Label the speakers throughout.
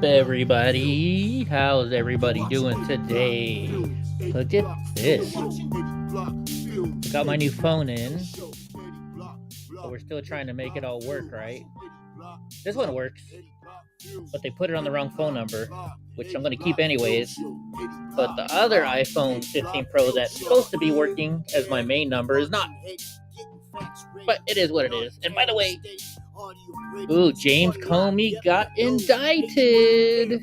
Speaker 1: everybody? How's everybody doing today? Look at this. Got my new phone in, but we're still trying to make it all work, right? This one works, but they put it on the wrong phone number, which I'm going to keep anyways. But the other iPhone 15 Pro that's supposed to be working as my main number is not. But it is what it is. And by the way, James Comey got indicted.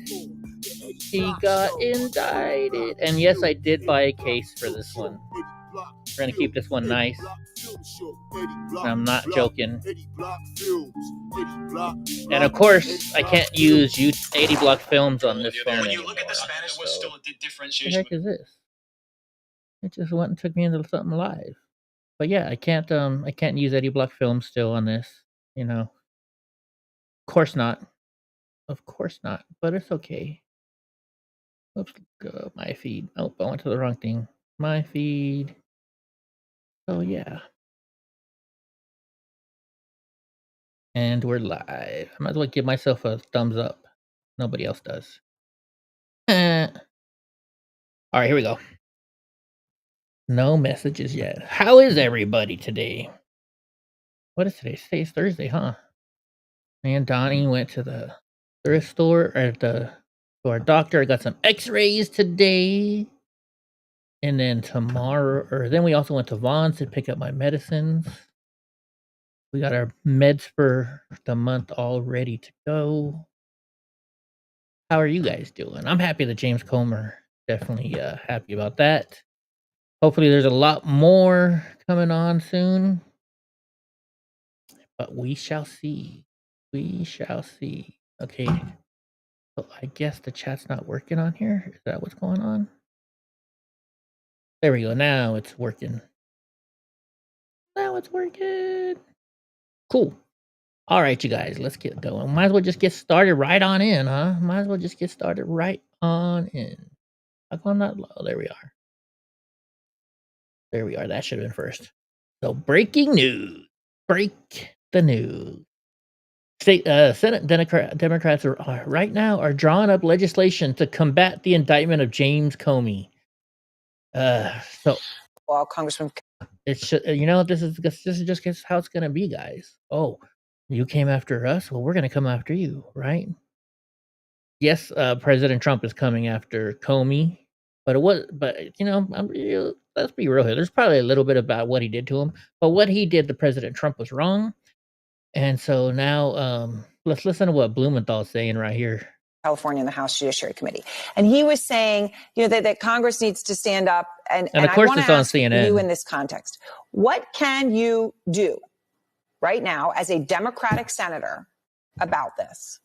Speaker 1: He got indicted. And yes, I did buy a case for this one. We're going to keep this one nice. I'm not joking. And of course, I can't use 80 block films on this phone. When you look at the Spanish, what's still a differentiation? What the heck is this? It just went and took me into something live. But yeah, I can't use 80 block films still on this, you know. Of course not. Of course not. But it's okay. Oops, go my feed. Oh, I went to the wrong thing. My feed. Oh yeah. And we're live. I might as well give myself a thumbs up. Nobody else does. All right, here we go. No messages yet. How is everybody today? What is today? Today's Thursday, huh? Me and Donnie went to the thrift store or to our doctor. I got some x-rays today. And then then we also went to Vaughn's to pick up my medicines. We got our meds for the month all ready to go. How are you guys doing? I'm happy that James Comer, definitely happy about that. Hopefully there's a lot more coming on soon. But we shall see. We shall see. Okay. So I guess the chat's not working on here. Is that what's going on? There we go. Now it's working. Now it's working. Cool. All right, you guys, let's get going. Might as well just get started right on in, huh? Might as well just get started right on in. How come I'm not low? There we are. There we are. That should have been first. So breaking news. Break the news. State Senate Democrats are right now are drawing up legislation to combat the indictment of James Comey.
Speaker 2: Well, Congressman,
Speaker 1: this is just how it's gonna be, guys. Oh, you came after us. Well, we're gonna come after you, right? Yes, President Trump is coming after Comey, but let's be real here. There's probably a little bit about what he did to him, but what he did to President Trump was wrong. And so now, let's listen to what Blumenthal's saying right here.
Speaker 2: California in the House Judiciary Committee, and he was saying, that Congress needs to stand up. And
Speaker 1: of course,
Speaker 2: I want
Speaker 1: it's
Speaker 2: to
Speaker 1: on
Speaker 2: ask
Speaker 1: CNN.
Speaker 2: you in this context, what can you do right now as a Democratic senator about this?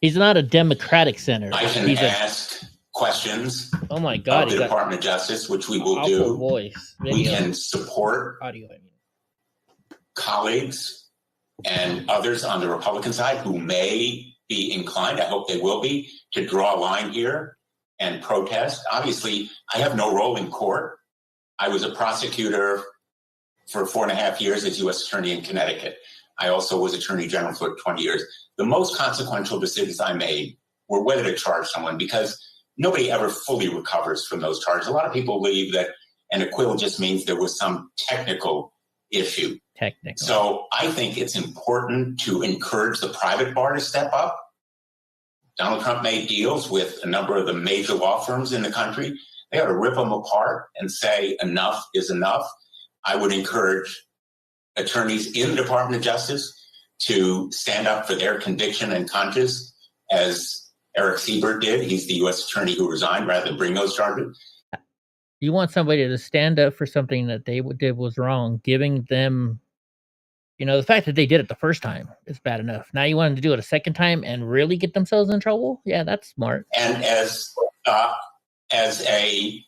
Speaker 1: He's not a Democratic senator.
Speaker 3: I can ask questions.
Speaker 1: Oh my God!
Speaker 3: Of the Department of Justice, which we will do.
Speaker 1: Voice,
Speaker 3: we can support
Speaker 1: audio.
Speaker 3: Colleagues and others on the Republican side who may be inclined, I hope they will be, to draw a line here and protest. Obviously, I have no role in court. I was a prosecutor for 4.5 years as U.S. Attorney in Connecticut. I also was Attorney General for 20 years. The most consequential decisions I made were whether to charge someone, because nobody ever fully recovers from those charges. A lot of people believe that an acquittal just means there was some technical issue. So I think it's important to encourage the private bar to step up. Donald Trump made deals with a number of the major law firms in the country. They ought to rip them apart and say enough is enough. I would encourage attorneys in the Department of Justice to stand up for their conviction and conscience, as Eric Siebert did. He's the U.S. attorney who resigned rather than bring those charges.
Speaker 1: You want somebody to stand up for something that they did was wrong, giving them, the fact that they did it the first time is bad enough. Now you want them to do it a second time and really get themselves in trouble? Yeah, that's smart.
Speaker 3: And as a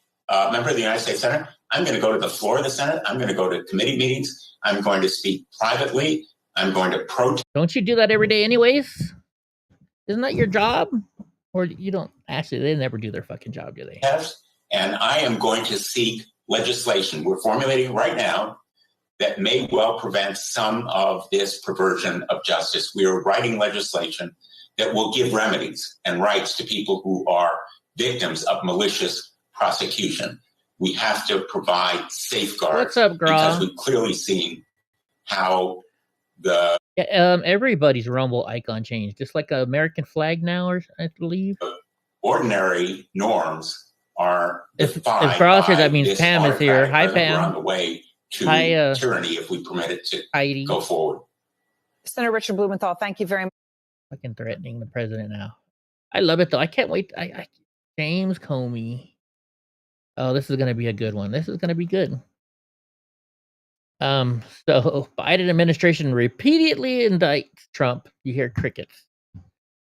Speaker 3: member of the United States Senate, I'm going to go to the floor of the Senate. I'm going to go to committee meetings. I'm going to speak privately. I'm going to protest.
Speaker 1: Don't you do that every day anyways? Isn't that your job? Or you don't? Actually, they never do their fucking job, do they?
Speaker 3: Yes. And I am going to seek legislation we're formulating right now that may well prevent some of this perversion of justice. We are writing legislation that will give remedies and rights to people who are victims of malicious prosecution. We have to provide safeguards.
Speaker 1: What's up,
Speaker 3: because
Speaker 1: Gra?
Speaker 3: we've clearly seen how the
Speaker 1: Everybody's Rumble icon changed. Just like an American flag now, or I believe.
Speaker 3: ordinary norms are
Speaker 1: If
Speaker 3: defined
Speaker 1: Gra's here,
Speaker 3: by
Speaker 1: that means
Speaker 3: this
Speaker 1: Pam is here.
Speaker 3: autocratic
Speaker 1: Hi,
Speaker 3: rhythm. We're on
Speaker 1: Pam.
Speaker 3: the way to
Speaker 1: Hi,
Speaker 3: tyranny if we permit it to
Speaker 1: Heidi.
Speaker 3: go forward.
Speaker 2: Senator Richard Blumenthal, thank you very much.
Speaker 1: Fucking threatening the president now. I love it though. I can't wait. James Comey. Oh, this is gonna be a good one. This is gonna be good. So Biden administration repeatedly indicts Trump. You hear crickets.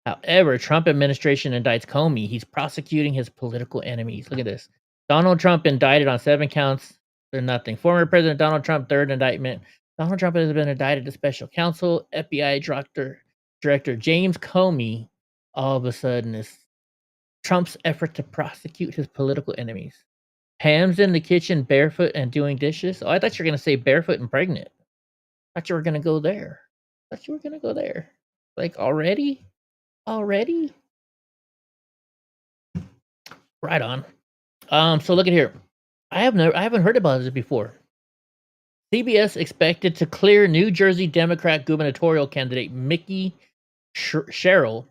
Speaker 1: However, Trump administration indicts Comey. He's prosecuting his political enemies. Look at this. Donald Trump indicted on 7 counts for nothing. Former President Donald Trump, 3rd indictment. Donald Trump has been indicted to special counsel. FBI director James Comey, all of a sudden, is Trump's effort to prosecute his political enemies. Pam's in the kitchen barefoot and doing dishes. Oh, I thought you were going to say barefoot and pregnant. I thought you were going to go there. Like, already? Already? Right on. So look at here. I haven't heard about this before. CBS expected to clear New Jersey Democrat gubernatorial candidate Mickey Sherrill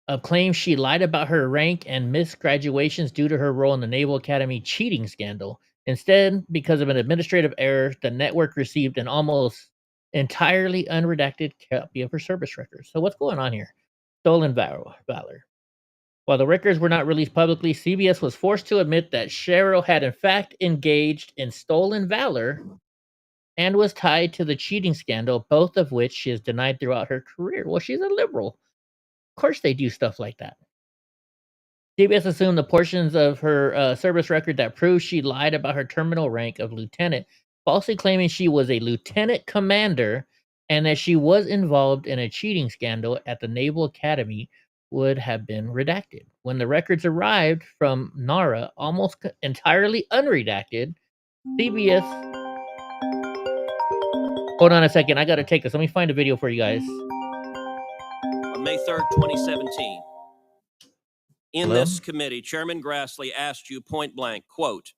Speaker 1: of claims she lied about her rank and missed graduations due to her role in the Naval Academy cheating scandal. Instead, because of an administrative error, the network received an almost entirely unredacted copy of her service records. So what's going on here? Stolen valor. While the records were not released publicly, CBS was forced to admit that Sherrill had in fact engaged in stolen valor and was tied to the cheating scandal, both of which she has denied throughout her career. Well, she's a liberal. Of course they do stuff like that. CBS assumed the portions of her service record that proved she lied about her terminal rank of lieutenant, falsely claiming she was a lieutenant commander and that she was involved in a cheating scandal at the Naval Academy, would have been redacted. When the records arrived from NARA, almost entirely unredacted, CBS... Hold on a second, I gotta take this. Let me find a video for you guys.
Speaker 4: On May 3rd, 2017, in
Speaker 1: Hello?
Speaker 4: this committee, Chairman Grassley asked you point blank, quote,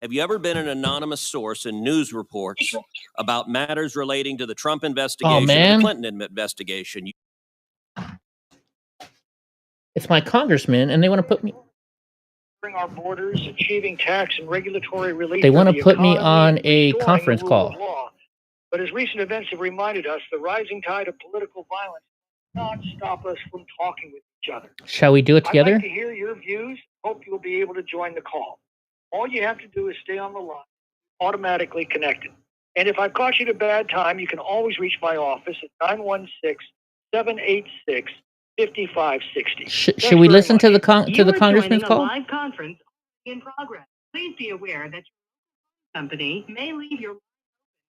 Speaker 4: have you ever been an anonymous source in news reports about matters relating to the Trump investigation or
Speaker 1: man.
Speaker 4: the Clinton investigation?
Speaker 1: It's my congressman, and they want to put me...
Speaker 5: Our borders, achieving tax and regulatory relief.
Speaker 1: They want
Speaker 5: for
Speaker 1: to
Speaker 5: the
Speaker 1: put me
Speaker 5: economy,
Speaker 1: on a
Speaker 5: restoring
Speaker 1: conference
Speaker 5: the rule
Speaker 1: call.
Speaker 5: of law. But as recent events have reminded us, the rising tide of political violence does not stop us from talking with each other.
Speaker 1: Shall we do it
Speaker 5: I'd
Speaker 1: together?
Speaker 5: like to hear your views. Hope you'll be able to join the call. All you have to do is stay on the line, automatically connected. And if I've caught you at a bad time, you can always reach my office at 916-786-5560.
Speaker 1: Should we listen to the congressman's call?
Speaker 6: Live conference in progress. Please be aware that your company may leave your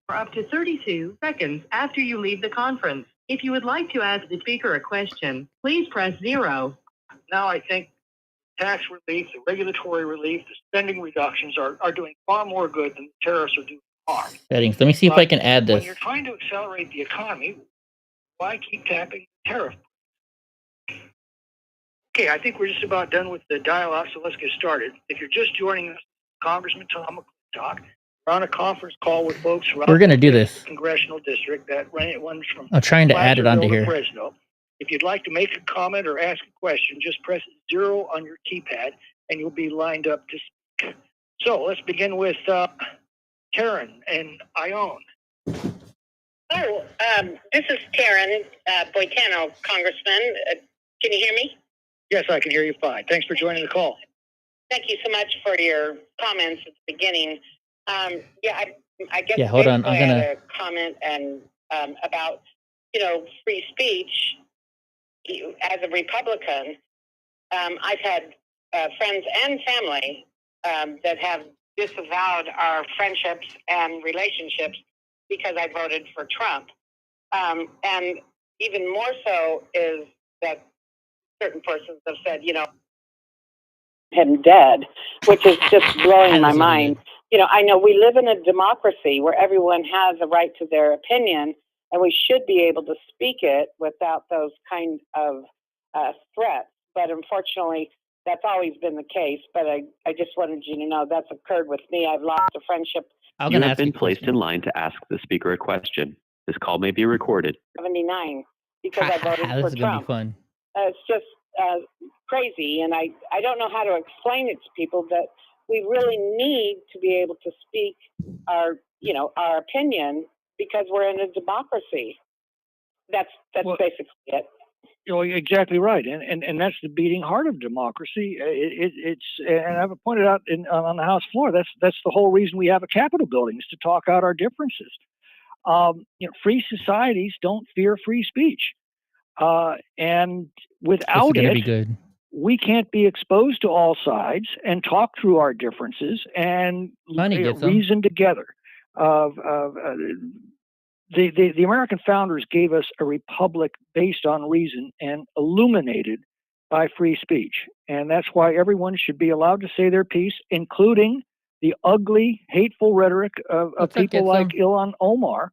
Speaker 6: for up to 32 seconds after you leave the conference. If you would like to ask the speaker a question, please press 0.
Speaker 5: Now I think tax relief, the regulatory relief, the spending reductions are doing far more good than the tariffs are doing harm.
Speaker 1: Settings. Let me see if I can add
Speaker 5: When
Speaker 1: this.
Speaker 5: you're trying to accelerate the economy, why keep tapping the tariff? Okay, I think we're just about done with the dialogue, so let's get started. If you're just joining us, Congressman Tom McClintock, we're on a conference call with folks from
Speaker 1: We're going to do this.
Speaker 5: congressional district that runs from
Speaker 1: I'm trying to add it onto
Speaker 5: Placerville to
Speaker 1: here.
Speaker 5: Fresno. If you'd like to make a comment or ask a question, just press 0 on your keypad and you'll be lined up to speak. So let's begin with Karen and Ione.
Speaker 7: Oh, this is Karen Boitano, Congressman. Can you hear me?
Speaker 5: Yes, I can hear you fine. Thanks for joining the call.
Speaker 7: Thank you so much for your comments at the beginning. I guess
Speaker 1: Yeah, hold on.
Speaker 7: I had a comment and about free speech. As a Republican, I've had friends and family that have disavowed our friendships and relationships because I voted for Trump. And even more so is that certain persons have said, him dead, which is just blowing my mind. I know we live in a democracy where everyone has a right to their opinion, and we should be able to speak it without those kind of threats. But unfortunately, that's always been the case. But I just wanted you to know that's occurred with me. I've lost a friendship.
Speaker 1: I'm
Speaker 8: You
Speaker 1: gonna
Speaker 8: have
Speaker 1: ask
Speaker 8: been
Speaker 1: you a
Speaker 8: placed in
Speaker 1: question.
Speaker 8: line to ask the speaker a question. This call may be recorded.
Speaker 7: 79 because I voted
Speaker 1: This
Speaker 7: for
Speaker 1: is gonna be
Speaker 7: Trump.
Speaker 1: fun.
Speaker 7: It's just crazy, and I don't know how to explain it to people that we really need to be able to speak our opinion because we're in a democracy. That's
Speaker 5: Well,
Speaker 7: basically it.
Speaker 5: You're exactly right, and that's the beating heart of democracy. It's and I've pointed out on the House floor. That's the whole reason we have a Capitol building, is to talk out our differences. Free societies don't fear free speech, and
Speaker 1: This is
Speaker 5: without
Speaker 1: gonna
Speaker 5: it,
Speaker 1: be good.
Speaker 5: we can't be exposed to all sides and talk through our differences and
Speaker 1: Honey gets 'em.
Speaker 5: reason together. The American founders gave us a republic based on reason and illuminated by free speech. And that's why everyone should be allowed to say their piece, including the ugly, hateful rhetoric of
Speaker 1: What's up,
Speaker 5: people like
Speaker 1: Get-Some?
Speaker 5: Ilhan Omar,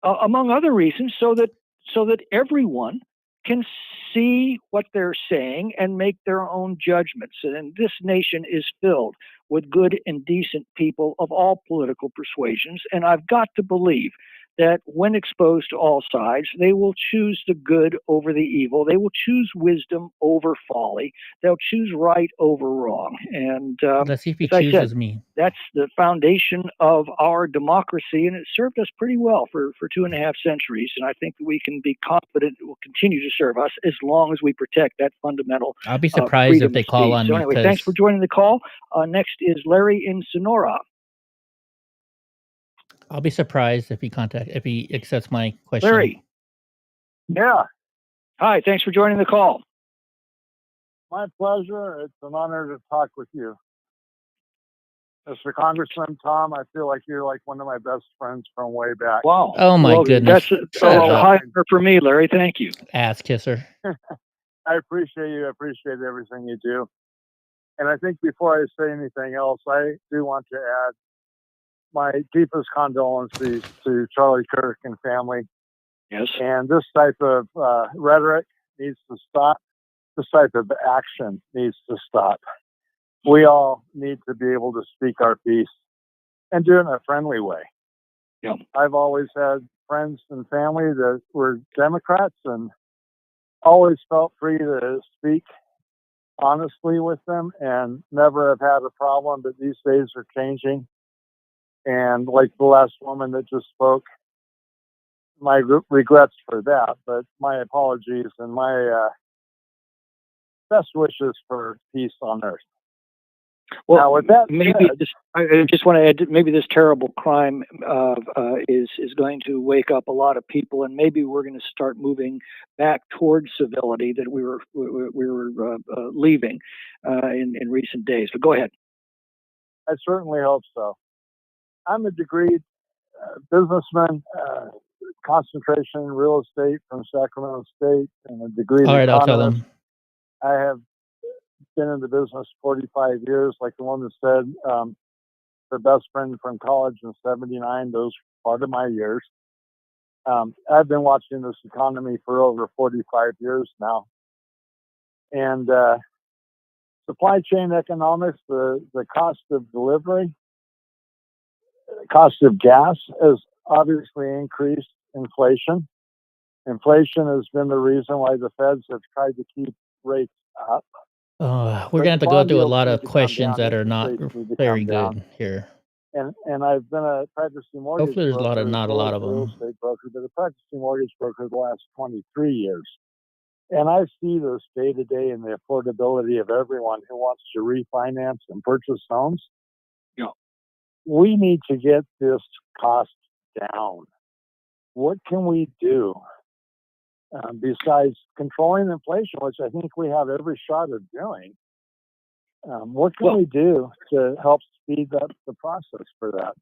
Speaker 5: among other reasons, so that everyone can see what they're saying and make their own judgments. And this nation is filled with good and decent people of all political persuasions. And I've got to believe that when exposed to all sides, they will choose the good over the evil. They will choose wisdom over folly. They'll choose right over wrong. And
Speaker 1: Let's see if he
Speaker 5: as I said,
Speaker 1: chooses me.
Speaker 5: that's the foundation of our democracy, and it served us pretty well for 2.5 centuries. And I think that we can be confident it will continue to serve us as long as we protect that fundamental
Speaker 1: I'll be surprised if
Speaker 5: freedom
Speaker 1: they
Speaker 5: of
Speaker 1: call
Speaker 5: speech.
Speaker 1: on
Speaker 5: So
Speaker 1: me
Speaker 5: anyway, thanks for
Speaker 1: because
Speaker 5: joining the call. Next is Larry in Sonora.
Speaker 1: I'll be surprised if he accepts my question.
Speaker 5: Larry.
Speaker 9: Yeah,
Speaker 5: Hi, thanks for joining the call.
Speaker 9: my pleasure. It's an honor to talk with you. Mr. Congressman Tom, I feel like you're like one of my best friends from way back.
Speaker 5: Wow.
Speaker 1: Oh my
Speaker 5: Well,
Speaker 1: goodness.
Speaker 5: That's
Speaker 1: Shut
Speaker 5: a
Speaker 1: up.
Speaker 5: high honor for me, Larry. Thank you.
Speaker 1: Ass kisser.
Speaker 9: I appreciate you. I appreciate everything you do. And I think before I say anything else, I do want to add my deepest condolences to Charlie Kirk and family.
Speaker 5: Yes.
Speaker 9: And this type of rhetoric needs to stop. This type of action needs to stop. We all need to be able to speak our piece and do it in a friendly way.
Speaker 5: Yep.
Speaker 9: I've always had friends and family that were Democrats and always felt free to speak honestly with them and never have had a problem, but these days are changing. And like the last woman that just spoke, my regrets for that, but my apologies and my best wishes for peace on earth.
Speaker 5: Well,
Speaker 9: Now, with that
Speaker 5: maybe
Speaker 9: said,
Speaker 5: I just want to add, maybe this terrible crime is going to wake up a lot of people, and maybe we're going to start moving back towards civility that we were leaving in recent days. But go ahead.
Speaker 9: I certainly hope so. I'm a degreed businessman, concentration in real estate from Sacramento State, and a degree
Speaker 1: All right, I'll tell
Speaker 9: economist.
Speaker 1: him.
Speaker 9: I have been in the business 45 years, like the woman said. Her best friend from college in '79, those were part of my years. I've been watching this economy for over 45 years now. And supply chain economics, the cost of delivery, the cost of gas has obviously increased inflation. Inflation has been the reason why the feds have tried to keep rates up.
Speaker 1: We're gonna have to go through a lot of questions that are not
Speaker 9: Interest rates need to
Speaker 1: very
Speaker 9: come down.
Speaker 1: good here.
Speaker 9: And I've been a practicing mortgage
Speaker 1: Hopefully there's
Speaker 9: broker,
Speaker 1: not a
Speaker 9: as well
Speaker 1: lot
Speaker 9: as
Speaker 1: of
Speaker 9: real
Speaker 1: them.
Speaker 9: estate broker, but a practicing mortgage broker the last 23 years. And I see this day to day in the affordability of everyone who wants to refinance and purchase homes.
Speaker 5: Yeah.
Speaker 9: We need to get this cost down. What can we do besides controlling inflation, which I think we have every shot of doing? What can we do to help speed up the process for that?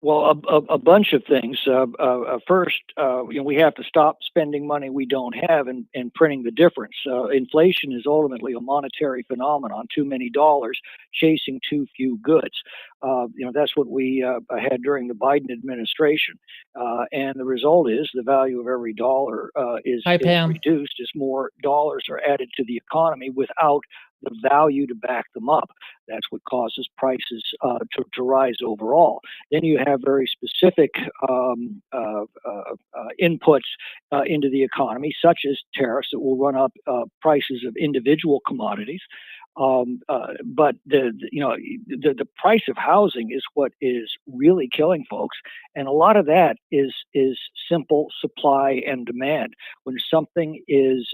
Speaker 10: Well, a bunch of things. First, we have to stop spending money we don't have and printing the difference. Inflation is ultimately a monetary phenomenon. Too many dollars chasing too few goods. That's what we had during the Biden administration, and the result is the value of every dollar is
Speaker 1: Hi, Pam.
Speaker 10: reduced as more dollars are added to the economy without the value to back them up. That's what causes prices to rise overall. Then you have very specific inputs into the economy, such as tariffs that will run up prices of individual commodities. But the price of housing is what is really killing folks, and a lot of that is simple supply and demand. When something is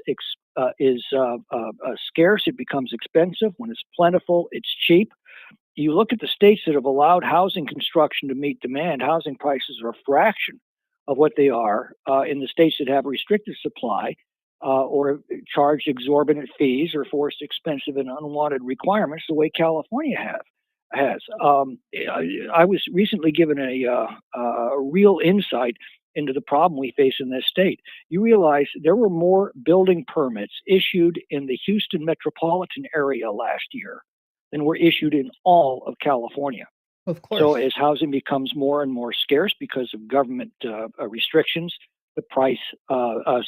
Speaker 10: scarce, it becomes expensive. When it's plentiful, it's cheap. You look at the states that have allowed housing construction to meet demand, housing prices are a fraction of what they are in the states that have restricted supply or charged exorbitant fees or forced expensive and unwanted requirements the way California has. I was recently given a real insight into the problem we face in this state. You realize there were more building permits issued in the Houston metropolitan area last year than were issued in all of California.
Speaker 1: Of course.
Speaker 10: So as housing becomes more and more scarce because of government restrictions, the price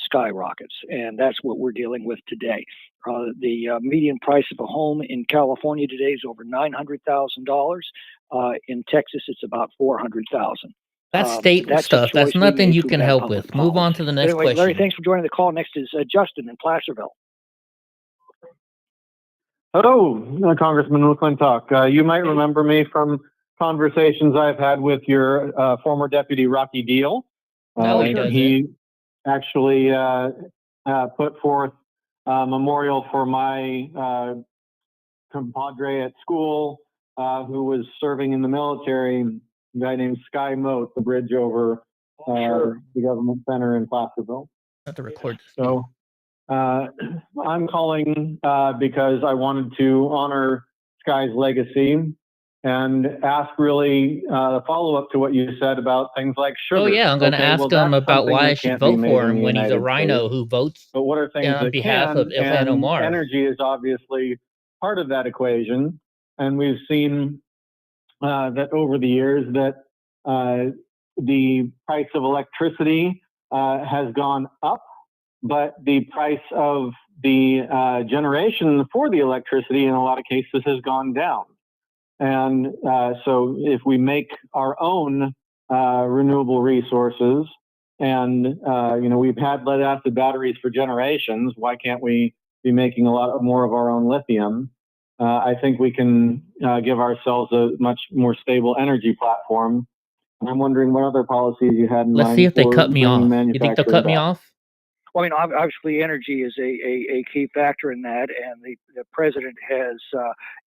Speaker 10: skyrockets, and that's what we're dealing with today. The median price of a home in California today is over $900,000. In Texas, it's about $400,000.
Speaker 1: That's state
Speaker 10: That's
Speaker 1: stuff. That's nothing you can help with. Move on to the next
Speaker 10: anyway, Larry,
Speaker 1: question.
Speaker 10: thanks for joining the call. Next is Justin in Placerville.
Speaker 11: Hello, Congressman McClintock. You might remember me from conversations I've had with your former deputy, Rocky Deal.
Speaker 1: No, he doesn't.
Speaker 11: He actually put forth a memorial for my compadre at school who was serving in the military, a guy named Sky Moat, the bridge over the government center in Placerville.
Speaker 1: I have to record this.
Speaker 11: So I'm calling because I wanted to honor Sky's legacy and ask really the follow-up to what you said about things like sugar.
Speaker 1: Oh yeah, I'm going to ask him about why I should vote for him when he's a rhino who votes
Speaker 11: but what are things
Speaker 1: on
Speaker 11: that
Speaker 1: behalf of Ilhan
Speaker 11: and
Speaker 1: Omar.
Speaker 11: energy is obviously part of that equation, and we've seen that over the years that the price of electricity has gone up, but the price of the generation for the electricity in a lot of cases has gone down. And so if we make our own renewable resources and, we've had lead acid batteries for generations, why can't we be making a lot more of our own lithium? I think we can give ourselves a much more stable energy platform. And I'm wondering what other policies you had in mind.
Speaker 1: Let's see if they cut me off.
Speaker 11: bringing
Speaker 1: You think they'll cut me
Speaker 11: manufacturing
Speaker 1: off?
Speaker 10: Well, I mean, obviously, energy is a key factor in that, and the president has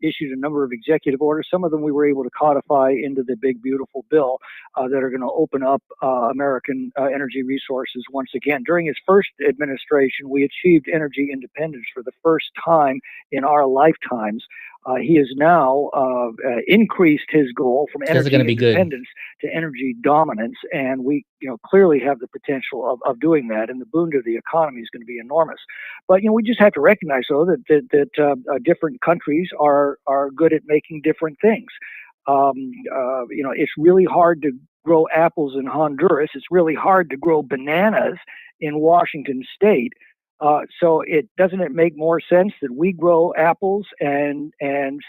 Speaker 10: issued a number of executive orders. Some of them we were able to codify into the big, beautiful bill that are going to open up American energy resources once again. During his first administration, we achieved energy independence for the first time in our lifetimes. He has now increased his goal from energy independence to energy dominance, and we, clearly have the potential of doing that, and the boon to the economy is going to be enormous. But we just have to recognize, though, that different countries are good at making different things. It's really hard to grow apples in Honduras. It's really hard to grow bananas in Washington State. So doesn't it make more sense that we grow apples and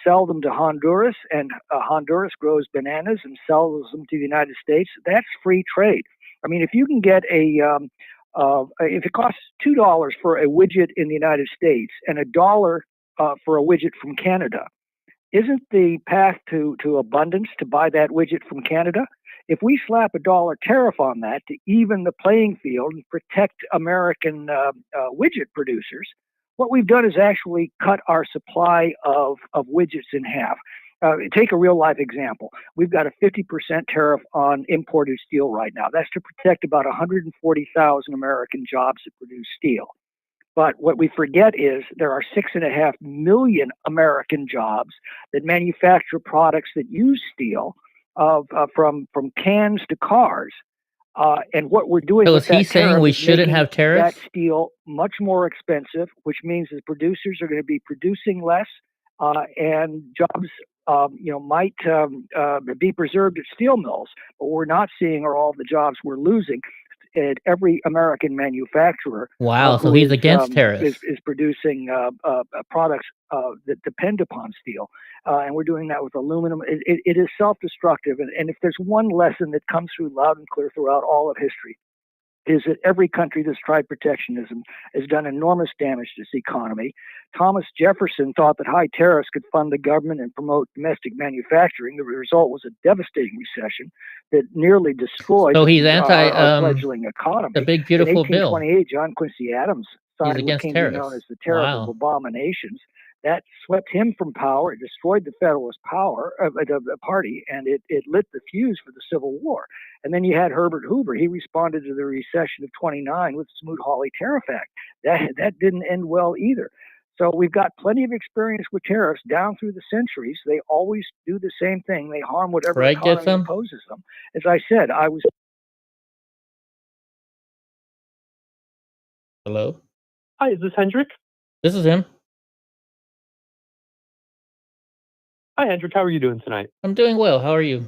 Speaker 10: sell them to Honduras, and Honduras grows bananas and sells them to the United States? That's free trade. I mean, if you can get if it costs $2 for a widget in the United States and $1 for a widget from Canada, isn't the path to abundance to buy that widget from Canada? If we slap $1 tariff on that to even the playing field and protect American widget producers, what we've done is actually cut our supply of widgets in half. Take a real life example. We've got a 50% tariff on imported steel right now. That's to protect about 140,000 American jobs that produce steel. But what we forget is there are 6.5 million American jobs that manufacture products that use steel. from cans to cars. And what we're doing
Speaker 1: So
Speaker 10: with
Speaker 1: is he
Speaker 10: that
Speaker 1: saying
Speaker 10: tariff
Speaker 1: we
Speaker 10: is
Speaker 1: shouldn't
Speaker 10: making
Speaker 1: have tariffs?
Speaker 10: that steel much more expensive, which means the producers are going to be producing less, and jobs, might be preserved at steel mills. But we're not seeing are all the jobs we're losing at every American manufacturer
Speaker 1: Wow, so
Speaker 10: who
Speaker 1: he's
Speaker 10: is
Speaker 1: against tariffs.
Speaker 10: producing products that depend upon steel. And we're doing that with aluminum. It is self-destructive. And if there's one lesson that comes through loud and clear throughout all of history, is that every country that's tried protectionism has done enormous damage to its economy. Thomas Jefferson thought that high tariffs could fund the government and promote domestic manufacturing. The result was a devastating recession that nearly destroyed
Speaker 1: So he's anti
Speaker 10: our fledgling economy.
Speaker 1: the big
Speaker 10: In
Speaker 1: beautiful bill.
Speaker 10: 1828, John Quincy Adams
Speaker 1: He's
Speaker 10: signed what
Speaker 1: against
Speaker 10: came to be known
Speaker 1: tariffs.
Speaker 10: as the Tariff of
Speaker 1: Wow.
Speaker 10: Abominations. That swept him from power. It destroyed the Federalist Party, and it lit the fuse for the Civil War. And then you had Herbert Hoover. He responded to the recession of '29 with the Smoot-Hawley Tariff Act. That didn't end well either. So we've got plenty of experience with tariffs down through the centuries. They always do the same thing. They harm whatever
Speaker 1: Craig gets
Speaker 10: economy
Speaker 1: them?
Speaker 10: opposes them. As I said, I was.
Speaker 1: Hello?
Speaker 12: Hi, is this Hendrik?
Speaker 1: This is him.
Speaker 12: Hi, Hendrik. How are you doing tonight?
Speaker 1: I'm doing well. How are you?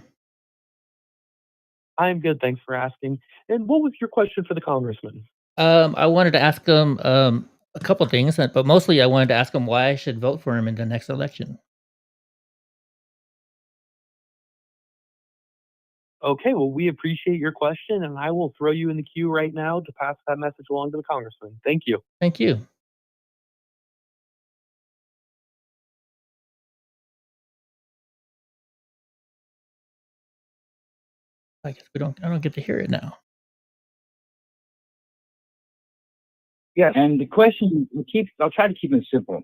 Speaker 12: I'm good. Thanks for asking. And what was your question for the congressman?
Speaker 1: I wanted to ask him a couple things, but mostly I wanted to ask him why I should vote for him in the next election.
Speaker 12: Okay, well, we appreciate your question, and I will throw you in the queue right now to pass that message along to the congressman. Thank you.
Speaker 1: Thank you. I guess I don't get to hear it now.
Speaker 10: Yes.
Speaker 13: And the question, I'll try to keep it simple.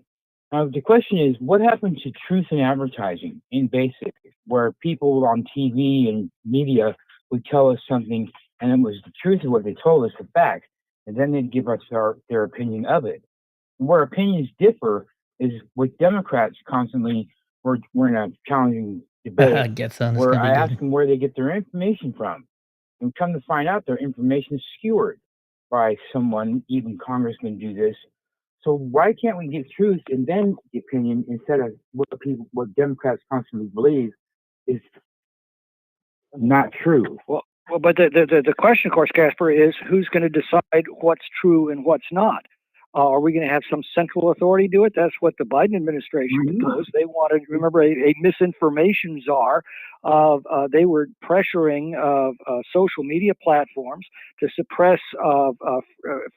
Speaker 13: The question is, what happened to truth in advertising in basic, where people on TV and media would tell us something and it was the truth of what they told us, the fact, and then they'd give us their opinion of it. And where opinions differ is with Democrats constantly, we're in a challenging debate where I ask them where they get their information from. And come to find out their information is skewered by someone, even congressmen do this. So why can't we get truth and then the opinion instead of what Democrats constantly believe is not true?
Speaker 10: Well, but the question, of course, Casper, is who's going to decide what's true and what's not? Are we going to have some central authority do it? That's what the Biden administration proposed. They wanted, remember, a misinformation czar. They were pressuring social media platforms to suppress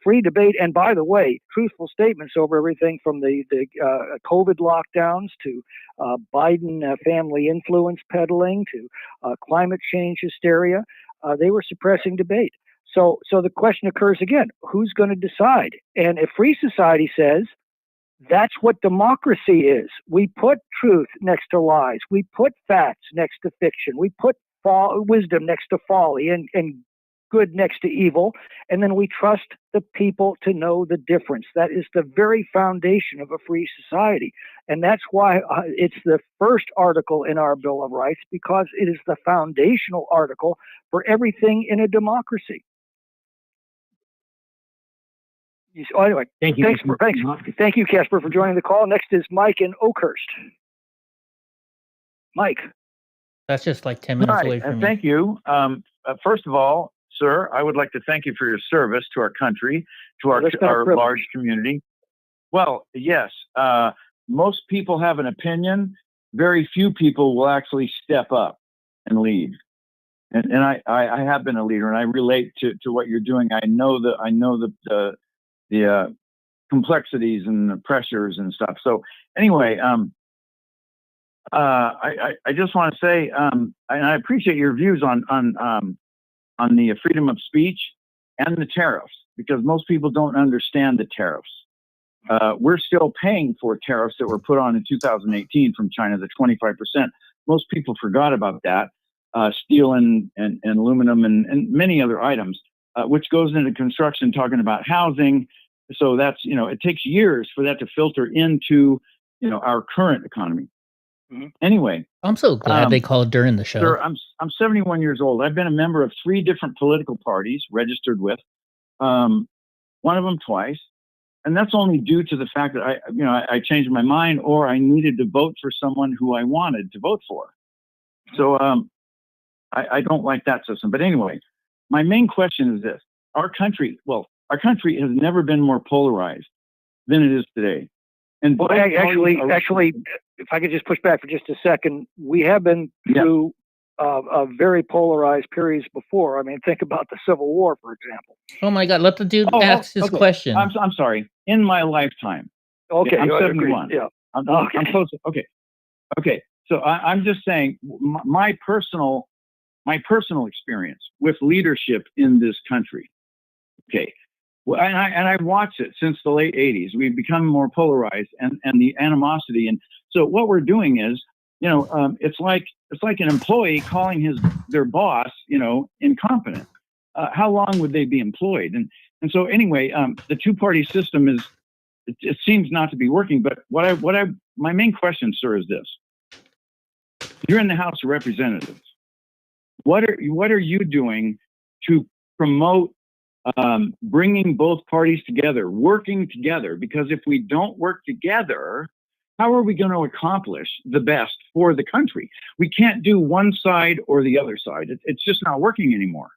Speaker 10: free debate. And by the way, truthful statements over everything from the COVID lockdowns to Biden family influence peddling to climate change hysteria. They were suppressing debate. So the question occurs again, who's going to decide? And if Free Society says that's what democracy is, we put truth next to lies, we put facts next to fiction, we put wisdom next to folly and good next to evil, and then we trust the people to know the difference. That is the very foundation of a free society. And that's why it's the first article in our Bill of Rights, because it is the foundational article for everything in a democracy. So anyway,
Speaker 13: thank you.
Speaker 10: Thank you, Casper, for joining the call. Next is Mike in Oakhurst. Mike.
Speaker 1: That's just like 10 minutes away from me.
Speaker 14: Thank you. First of all, sir, I would like to thank you for your service to our country, to our large community. Well, yes, most people have an opinion. Very few people will actually step up and lead. And I have been a leader, and I relate to what you're doing. I know the complexities and the pressures and stuff. So anyway, I just want to say, and I appreciate your views on the freedom of speech and the tariffs, because most people don't understand the tariffs. We're still paying for tariffs that were put on in 2018 from China, the 25%. Most people forgot about that. Steel and aluminum and many other items, which goes into construction, talking about housing. So that's, it takes years for that to filter into, our current economy. Anyway,
Speaker 1: I'm so glad they called during the show.
Speaker 14: Sir, I'm 71 years old. I've been a member of 3 different political parties, registered with, one of them twice, and that's only due to the fact that I changed my mind, or I needed to vote for someone who I wanted to vote for. So I don't like that system. But anyway, my main question is this: our country has never been more polarized than it is today. And
Speaker 10: well, actually, if I could just push back for just a second, we have been through very polarized periods before. I mean, think about the Civil War, for example.
Speaker 1: Oh my God! Let the dude ask his question.
Speaker 14: I'm sorry. In my lifetime.
Speaker 10: Okay,
Speaker 14: I'm 71.
Speaker 10: Yeah.
Speaker 14: I'm close. Okay. So I'm just saying my personal experience with leadership in this country. Okay. Well, and I've watched it since the late 80s. We've become more polarized, and the animosity. And so what we're doing is, it's like an employee calling their boss, incompetent. How long would they be employed? And so anyway, the 2-party system it seems not to be working. But my main question, sir, is this: you're in the House of Representatives. What are you doing to promote bringing both parties together, working together? Because if we don't work together, how are we going to accomplish the best for the country? We can't do one side or the other side. It's just not working anymore.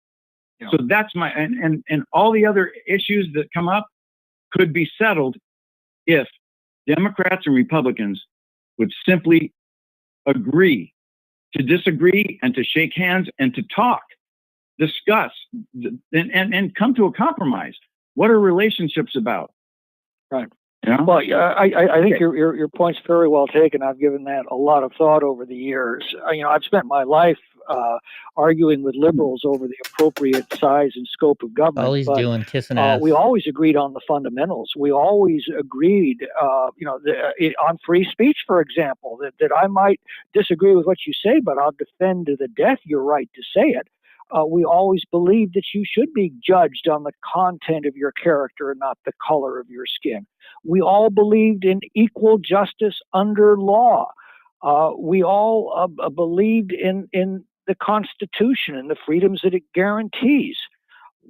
Speaker 14: Yeah. So that's and all the other issues that come up could be settled if Democrats and Republicans would simply agree to disagree and to shake hands and to talk, discuss, and come to a compromise. What are relationships about?
Speaker 10: Right. Well, I think your point's very well taken. I've given that a lot of thought over the years. I've spent my life arguing with liberals over the appropriate size and scope of government.
Speaker 1: All he's doing, kissing ass.
Speaker 10: We always agreed on the fundamentals. We always agreed, on free speech, for example, that I might disagree with what you say, but I'll defend to the death your right to say it. We always believed that you should be judged on the content of your character and not the color of your skin. We all believed in equal justice under law. We all believed in the Constitution and the freedoms that it guarantees.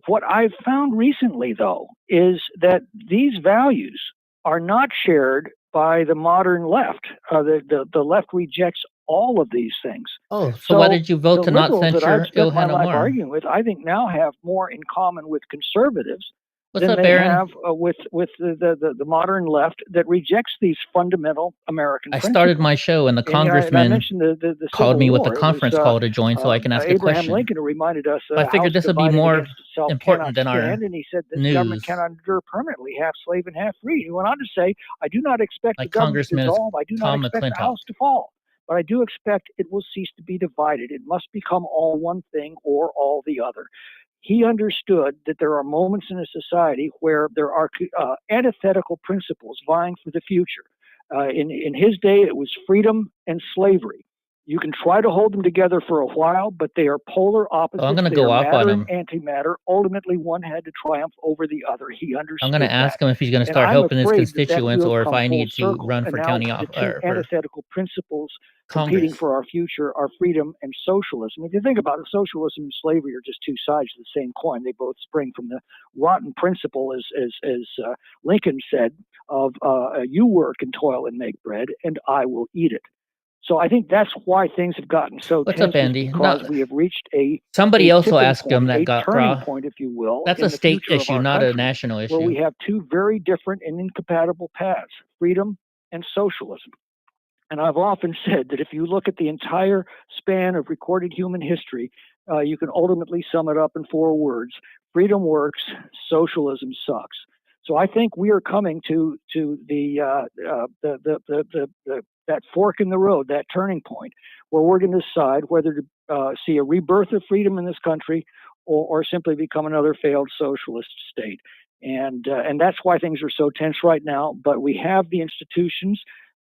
Speaker 10: What I've found recently, though, is that these values are not shared by the modern left. The left rejects all of these things.
Speaker 1: Oh, so why did you vote to not censure Ilhan Omar?
Speaker 10: Arguing with, I think, now have more in common with conservatives
Speaker 1: What's
Speaker 10: than
Speaker 1: up,
Speaker 10: they
Speaker 1: Aaron?
Speaker 10: have with the modern left that rejects these fundamental American
Speaker 1: I
Speaker 10: principles.
Speaker 1: started my show, and the congressman
Speaker 10: the
Speaker 1: called me with the
Speaker 10: War.
Speaker 1: conference call to join so I can ask a
Speaker 10: Abraham
Speaker 1: question.
Speaker 10: Lincoln reminded us.
Speaker 1: I figured this would be more important than our
Speaker 10: And he said that the government
Speaker 1: news.
Speaker 10: cannot endure permanently, half slave and half free. He went on to say, I do not expect
Speaker 1: Like
Speaker 10: the government to
Speaker 1: Congressman
Speaker 10: dissolve. I do not
Speaker 1: Tom
Speaker 10: expect the
Speaker 1: McClintock.
Speaker 10: house to fall. But I do expect it will cease to be divided. It must become all one thing or all the other. He understood that there are moments in a society where there are antithetical principles vying for the future. In his day, it was freedom and slavery. You can try to hold them together for a while, but they are polar opposites.
Speaker 1: I'm gonna
Speaker 10: They
Speaker 1: go
Speaker 10: are
Speaker 1: off on
Speaker 10: matter
Speaker 1: him.
Speaker 10: and antimatter. Ultimately, one had to triumph over the other. He understood
Speaker 1: I'm going to ask him if he's going to
Speaker 10: And
Speaker 1: start
Speaker 10: I'm
Speaker 1: helping his
Speaker 10: afraid that
Speaker 1: constituents
Speaker 10: will
Speaker 1: or if
Speaker 10: come
Speaker 1: I
Speaker 10: full
Speaker 1: need to
Speaker 10: circle.
Speaker 1: run
Speaker 10: And
Speaker 1: for
Speaker 10: now
Speaker 1: county
Speaker 10: the
Speaker 1: off
Speaker 10: two
Speaker 1: or for
Speaker 10: antithetical principles competing
Speaker 1: Congress.
Speaker 10: for our future are freedom and socialism. If you think about it, socialism and slavery are just two sides of the same coin. They both spring from the rotten principle, as Lincoln said, of you work and toil and make bread, and I will eat it. So I think that's why things have gotten so
Speaker 1: What's
Speaker 10: tense,
Speaker 1: up, Andy?
Speaker 10: because
Speaker 1: No,
Speaker 10: we have reached a
Speaker 1: somebody else will
Speaker 10: tipping
Speaker 1: ask him
Speaker 10: point,
Speaker 1: that
Speaker 10: a
Speaker 1: got
Speaker 10: turning
Speaker 1: raw.
Speaker 10: point, if you will.
Speaker 1: That's
Speaker 10: in
Speaker 1: a
Speaker 10: the
Speaker 1: state
Speaker 10: future of
Speaker 1: issue,
Speaker 10: our
Speaker 1: not a
Speaker 10: country,
Speaker 1: national
Speaker 10: where we
Speaker 1: issue.
Speaker 10: have two very different and incompatible paths: freedom and socialism. And I've often said that if you look at the entire span of recorded human history, you can ultimately sum it up in 4 words: freedom works, socialism sucks. So I think we are coming to that fork in the road, that turning point, where we're going to decide whether to see a rebirth of freedom in this country or simply become another failed socialist state. And that's why things are so tense right now. But we have the institutions,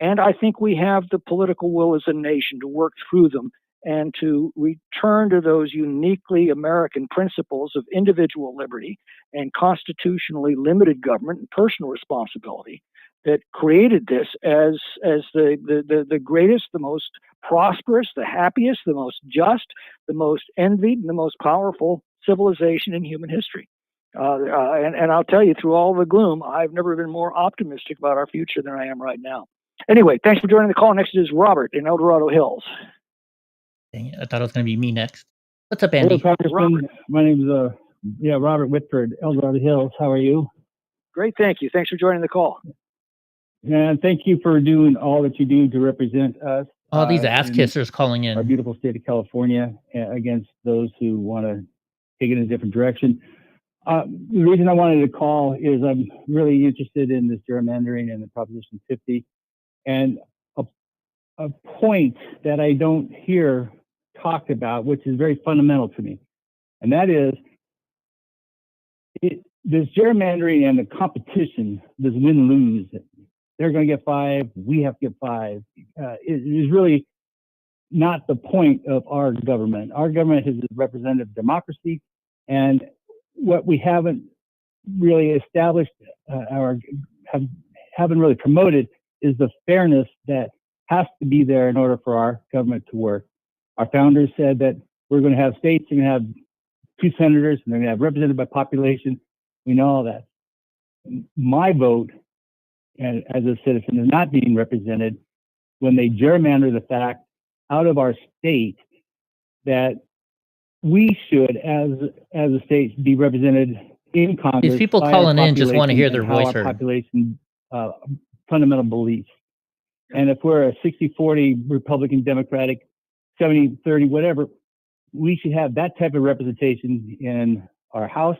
Speaker 10: and I think we have the political will as a nation to work through them and to return to those uniquely American principles of individual liberty and constitutionally limited government and personal responsibility that created this as the greatest, the most prosperous, the happiest, the most just, the most envied, and the most powerful civilization in human history. And I'll tell you, through all the gloom, I've never been more optimistic about our future than I am right now. Anyway, thanks for joining the call. Next is Robert in El Dorado Hills.
Speaker 1: Dang it, I thought it was going to be me next. What's up,
Speaker 15: Hello,
Speaker 1: Andy?
Speaker 15: Congressman. My name's Robert Whitford, El Dorado Hills. How are you?
Speaker 10: Great, thank you. Thanks for joining the call.
Speaker 15: And thank you for doing all that you do to represent us.
Speaker 1: All these ass
Speaker 15: in
Speaker 1: kissers calling
Speaker 15: our
Speaker 1: in.
Speaker 15: beautiful state of California against those who want to take it in a different direction. The reason I wanted to call is I'm really interested in this gerrymandering and the Proposition 50, and a point that I don't hear talked about, which is very fundamental to me, and that is this gerrymandering and the competition, this win-lose. They're going to get 5, we have to get 5. It is really not the point of our government. Our government is a representative democracy, and what we haven't really established or haven't really promoted is the fairness that has to be there in order for our government to work. Our founders said that we're going to have states, you're going to have 2 senators, and they're going to have represented by population. We know all that. My vote, and as a citizen, is not being represented when they gerrymander the fact out of our state that we should, as a state, be represented in Congress.
Speaker 1: These people
Speaker 15: by
Speaker 1: calling
Speaker 15: our
Speaker 1: in just want to hear their
Speaker 15: population and
Speaker 1: voice
Speaker 15: how our
Speaker 1: heard.
Speaker 15: population fundamental beliefs. And if we're a 60-40 Republican, Democratic, 70-30, whatever, we should have that type of representation in our House.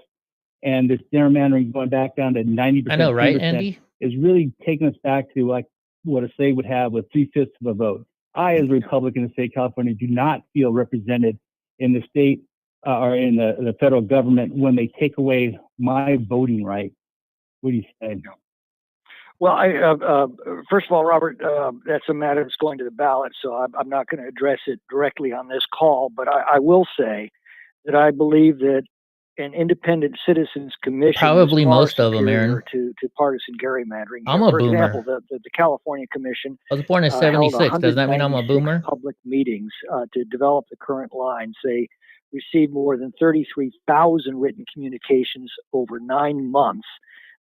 Speaker 15: And this gerrymandering going back down to 90%.
Speaker 1: I know, right,
Speaker 15: 10%
Speaker 1: Andy?
Speaker 15: is really taking us back to like what a state would have with 3/5 of a vote. I, as a Republican in the state of California, do not feel represented in the state or in the federal government when they take away my voting right. What do you say?
Speaker 10: Well, first of all, Robert, that's a matter that's going to the ballot, so I'm not going to address it directly on this call. But I will say that I believe that an independent citizens commission
Speaker 1: Probably
Speaker 10: is far
Speaker 1: most of them,
Speaker 10: superior
Speaker 1: Aaron.
Speaker 10: to partisan gerrymandering.
Speaker 1: I'm a
Speaker 10: For
Speaker 1: boomer.
Speaker 10: example, the California Commission
Speaker 1: I was born in
Speaker 10: held
Speaker 1: 76. Does that mean I'm a
Speaker 10: 196
Speaker 1: boomer?
Speaker 10: public meetings to develop the current lines. They received more than 33,000 written communications over 9 months.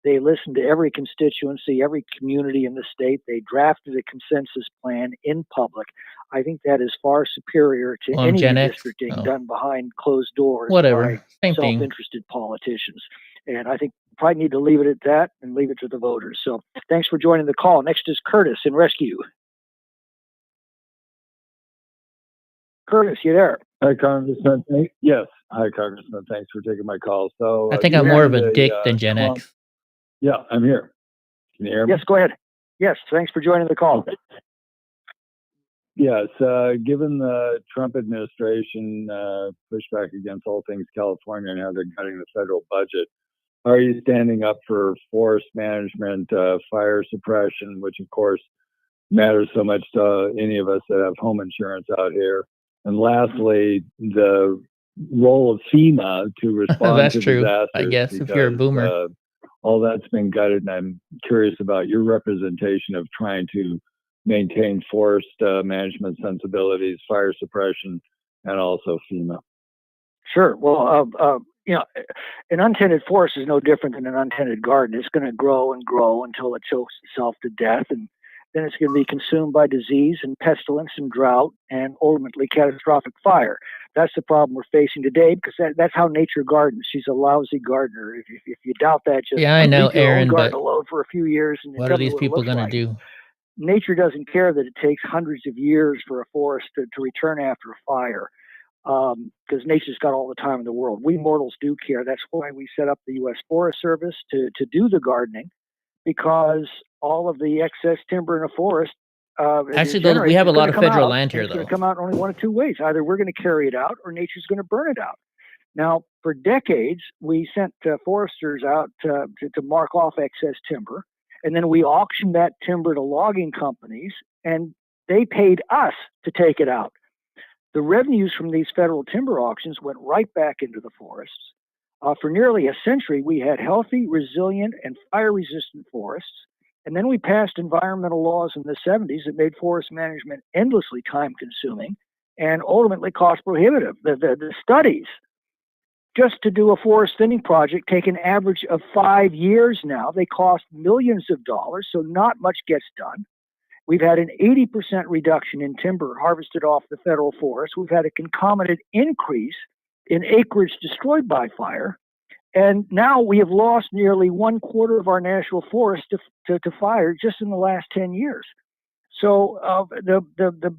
Speaker 10: They listened to every constituency, every community in the state. They drafted a consensus plan in public. I think that is far superior to
Speaker 1: Oh, I'm
Speaker 10: any
Speaker 1: Gen X?
Speaker 10: redistricting
Speaker 1: Oh.
Speaker 10: done behind closed doors
Speaker 1: Whatever.
Speaker 10: by
Speaker 1: Same thing.
Speaker 10: self-interested politicians. And I think we probably need to leave it at that and leave it to the voters. So thanks for joining the call. Next is Curtis in Rescue. Curtis, you there?
Speaker 16: Hi, Congressman. Yes. Hi, Congressman. Thanks for taking my call. So
Speaker 1: I think I'm more of a dick than Gen
Speaker 16: Trump-
Speaker 1: X.
Speaker 16: Yeah, I'm here. Can you hear me?
Speaker 10: Yes, go ahead. Yes, thanks for joining the call.
Speaker 16: Yes. Given the Trump administration pushback against all things California and how they're cutting the federal budget, are you standing up for forest management, fire suppression, which of course matters so much to any of us that have home insurance out here? And lastly, the role of FEMA to respond
Speaker 1: That's
Speaker 16: to
Speaker 1: true,
Speaker 16: disasters.
Speaker 1: I guess, if you're a
Speaker 16: because,
Speaker 1: boomer.
Speaker 16: all that's been gutted, and I'm curious about your representation of trying to maintain forest management sensibilities, fire suppression, and also FEMA.
Speaker 10: Sure. Well, an untended forest is no different than an untended garden. It's going to grow and grow until it chokes itself to death, and then it's going to be consumed by disease and pestilence and drought and ultimately catastrophic fire. That's the problem we're facing today, because that's how nature gardens. She's a lousy gardener. If you doubt that, just
Speaker 1: Yeah, I know,
Speaker 10: leave your own
Speaker 1: Aaron,
Speaker 10: garden
Speaker 1: but
Speaker 10: alone for a few years and
Speaker 1: what
Speaker 10: tell
Speaker 1: are
Speaker 10: me
Speaker 1: these
Speaker 10: what it
Speaker 1: people
Speaker 10: looks
Speaker 1: going to
Speaker 10: like.
Speaker 1: do?
Speaker 10: Nature doesn't care that it takes hundreds of years for a forest to return after a fire, because nature's got all the time in the world. We mortals do care. That's why we set up the U.S. Forest Service to do the gardening, because all of the excess timber in a forest
Speaker 1: Actually, though, we have a lot of federal land here,
Speaker 10: It's going
Speaker 1: though.
Speaker 10: to come out in only one of two ways. Either we're going to carry it out, or nature's going to burn it out. Now, for decades, we sent foresters out to mark off excess timber, and then we auctioned that timber to logging companies, and they paid us to take it out. The revenues from these federal timber auctions went right back into the forests. For nearly a century, we had healthy, resilient, and fire-resistant forests, And then we passed environmental laws in the 70s that made forest management endlessly time consuming and ultimately cost prohibitive. The studies just to do a forest thinning project take an average of 5 years now. They cost millions of dollars, so not much gets done. We've had an 80% reduction in timber harvested off the federal forest. We've had a concomitant increase in acreage destroyed by fire. And now we have lost nearly 1/4 of our national forest to fire just in the last 10 years. So the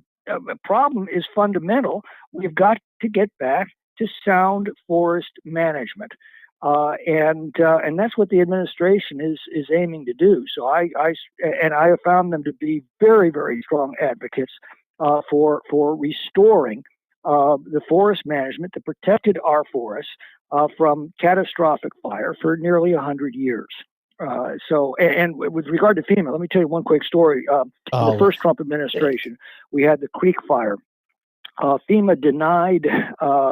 Speaker 10: problem is fundamental. We've got to get back to sound forest management. And that's what the administration is aiming to do. So I have found them to be very, very strong advocates for restoring the forest management that protected our forests from catastrophic fire for nearly 100 years. And with regard to FEMA, let me tell you one quick story. In the first Trump administration, we had the Creek Fire. FEMA denied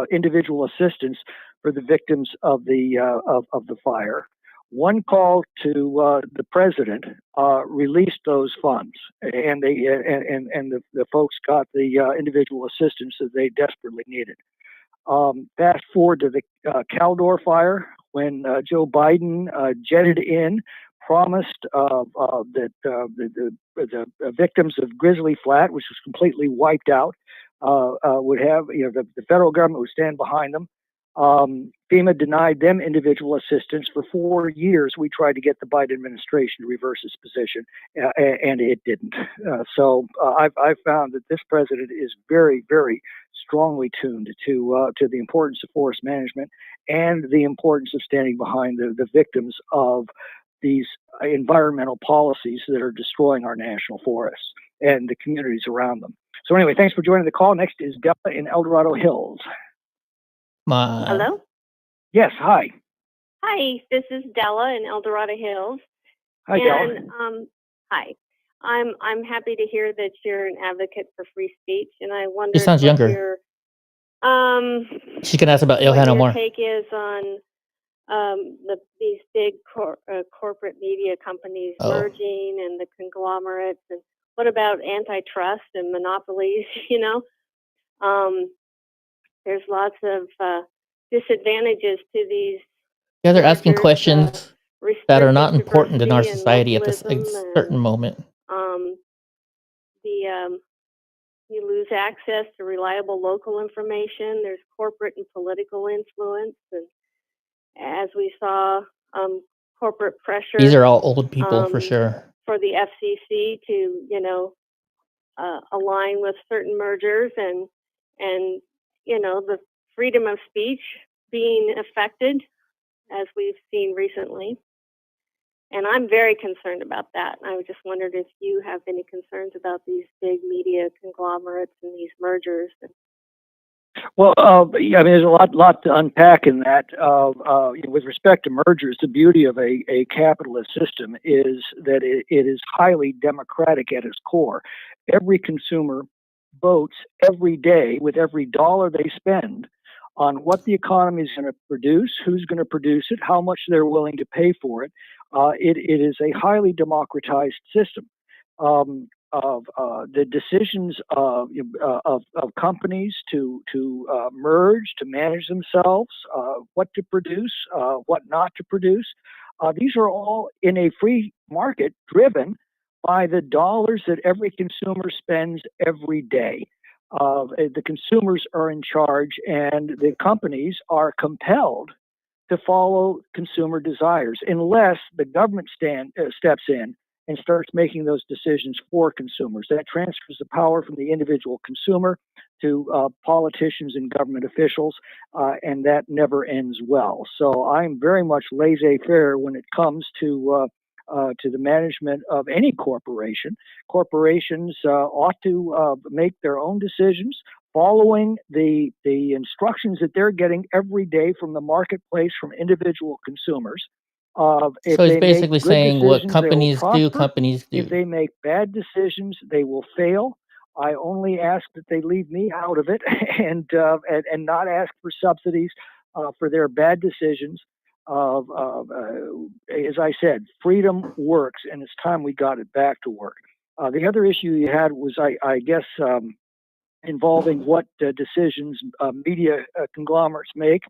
Speaker 10: individual assistance for the victims of the fire. One call to the president released those funds, and the folks got the individual assistance that they desperately needed. Fast forward to the Caldor fire, when Joe Biden jetted in, promised that the victims of Grizzly Flat, which was completely wiped out, would have, the federal government would stand behind them. FEMA denied them individual assistance. For 4 years, we tried to get the Biden administration to reverse its position, and it didn't. So I've found that this president is very, very strongly tuned to the importance of forest management and the importance of standing behind the victims of these environmental policies that are destroying our national forests and the communities around them. So anyway, thanks for joining the call. Next is Della in El Dorado Hills.
Speaker 17: Hello?
Speaker 10: Yes, hi.
Speaker 17: Hi, this is Della in El Dorado Hills.
Speaker 10: Hi,
Speaker 17: and,
Speaker 10: Della.
Speaker 17: Hi. I'm happy to hear that you're an advocate for free speech, and I wonder
Speaker 1: She sounds younger.
Speaker 17: your
Speaker 1: She can ask about
Speaker 17: what
Speaker 1: Ilhan
Speaker 17: your
Speaker 1: Omar.
Speaker 17: take is on these big corporate media companies merging and the conglomerates, and what about antitrust and monopolies? There's lots of disadvantages to these.
Speaker 1: Yeah, they're asking
Speaker 17: mergers,
Speaker 1: questions that are not
Speaker 17: restricted
Speaker 1: important in our
Speaker 17: diversity and
Speaker 1: society at this
Speaker 17: localism,
Speaker 1: certain
Speaker 17: and
Speaker 1: moment.
Speaker 17: you lose access to reliable local information. There's corporate and political influence, and as we saw, corporate pressure.
Speaker 1: These are all old people for sure.
Speaker 17: For the FCC to align with certain mergers, and the freedom of speech being affected, as we've seen recently. And I'm very concerned about that. And I just wondered if you have any concerns about these big media conglomerates and these mergers.
Speaker 10: Well, there's a lot to unpack in that. With respect to mergers, the beauty of a capitalist system is that it is highly democratic at its core. Every consumer votes every day with every dollar they spend on what the economy is going to produce, who's going to produce it, how much they're willing to pay for it. It is a highly democratized system. The decisions of companies to merge, to manage themselves, what to produce, what not to produce, these are all in a free market driven by the dollars that every consumer spends every day. The consumers are in charge, and the companies are compelled to follow consumer desires unless the government steps in and starts making those decisions for consumers. That transfers the power from the individual consumer to politicians and government officials, and that never ends well. So I'm very much laissez-faire when it comes to the management of any corporation. Corporations ought to make their own decisions, following the instructions that they're getting every day from the marketplace, from individual consumers.
Speaker 1: So he's basically saying what companies do, companies do.
Speaker 10: If they make bad decisions, they will fail. I only ask that they leave me out of it and not ask for subsidies for their bad decisions. as I said, freedom works, and it's time we got it back to work. The other issue you had was, I guess, involving what decisions media conglomerates make.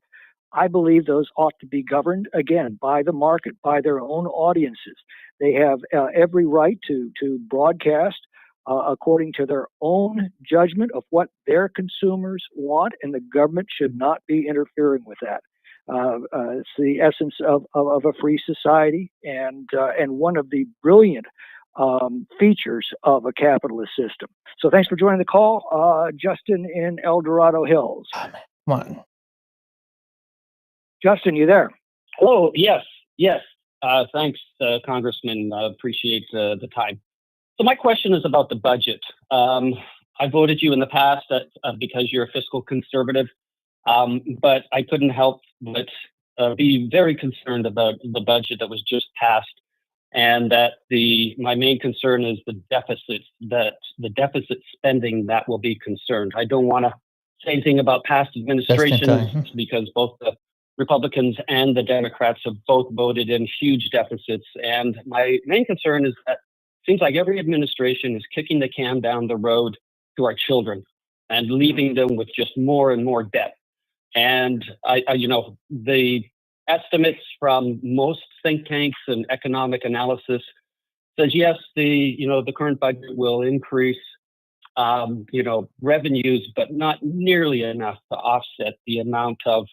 Speaker 10: I believe those ought to be governed, again, by the market, by their own audiences. They have every right to broadcast according to their own judgment of what their consumers want, and the government should not be interfering with that. It's the essence of a free society, and one of the brilliant features of a capitalist system. So thanks for joining the call, Justin in El Dorado Hills.
Speaker 1: Come on.
Speaker 10: Justin, you there?
Speaker 18: Hello. Yes. Thanks, Congressman. Appreciate the time. So my question is about the budget. I voted you in the past because you're a fiscal conservative, but I couldn't help but be very concerned about the budget that was just passed, and that my main concern is the deficit spending that will be concerned. I don't want to say anything about past administrations because both the Republicans and the Democrats have both voted in huge deficits. And my main concern is that it seems like every administration is kicking the can down the road to our children and leaving them with just more and more debt. And the estimates from most think tanks and economic analysis says, yes, the current budget will increase, revenues, but not nearly enough to offset the amount of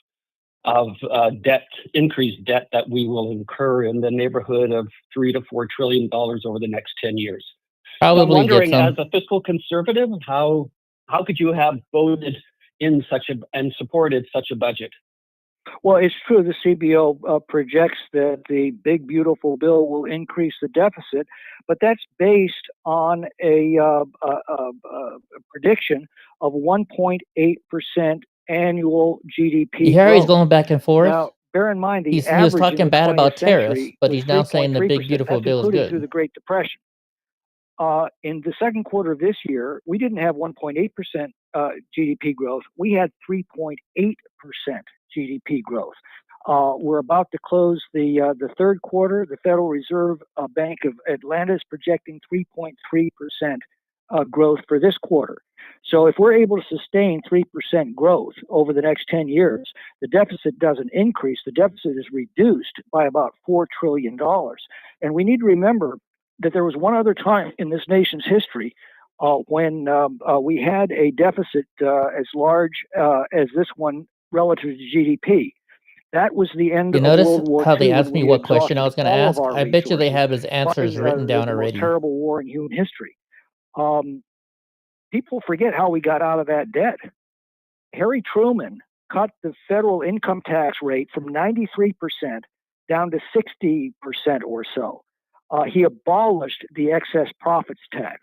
Speaker 18: increased debt that we will incur in the neighborhood of $3 to $4 trillion over the next 10 years.
Speaker 1: Probably
Speaker 18: so I'm wondering,
Speaker 1: get
Speaker 18: as a fiscal conservative, how could you have voted in and supported such a budget?
Speaker 10: Well, it's true. The CBO projects that the big, beautiful bill will increase the deficit, but that's based on a prediction of 1.8% annual GDP
Speaker 1: You hear
Speaker 10: growth.
Speaker 1: he's going back and forth?
Speaker 10: Now, bear in mind,
Speaker 1: he was talking bad about tariffs, but he's now saying the big, beautiful bill is good.
Speaker 10: Through the Great Depression. In the second quarter of this year, we didn't have 1.8% GDP growth. We had 3.8% GDP growth. We're about to close the third quarter. The Federal Reserve Bank of Atlanta is projecting 3.3% growth for this quarter. So if we're able to sustain 3% growth over the next 10 years, the deficit doesn't increase. The deficit is reduced by about $4 trillion. And we need to remember that there was one other time in this nation's history when we had a deficit as large as this one relative to GDP. That was the end of World War II.
Speaker 1: How they asked me what question I was going to ask? I bet you they have his answers written down already.
Speaker 10: The most terrible war in human history. People forget how we got out of that debt. Harry Truman cut the federal income tax rate from 93% down to 60% or so. He abolished the excess profits tax.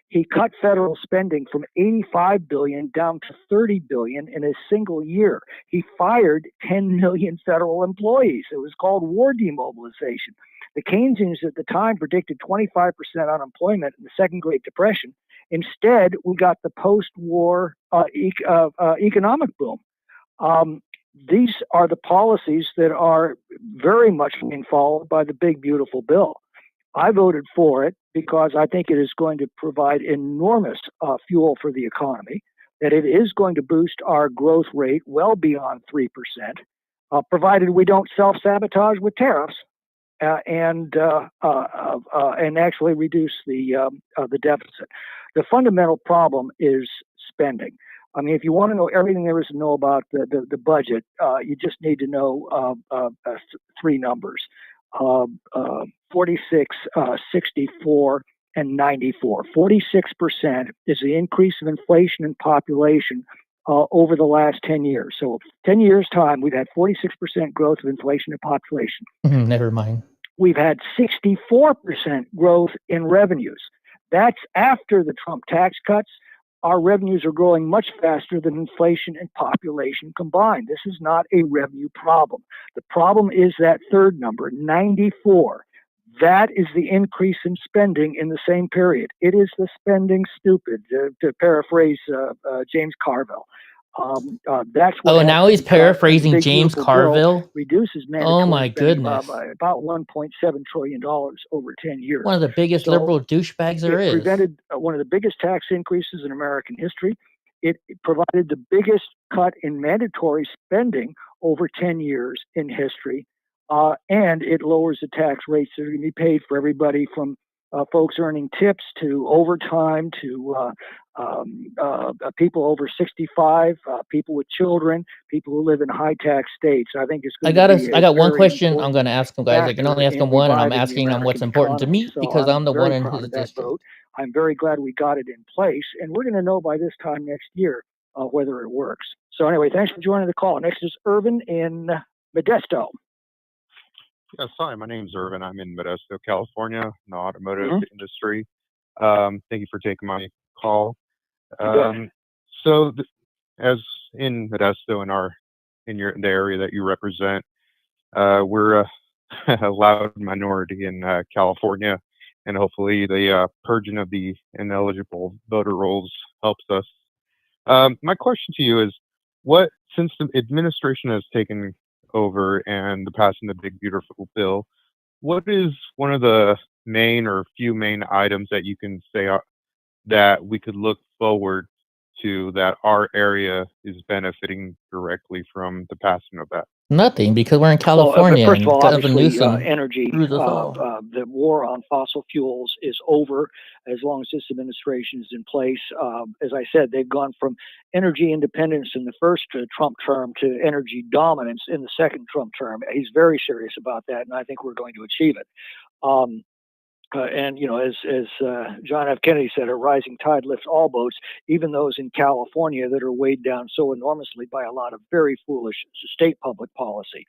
Speaker 10: He cut federal spending from $85 billion down to $30 billion in a single year. He fired 10 million federal employees. It was called war demobilization. The Keynesians at the time predicted 25% unemployment in the Second Great Depression. Instead, we got the post-war economic boom. These are the policies that are very much being followed by the big, beautiful bill. I voted for it because I think it is going to provide enormous fuel for the economy, that it is going to boost our growth rate well beyond 3%, provided we don't self-sabotage with tariffs and actually reduce the deficit. The fundamental problem is spending. I mean, if you want to know everything there is to know about the budget, you just need to know three numbers. 46, 64, and 94. 46% is the increase of inflation and population over the last 10 years. So 10 years' time, we've had 46% growth of inflation and population.
Speaker 1: Never mind.
Speaker 10: We've had 64% growth in revenues. That's after the Trump tax cuts. Our revenues are growing much faster than inflation and population combined. This is not a revenue problem. The problem is that third number, 94. That is the increase in spending in the same period. It is the spending stupid, to paraphrase James Carville. That's what
Speaker 1: Oh, now he's
Speaker 10: has been cut, and the
Speaker 1: paraphrasing
Speaker 10: big
Speaker 1: James
Speaker 10: beautiful bill
Speaker 1: Carville.
Speaker 10: reduces
Speaker 1: Oh
Speaker 10: mandatory
Speaker 1: my
Speaker 10: spending
Speaker 1: goodness.
Speaker 10: by about $1.7 trillion over 10 years.
Speaker 1: One of the biggest
Speaker 10: So
Speaker 1: liberal douchebags there
Speaker 10: it
Speaker 1: is.
Speaker 10: prevented one of the biggest tax increases in American history. It provided the biggest cut in mandatory spending over 10 years in history. And it lowers the tax rates that are going to be paid for everybody from folks earning tips to overtime to people over 65, people with children, people who live in high tax states. I think it's
Speaker 1: I
Speaker 10: going to be
Speaker 1: got one
Speaker 10: very
Speaker 1: question I'm
Speaker 10: important
Speaker 1: going to ask them, guys. I can
Speaker 10: factor
Speaker 1: only ask
Speaker 10: in
Speaker 1: them one, and I'm
Speaker 10: reviving the
Speaker 1: asking them what's
Speaker 10: American
Speaker 1: important to
Speaker 10: economy.
Speaker 1: me
Speaker 10: So
Speaker 1: because
Speaker 10: I'm
Speaker 1: I'm the
Speaker 10: very
Speaker 1: one in
Speaker 10: proud
Speaker 1: his
Speaker 10: of that
Speaker 1: district.
Speaker 10: vote. I'm very glad we got it in place, and we're going to know by this time next year whether it works. So anyway, thanks for joining the call. Next is Irvin in Modesto.
Speaker 19: Yes, hi, my name's Irvin. I'm in Modesto, California, in the automotive
Speaker 10: Mhm.
Speaker 19: industry. Thank you for taking my call.
Speaker 10: You bet.
Speaker 19: So, as in Modesto, the area that you represent, we're a loud minority in California, and hopefully the purging of the ineligible voter rolls helps us. My question to you is, since the administration has taken over and the passing the big beautiful bill, what is one of the main or few main items that you can say that we could look forward to that our area is benefiting directly from the passing of that?
Speaker 1: Nothing, because we're in
Speaker 10: But
Speaker 1: California
Speaker 10: first of
Speaker 1: and
Speaker 10: all,
Speaker 1: Governor
Speaker 10: obviously,
Speaker 1: Newsom
Speaker 10: energy,
Speaker 1: screws us all.
Speaker 10: the war on fossil fuels is over as long as this administration is in place. As I said, they've gone from energy independence in the first Trump term to energy dominance in the second Trump term. He's very serious about that, and I think we're going to achieve it. And as John F. Kennedy said, a rising tide lifts all boats, even those in California that are weighed down so enormously by a lot of very foolish state public policy.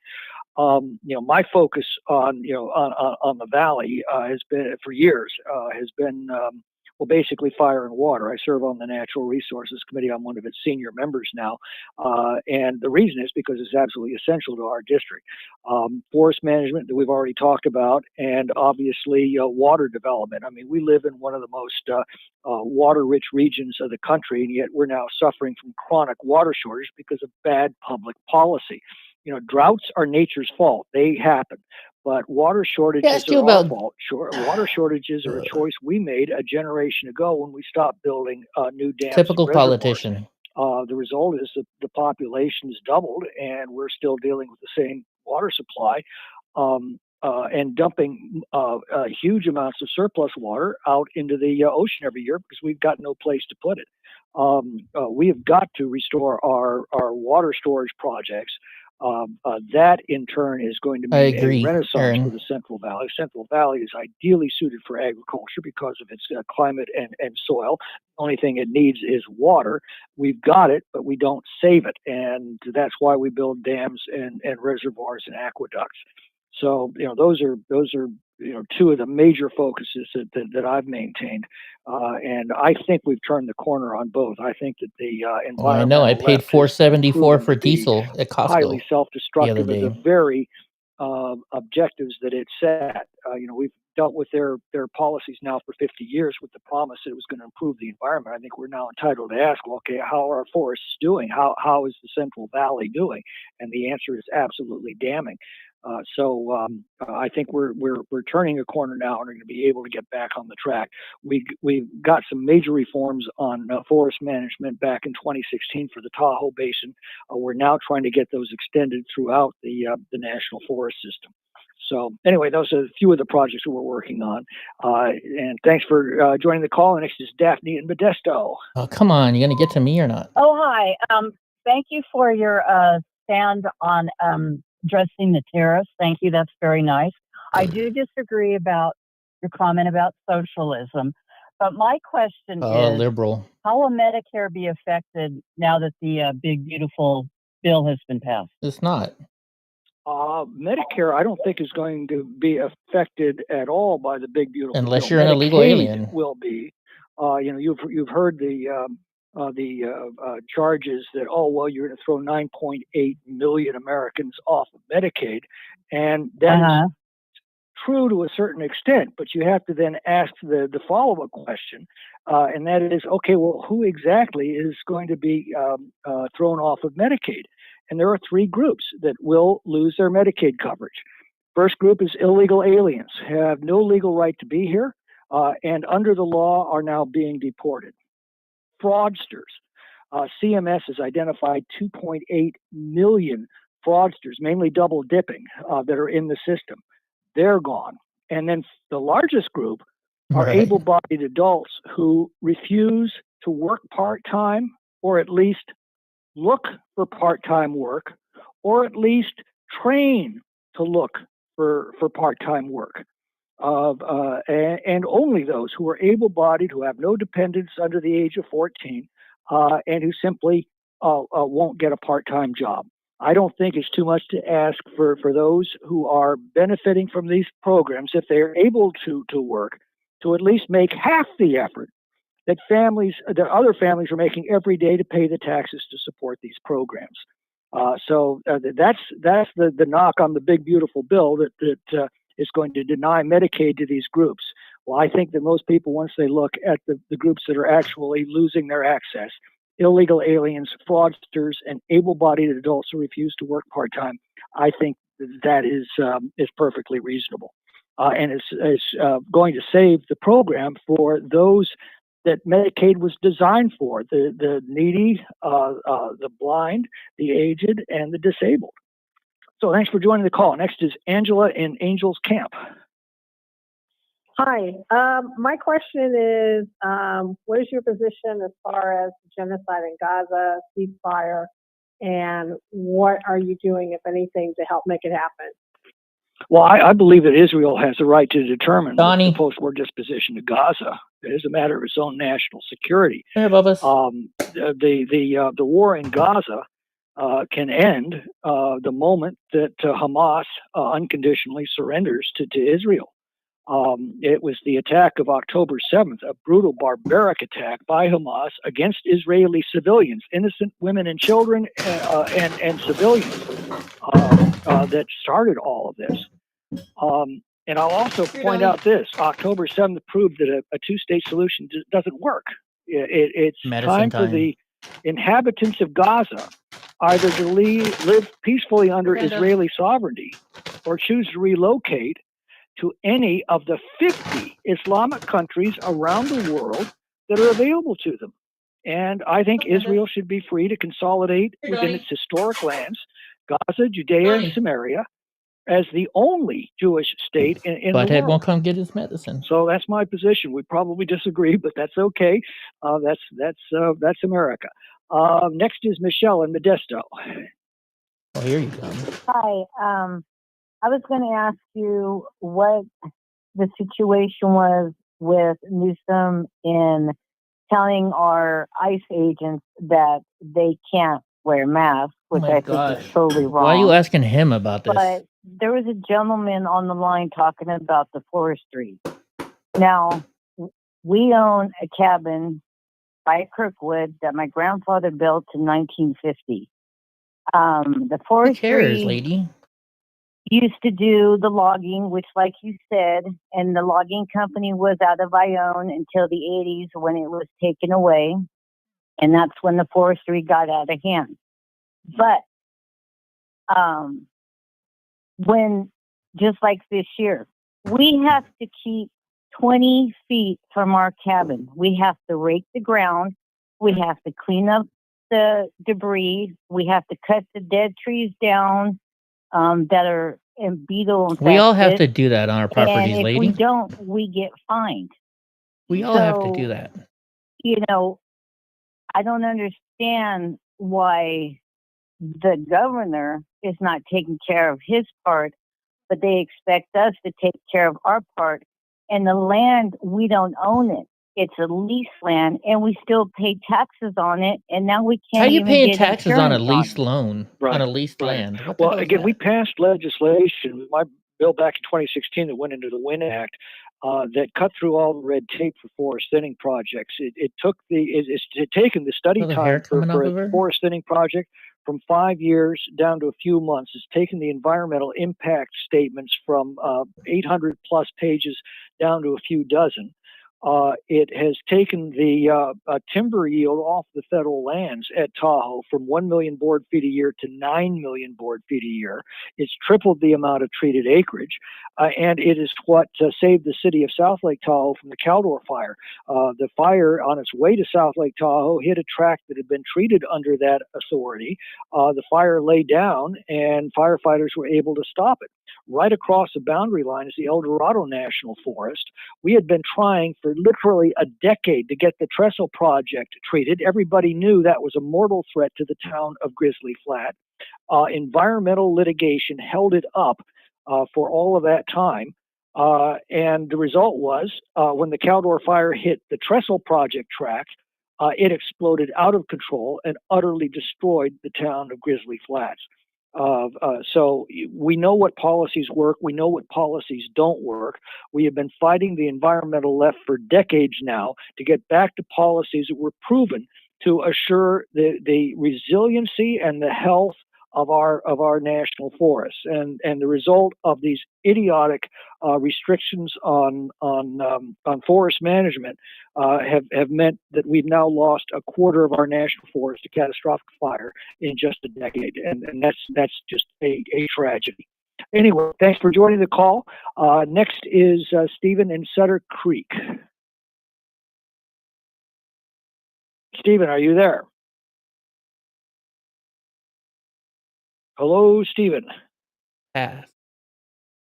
Speaker 10: My focus on the valley has been for years basically fire and water. I serve on the Natural Resources Committee. I'm one of its senior members now. And the reason is because it's absolutely essential to our district. Forest management that we've already talked about, and obviously water development. I mean, we live in one of the most water-rich regions of the country, and yet we're now suffering from chronic water shortage because of bad public policy. Droughts are nature's fault. They happen. But water shortages
Speaker 1: asked you
Speaker 10: are our
Speaker 1: about
Speaker 10: fault. Water shortages are a choice we made a generation ago when we stopped building new dams and
Speaker 1: typical
Speaker 10: reservoirs.
Speaker 1: politician.
Speaker 10: The result is that the population has doubled, and we're still dealing with the same water supply and dumping huge amounts of surplus water out into the ocean every year because we've got no place to put it. We have got to restore our water storage projects. That in turn is going to
Speaker 1: I
Speaker 10: mean a
Speaker 1: agree,
Speaker 10: renaissance for
Speaker 1: Aaron.
Speaker 10: the Central Valley. Central Valley is ideally suited for agriculture because of its climate and soil. The only thing it needs is water. We've got it, but we don't save it. And that's why we build dams and reservoirs and aqueducts. So, those are two of the major focuses that I've maintained. And I think we've turned the corner on both. I think that the
Speaker 1: Oh, I know. I
Speaker 10: environmental
Speaker 1: paid
Speaker 10: left has
Speaker 1: $4.74
Speaker 10: proven
Speaker 1: for
Speaker 10: to be
Speaker 1: diesel at
Speaker 10: highly
Speaker 1: Costco the
Speaker 10: self-destructive
Speaker 1: other
Speaker 10: of the
Speaker 1: day.
Speaker 10: very objectives that it set. We've dealt with their policies now for 50 years with the promise that it was going to improve the environment. I think we're now entitled to ask, well, okay, how are our forests doing? How is the Central Valley doing? And the answer is absolutely damning. So I think we're turning a corner now and are going to be able to get back on the track. We got some major reforms on forest management back in 2016 for the Tahoe Basin. We're now trying to get those extended throughout the national forest system. So anyway, those are a few of the projects that we're working on. And thanks for joining the call. And next is Daphne in Modesto.
Speaker 1: Oh, come on. You going to get to me or not?
Speaker 20: Oh, hi. Thank you for your stand on addressing the tariffs. Thank you. That's very nice. I do disagree about your comment about socialism. But my question
Speaker 1: Oh,
Speaker 20: is,
Speaker 1: liberal.
Speaker 20: how will Medicare be affected now that the big, beautiful bill has been passed?
Speaker 1: It's not.
Speaker 10: Medicare, I don't think is going to be affected at all by the big beautiful
Speaker 1: Unless
Speaker 10: bill.
Speaker 1: you're an illegal
Speaker 10: Medicaid
Speaker 1: alien.
Speaker 10: will be. You've heard the charges that you're going to throw 9.8 million Americans off of Medicaid, and that is true to a certain extent, but you have to then ask the follow-up question, and that is, okay, well, who exactly is going to be thrown off of Medicaid? And there are three groups that will lose their Medicaid coverage. First group is illegal aliens who have no legal right to be here, and under the law are now being deported. Fraudsters. CMS has identified 2.8 million fraudsters, mainly double dipping, that are in the system. They're gone. And then the largest group are
Speaker 1: Right.
Speaker 10: able-bodied adults who refuse to work part-time, or at least look for part-time work, or at least train to look for part-time work. And only those who are able-bodied, who have no dependents under the age of 14, and who simply won't get a part-time job. I don't think it's too much to ask for those who are benefiting from these programs, if they're able to work, to at least make half the effort that other families are making every day to pay the taxes to support these programs. So that's the knock on the big beautiful bill that is going to deny Medicaid to these groups. Well, I think that most people, once they look at the groups that are actually losing their access, illegal aliens, fraudsters, and able-bodied adults who refuse to work part-time, I think that is perfectly reasonable. And it's going to save the program for those that Medicaid was designed for, the needy, the blind, the aged, and the disabled. So thanks for joining the call. Next is Angela in Angels Camp.
Speaker 21: Hi. My question is, what is your position as far as genocide in Gaza, ceasefire, and what are you doing, if anything, to help make it happen?
Speaker 10: Well, I believe that Israel has the right to determine
Speaker 1: Donnie.
Speaker 10: the post-war disposition of Gaza. It is a matter of its own national security.
Speaker 1: Hey, Bubba's.
Speaker 10: The war in Gaza can end the moment that Hamas unconditionally surrenders to Israel. It was the attack of October 7th, a brutal, barbaric attack by Hamas against Israeli civilians, innocent women and children, and civilians, that started all of this. And I'll also point out this: October 7th proved that a two-state solution doesn't work. It's time for the inhabitants of Gaza either to live peacefully under Israeli sovereignty or choose to relocate to any of the 50 Islamic countries around the world that are available to them. And I think Israel should be free to consolidate within its historic lands, Gaza, Judea, and Samaria, as the only Jewish state in the
Speaker 1: Butthead
Speaker 10: world.
Speaker 1: won't come get his medicine.
Speaker 10: So that's my position. We probably disagree, but that's okay. That's America. Next is Michelle in Modesto.
Speaker 1: Oh, here you go.
Speaker 20: Hi. I was going to ask you what the situation was with Newsom in telling our ICE agents that they can't wear masks, which I think is totally wrong.
Speaker 1: Why are you asking him about this?
Speaker 20: But there was a gentleman on the line talking about the forestry. Now, we own a cabin by Kirkwood that my grandfather built in 1950. The forestry
Speaker 1: Who cares, lady?
Speaker 20: used to do the logging, which, like you said, and the logging company was out of Ione until the 80s when it was taken away. And that's when the forestry got out of hand. But when, just like this year, we have to keep 20 feet from our cabin. We have to rake the ground. We have to clean up the debris. We have to cut the dead trees down that are beetle infested.
Speaker 1: We all have to do that on our
Speaker 20: And
Speaker 1: properties,
Speaker 20: if
Speaker 1: lady.
Speaker 20: we don't, we get fined.
Speaker 1: We all have to
Speaker 20: So,
Speaker 1: do that.
Speaker 20: You know, I don't understand why the governor is not taking care of his part, but they expect us to take care of our part. And the land, we don't own it. It's a lease land, and we still pay taxes on it. And now we can't
Speaker 1: How are you
Speaker 20: even
Speaker 1: paying
Speaker 20: get
Speaker 1: taxes on a
Speaker 20: insurance
Speaker 1: leased loan, on a leased land? What the
Speaker 10: Well,
Speaker 1: hell is
Speaker 10: again,
Speaker 1: that?
Speaker 10: we passed legislation, my bill back in 2016 that went into the WIN Act, that cut through all the red tape for forest thinning projects. It's taken the study
Speaker 1: Oh, the hair
Speaker 10: time for
Speaker 1: coming off of
Speaker 10: a
Speaker 1: her?
Speaker 10: forest thinning project from 5 years down to a few months. It's taken the environmental impact statements from 800 plus pages down to a few dozen. It has taken the timber yield off the federal lands at Tahoe from 1 million board feet a year to 9 million board feet a year. It's tripled the amount of treated acreage, and it is what saved the city of South Lake Tahoe from the Caldor fire. The fire on its way to South Lake Tahoe hit a tract that had been treated under that authority. The fire lay down, and firefighters were able to stop it. Right across the boundary line is the El Dorado National Forest. We had been trying for literally a decade to get the Trestle project treated. Everybody knew that was a mortal threat to the town of Grizzly Flat. Environmental litigation held it up for all of that time. And the result was when the Caldor fire hit the Trestle project tract, it exploded out of control and utterly destroyed the town of Grizzly Flats. So we know what policies work. We know what policies don't work. We have been fighting the environmental left for decades now to get back to policies that were proven to assure the resiliency and the health of our national forests. And the result of these idiotic restrictions on forest management have meant that we've now lost a quarter of our national forest to catastrophic fire in just a decade, and that's just a tragedy. Anyway, thanks for joining the call. Next is Stephen in Sutter Creek. Stephen, are you there? Hello, Stephen.
Speaker 1: Pass.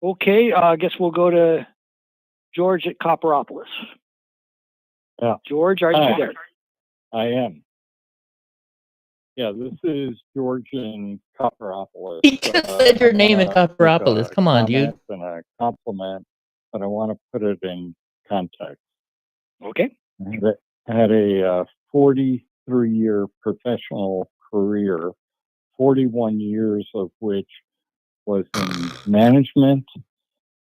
Speaker 10: Okay, I guess we'll go to George at Copperopolis.
Speaker 16: Yeah.
Speaker 10: George, are you there?
Speaker 16: I am. Yeah, this is George in Copperopolis.
Speaker 1: He just said your name in Copperopolis. Come on, dude.
Speaker 16: And a compliment, but I want to put it in context.
Speaker 10: Okay.
Speaker 16: I had a 43-year professional career, 41 years of which was in management,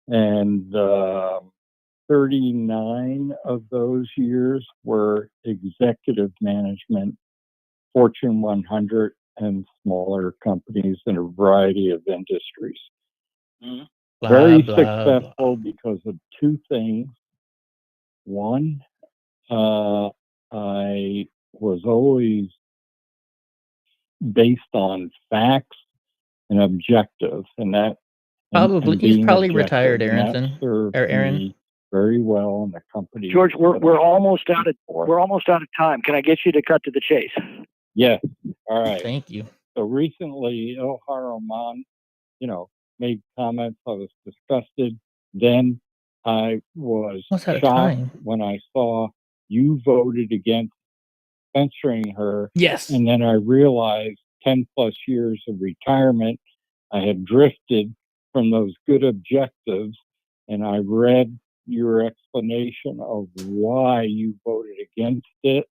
Speaker 16: and 39 of those years were executive management, Fortune 100 and smaller companies in a variety of industries.
Speaker 1: Blah,
Speaker 16: Very
Speaker 1: blah,
Speaker 16: successful because of two things. One, I was always based on facts and objective, and that
Speaker 1: Probably
Speaker 16: and
Speaker 1: he's
Speaker 16: being
Speaker 1: probably
Speaker 16: objective,
Speaker 1: retired,
Speaker 16: and that
Speaker 1: Aronson
Speaker 16: served
Speaker 1: or Aaron.
Speaker 16: me very well in the company.
Speaker 10: George, we're almost out of time. Can I get you to cut to the chase?
Speaker 16: Yes. All right.
Speaker 1: Thank you.
Speaker 16: So recently, Ilhan Omar, made comments. I was disgusted. Then I was
Speaker 1: Almost out of
Speaker 16: shocked
Speaker 1: time.
Speaker 16: when I saw you voted against censoring her.
Speaker 1: Yes.
Speaker 16: And then I realized 10 plus years of retirement, I had drifted from those good objectives, and I read your explanation of why you voted against it.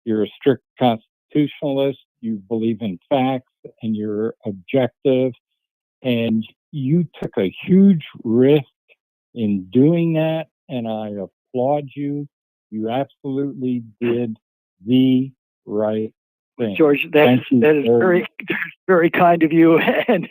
Speaker 16: You're a strict constitutionalist, you believe in facts, and you're objective, and you took a huge risk in doing that, and I applaud you. You absolutely did the right thing.
Speaker 10: George, that is very, very kind of you, and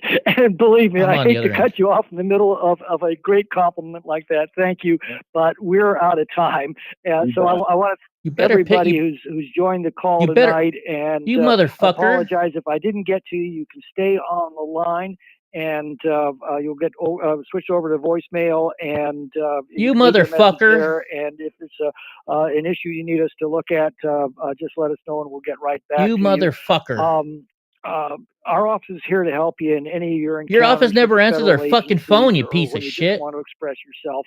Speaker 10: believe me, I hate to cut you off in the middle of a great compliment like that. Thank you, but we're out of time, and so I want to everybody who's joined the call tonight, and
Speaker 1: you motherfucker,
Speaker 10: apologize if I didn't get to you. You can stay on the line, and you'll get switched over to voicemail, and
Speaker 1: you motherfucker.
Speaker 10: There, and if it's an issue you need us to look at, just let us know, and we'll get right back.
Speaker 1: You
Speaker 10: to
Speaker 1: motherfucker.
Speaker 10: You. Our office is here to help you in any of your encounters.
Speaker 1: Your office never answers our fucking phone, you piece of
Speaker 10: you
Speaker 1: shit.
Speaker 10: Just want to express yourself.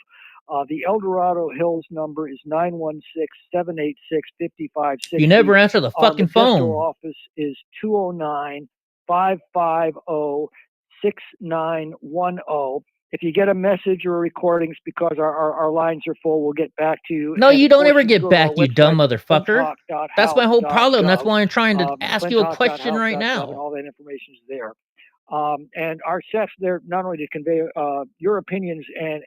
Speaker 10: The El Dorado Hills number is 916-786-5560.
Speaker 1: You never answer the fucking phone.
Speaker 10: Our office is 209-550-6910. If you get a message or recordings because our lines are full, we'll get back to you.
Speaker 1: No, you don't ever get back, you dumb motherfucker. That's my whole problem. That's why I'm trying to ask you a question right now.
Speaker 10: And all that information is there. And our chefs there not only to convey your opinions and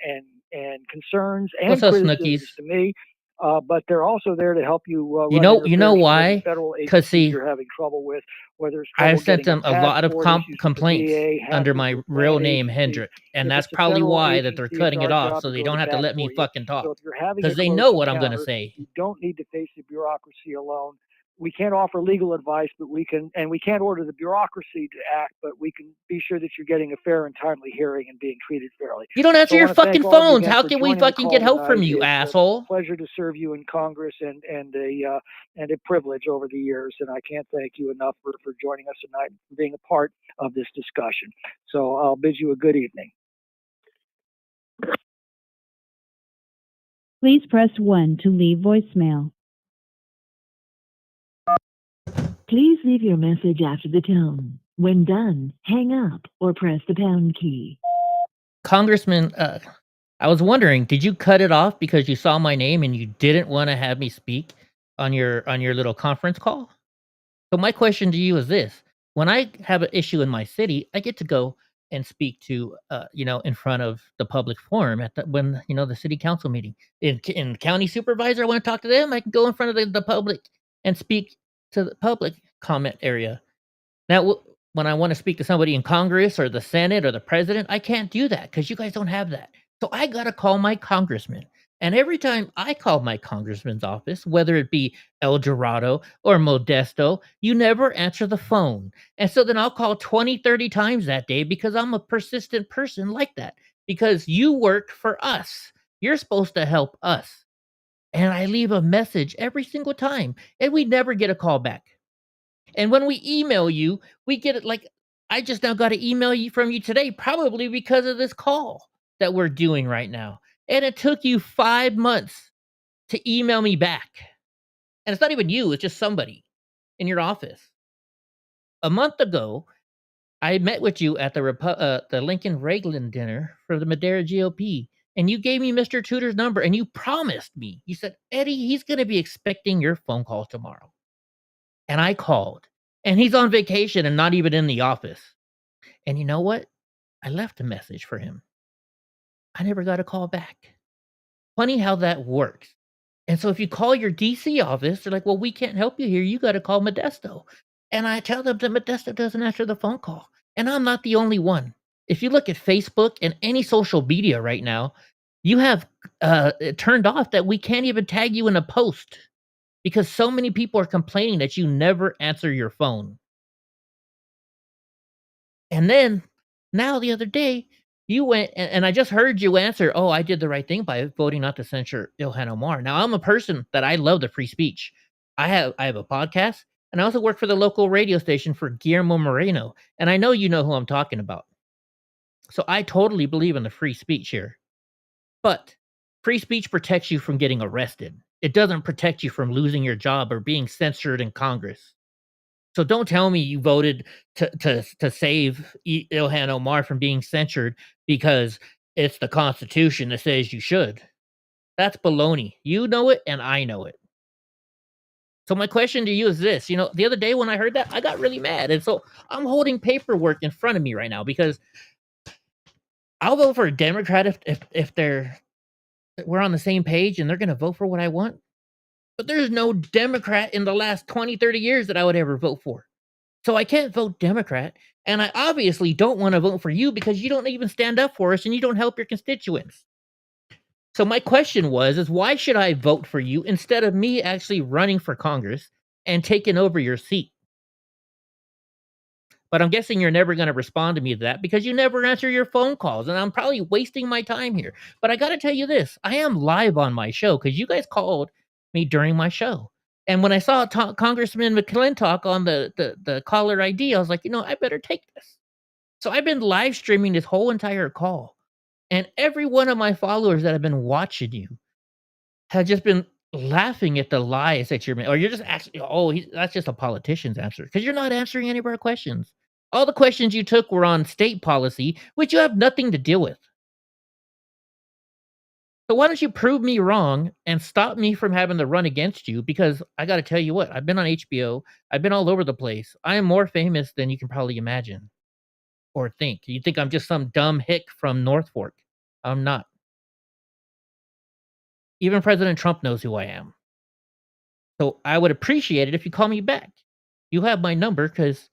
Speaker 10: concerns and criticisms to me, but they're also there to help you
Speaker 1: You
Speaker 10: run
Speaker 1: know you know
Speaker 10: interference with any
Speaker 1: why?
Speaker 10: federal
Speaker 1: 'Cause
Speaker 10: agencies
Speaker 1: see,
Speaker 10: you're having trouble with, whether it's
Speaker 1: I've
Speaker 10: trouble
Speaker 1: sent
Speaker 10: getting a
Speaker 1: them a lot of
Speaker 10: passport, issues with the
Speaker 1: complaints
Speaker 10: VA,
Speaker 1: under
Speaker 10: hassles
Speaker 1: my
Speaker 10: with
Speaker 1: real
Speaker 10: land
Speaker 1: name,
Speaker 10: agencies.
Speaker 1: Hendrick, and
Speaker 10: If
Speaker 1: that's
Speaker 10: it's a
Speaker 1: probably
Speaker 10: federal
Speaker 1: why that they're
Speaker 10: agency, it's
Speaker 1: cutting it
Speaker 10: our
Speaker 1: off
Speaker 10: job
Speaker 1: so
Speaker 10: to
Speaker 1: they
Speaker 10: go
Speaker 1: don't
Speaker 10: to
Speaker 1: have to
Speaker 10: bat
Speaker 1: let me
Speaker 10: for you.
Speaker 1: fucking
Speaker 10: So
Speaker 1: talk.
Speaker 10: if you're having a
Speaker 1: 'Cause they
Speaker 10: close
Speaker 1: know what I'm gonna
Speaker 10: encounter,
Speaker 1: say.
Speaker 10: you don't need to face the bureaucracy alone. We can't offer legal advice, but we can't order the bureaucracy to act, but we can be sure that you're getting a fair and timely hearing and being treated fairly.
Speaker 1: You don't
Speaker 10: So
Speaker 1: answer
Speaker 10: I
Speaker 1: your
Speaker 10: want to thank
Speaker 1: fucking
Speaker 10: all of you
Speaker 1: phones.
Speaker 10: again
Speaker 1: How
Speaker 10: for
Speaker 1: can we
Speaker 10: joining the
Speaker 1: fucking
Speaker 10: call
Speaker 1: get help from
Speaker 10: tonight.
Speaker 1: you,
Speaker 10: It's
Speaker 1: asshole?
Speaker 10: a pleasure to serve you in Congress and a privilege over the years, and I can't thank you enough for joining us tonight and for being a part of this discussion. So I'll bid you a good evening.
Speaker 3: Please press 1 to leave voicemail. Please leave your message after the tone. When done, hang up or press the pound key.
Speaker 1: Congressman, I was wondering, did you cut it off because you saw my name and you didn't wanna have me speak on your little conference call? So my question to you is this: when I have an issue in my city, I get to go and speak to, in front of the public forum at the city council meeting. In county supervisor, I want to talk to them. I can go in front of the public and speak to the public comment area. Now, when I want to speak to somebody in Congress or the Senate or the president, I can't do that because you guys don't have that. So I got to call my congressman. And every time I call my congressman's office, whether it be El Dorado or Modesto, you never answer the phone. And so then I'll call 20, 30 times that day because I'm a persistent person like that. Because you work for us. You're supposed to help us. And I leave a message every single time, and we never get a call back. And when we email you, we get it like I just now got an email from you today, probably because of this call that we're doing right now. And it took you 5 months to email me back. And it's not even you, it's just somebody in your office. A month ago, I met with you at the Lincoln Reagan dinner for the Madera GOP, and you gave me Mr. Tudor's number, and you promised me. You said, "Eddie, he's going to be expecting your phone call tomorrow." And I called, and he's on vacation and not even in the office. And you know what? I left a message for him. I never got a call back. Funny how that works. And so if you call your DC office, they're like, "Well, we can't help you here. You got to call Modesto." And I tell them that Modesto doesn't answer the phone call. And I'm not the only one. If you look at Facebook and any social media right now, you have it turned off that we can't even tag you in a post because so many people are complaining that you never answer your phone. And then now the other day, you went and I just heard you answer, "Oh, I did the right thing by voting not to censure Ilhan Omar." Now, I'm a person that I love the free speech. I have a podcast, and I also work for the local radio station for Guillermo Moreno, and I know you know who I'm talking about. So I totally believe in the free speech here. But free speech protects you from getting arrested. It doesn't protect you from losing your job or being censored in Congress. So don't tell me you voted to save Ilhan Omar from being censured because it's the Constitution that says you should. That's baloney. You know it, and I know it. So my question to you is this: the other day when I heard that, I got really mad, and so I'm holding paperwork in front of me right now because I'll vote for a Democrat if we're on the same page and they're going to vote for what I want. But there's no Democrat in the last 20, 30 years that I would ever vote for. So I can't vote Democrat, and I obviously don't wanna vote for you because you don't even stand up for us and you don't help your constituents. So my question is why should I vote for you instead of me actually running for Congress and taking over your seat? But I'm guessing you're never gonna respond to me to that because you never answer your phone calls, and I'm probably wasting my time here. But I gotta tell you this, I am live on my show because you guys called me during my show. And when I saw Congressman McClintock on the caller ID, I was like, I better take this. So I've been live streaming this whole entire call. And every one of my followers that have been watching you have just been laughing at the lies that you're making. Or you're just asking, that's just a politician's answer. Because you're not answering any of our questions. All the questions you took were on state policy, which you have nothing to deal with. So why don't you prove me wrong and stop me from having to run against you? Because I got to tell you what, I've been on HBO. I've been all over the place. I am more famous than you can probably imagine or think. You think I'm just some dumb hick from North Fork. I'm not. Even President Trump knows who I am. So I would appreciate it if you call me back. You have my number because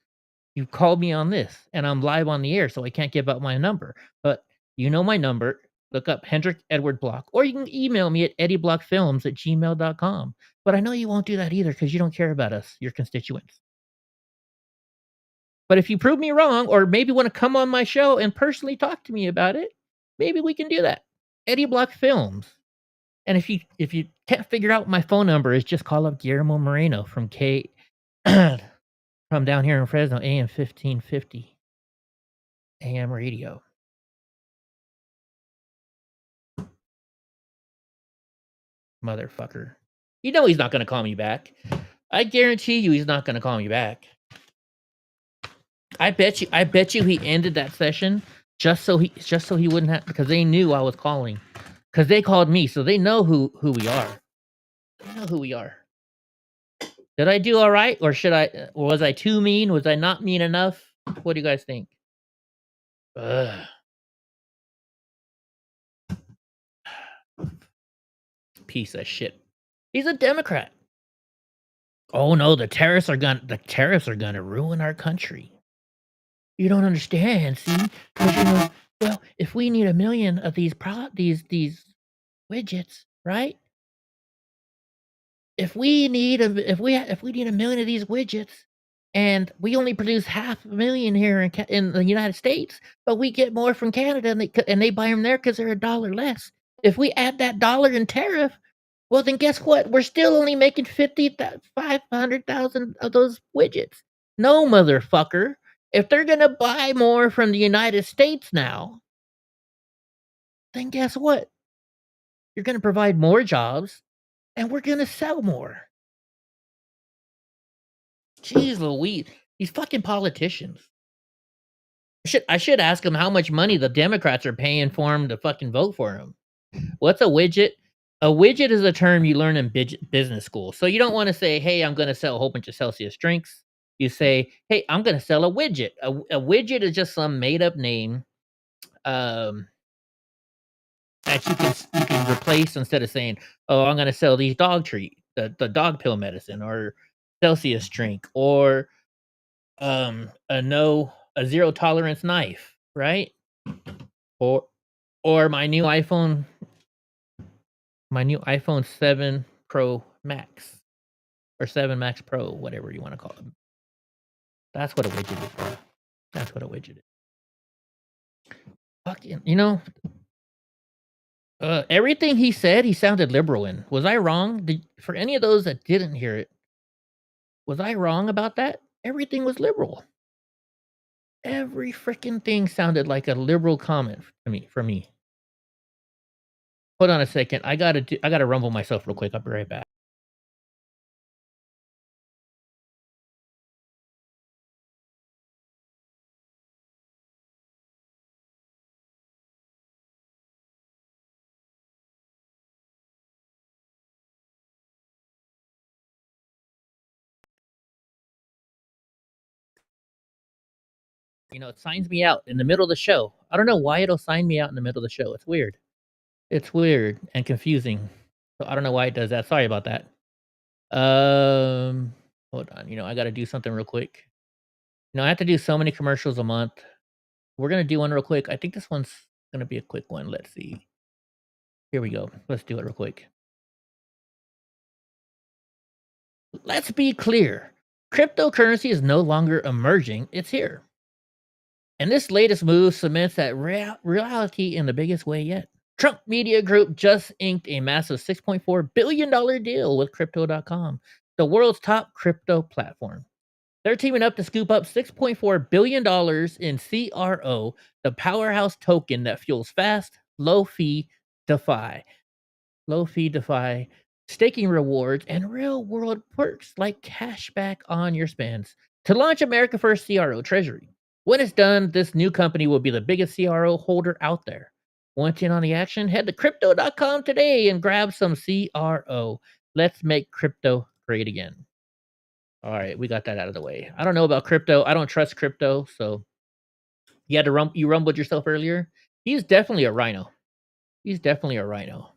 Speaker 1: you called me on this, and I'm live on the air, so I can't give out my number. But you know my number. Look up Hendrik Edward Block, or you can email me at eddieblockfilms@gmail.com. But I know you won't do that either because you don't care about us, your constituents. But if you prove me wrong, or maybe want to come on my show and personally talk to me about it, maybe we can do that. Eddie Block Films. And if you can't figure out my phone number, is just call up Guillermo Moreno from from down here in Fresno, AM 1550 AM radio. Motherfucker. You know he's not going to call me back. I guarantee you he's not going to call me back. I bet you he ended that session just so he wouldn't have, because they knew I was calling. Because they called me, so they know who we are. They know who we are. Did I do all right, or was I too mean? Was I not mean enough? What do you guys think? Ugh. Piece of shit. He's a Democrat. Oh no, the tariffs are gonna ruin our country. You don't understand, see? Because well, if we need 1 million of these widgets, right? If we need 1 million of these widgets, and we only produce 500,000 here in the United States, but we get more from Canada, and they buy them there because they're $1 less. If we add that $1 in tariff, well, then guess what? We're still only making 500,000 of those widgets. No, motherfucker. If they're gonna buy more from the United States now, then guess what? You're gonna provide more jobs, and we're gonna sell more. Jeez Louise, these fucking politicians. I should ask them how much money the Democrats are paying for them to fucking vote for them. What's a widget? A widget is a term you learn in business school. So you don't want to say, hey, I'm going to sell a whole bunch of Celsius drinks. You say, hey, I'm going to sell a widget. A widget is just some made-up name that you can replace instead of saying, oh, I'm going to sell these dog treat, the dog pill medicine, or Celsius drink, or a zero tolerance knife, right? Or my new iPhone 7 Pro Max, or 7 Max Pro, whatever you want to call it. That's what a widget is, bro. That's what a widget is. Fucking, everything he said, he sounded liberal in. Was I wrong? For any of those that didn't hear it, was I wrong about that? Everything was liberal. Every freaking thing sounded like a liberal comment for me. Hold on a second. I gotta rumble myself real quick. I'll be right back. It signs me out in the middle of the show. I don't know why it'll sign me out in the middle of the show. It's weird. It's weird and confusing. So I don't know why it does that. Sorry about that. Hold on. I got to do something real quick. I have to do so many commercials a month. We're going to do one real quick. I think this one's going to be a quick one. Let's see. Here we go. Let's do it real quick. Let's be clear. Cryptocurrency is no longer emerging. It's here. And this latest move cements that reality in the biggest way yet. Trump Media Group just inked a massive $6.4 billion deal with Crypto.com, the world's top crypto platform. They're teaming up to scoop up $6.4 billion in CRO, the powerhouse token that fuels fast, low-fee DeFi. Low-fee DeFi, staking rewards, and real-world perks like cashback on your spends to launch America's first CRO treasury. When it's done, this new company will be the biggest CRO holder out there. Want in on the action? Head to Crypto.com today and grab some CRO. Let's make crypto great again. All right, we got that out of the way. I don't know about crypto. I don't trust crypto, so you had to you rumbled yourself earlier. He's definitely a rhino. He's definitely a rhino.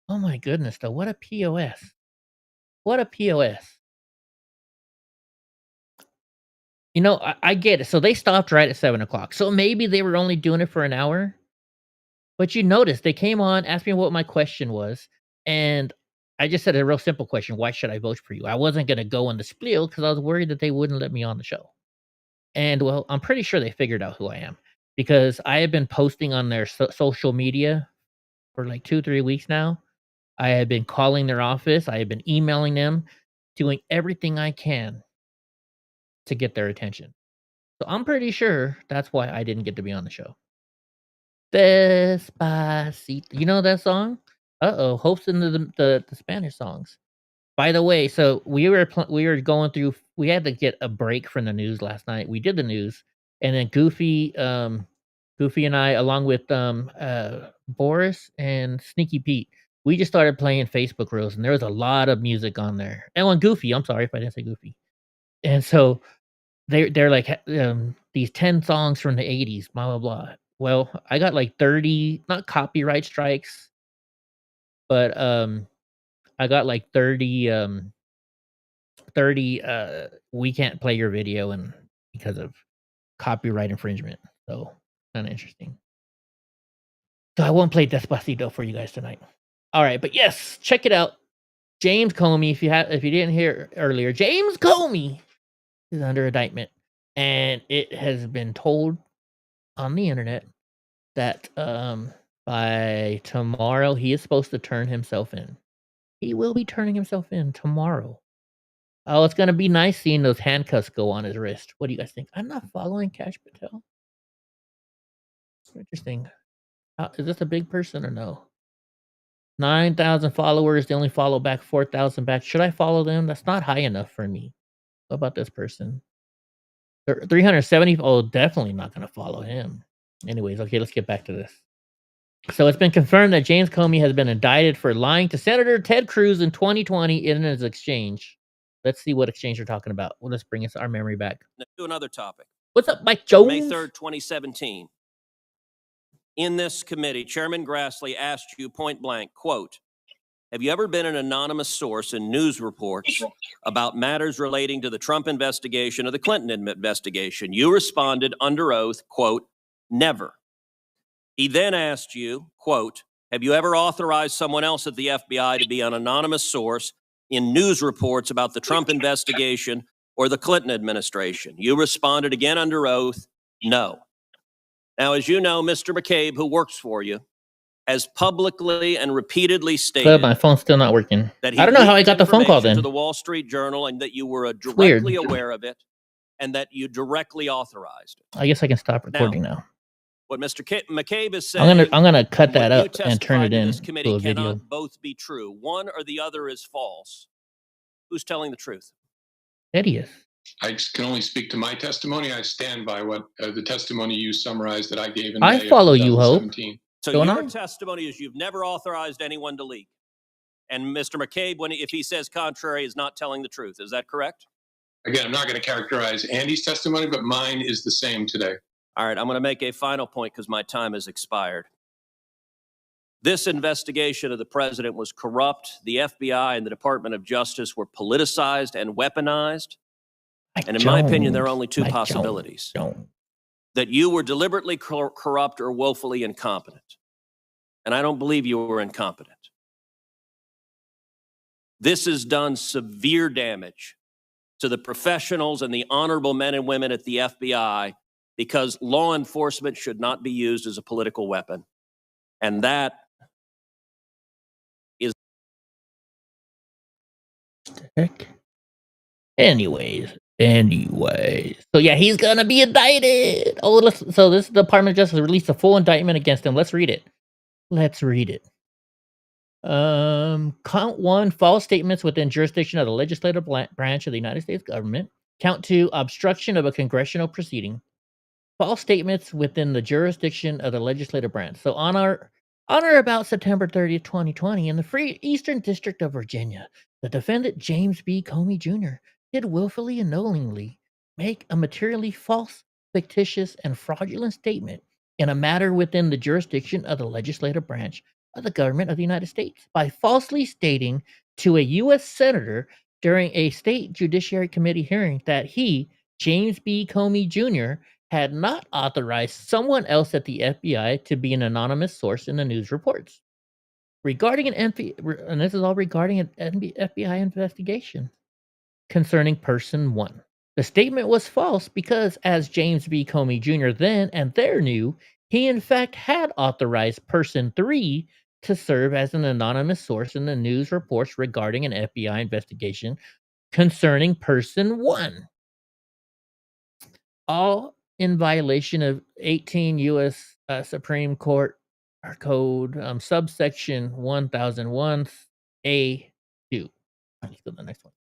Speaker 1: Oh my goodness, though. What a POS. What a POS. You know, I get it. So they stopped right at 7 o'clock. So maybe they were only doing it for an hour. But you notice they came on, asked me what my question was, and I just said a real simple question: "Why should I vote for you?" I wasn't gonna go on the spiel because I was worried that they wouldn't let me on the show. And well, I'm pretty sure they figured out who I am because I have been posting on their social media for like 2, 3 weeks now. I have been calling their office. I have been emailing them, doing everything I can to get their attention. So I'm pretty sure that's why I didn't get to be on the show. Despacito. You know that song? Uh-oh, Hope's into the Spanish songs. By the way, so we were going through we had to get a break from the news last night. We did the news, and then Goofy and I, along with, Boris and Sneaky Pete, we just started playing Facebook Reels, and there was a lot of music on there. And on Goofy, I'm sorry if I didn't say Goofy. And so they're like, these 10 songs from the '80s, blah, blah, blah. Well, I got like 30, not copyright strikes, but, I got like 30, we can't play your video and because of copyright infringement. So, kinda interesting. So I won't play Despacito for you guys tonight. Alright, but yes, check it out. James Comey, if you didn't hear earlier, James Comey is under indictment, and it has been told on the internet that, by tomorrow, he is supposed to turn himself in. He will be turning himself in tomorrow. Oh, it's gonna be nice seeing those handcuffs go on his wrist. What do you guys think? I'm not following Kash Patel. Interesting. Is this a big person or no? 9,000 followers. They only follow back 4,000 back. Should I follow them? That's not high enough for me. What about this person? 370. Oh, definitely not going to follow him. Anyways, okay, let's get back to this. So it's been confirmed that James Comey has been indicted for lying to Senator Ted Cruz in 2020 in his exchange. Let's see what exchange we're talking about. Well, let's bring us our memory back.
Speaker 4: Let's do another topic.
Speaker 1: What's up, Mike Jones?
Speaker 4: May 3rd, 2017. In this committee, Chairman Grassley asked you point blank, quote, "Have you ever been an anonymous source in news reports about matters relating to the Trump investigation or the Clinton investigation?" You responded under oath, quote, "Never." He then asked you, quote, "Have you ever authorized someone else at the FBI to be an anonymous source in news reports about the Trump investigation or the Clinton administration?" You responded again under oath, "No." Now, as you know, Mr. McCabe, who works for you, has publicly and repeatedly stated
Speaker 1: My phone's still not working.
Speaker 4: that he
Speaker 1: I don't know how I
Speaker 4: leaked
Speaker 1: got the phone call
Speaker 4: information
Speaker 1: then.
Speaker 4: to the Wall Street Journal and that you were
Speaker 1: weird.
Speaker 4: directly aware of it and that you directly authorized it.
Speaker 1: I guess I can stop recording now.
Speaker 4: What Mr. McCabe is saying,
Speaker 1: I'm gonna cut
Speaker 4: what
Speaker 1: that
Speaker 4: you
Speaker 1: up and turn
Speaker 4: testified
Speaker 1: it
Speaker 4: to
Speaker 1: in
Speaker 4: this
Speaker 1: to
Speaker 4: committee
Speaker 1: a video.
Speaker 4: cannot both be true. One or the other is false. Who's telling the truth?
Speaker 1: Hideous.
Speaker 2: I can only speak to my testimony. I stand by what the testimony you summarized that I gave in
Speaker 1: I
Speaker 2: May of
Speaker 1: follow you, Hope.
Speaker 2: 2017.
Speaker 4: So
Speaker 1: Going
Speaker 4: your
Speaker 1: on?
Speaker 4: testimony is you've never authorized anyone to leak. And Mr. McCabe, if he says contrary, is not telling the truth. Is that correct?
Speaker 2: Again, I'm not going to characterize Andy's testimony, but mine is the same today.
Speaker 4: All right, I'm going to make a final point because my time has expired. This investigation of the president was corrupt. The FBI and the Department of Justice were politicized and weaponized. And in my opinion, there are only two possibilities. That you were deliberately corrupt or woefully incompetent. And I don't believe you were incompetent. This has done severe damage to the professionals and the honorable men and women at the FBI because law enforcement should not be used as a political weapon. And that is...
Speaker 1: Heck. Anyways. So yeah, he's gonna be indicted. Oh, so this Department of Justice released a full indictment against him. Let's read it. Count 1, false statements within jurisdiction of the legislative branch of the United States government. Count 2, obstruction of a congressional proceeding. False statements within the jurisdiction of the legislative branch. So on or about September 30th, 2020, in the Free Eastern District of Virginia, the defendant James B. Comey Jr. did willfully and knowingly make a materially false, fictitious, and fraudulent statement in a matter within the jurisdiction of the legislative branch of the government of the United States by falsely stating to a U.S. senator during a state judiciary committee hearing that he, James B. Comey Jr., had not authorized someone else at the FBI to be an anonymous source in the news reports. Regarding and this is all regarding an FBI investigation concerning person 1. The statement was false because, as James B. Comey Jr. then and there knew, he in fact had authorized person 3 to serve as an anonymous source in the news reports regarding an FBI investigation concerning person 1. All in violation of 18 U.S. Supreme Court Code subsection 1001 A2. Let's go to the next one.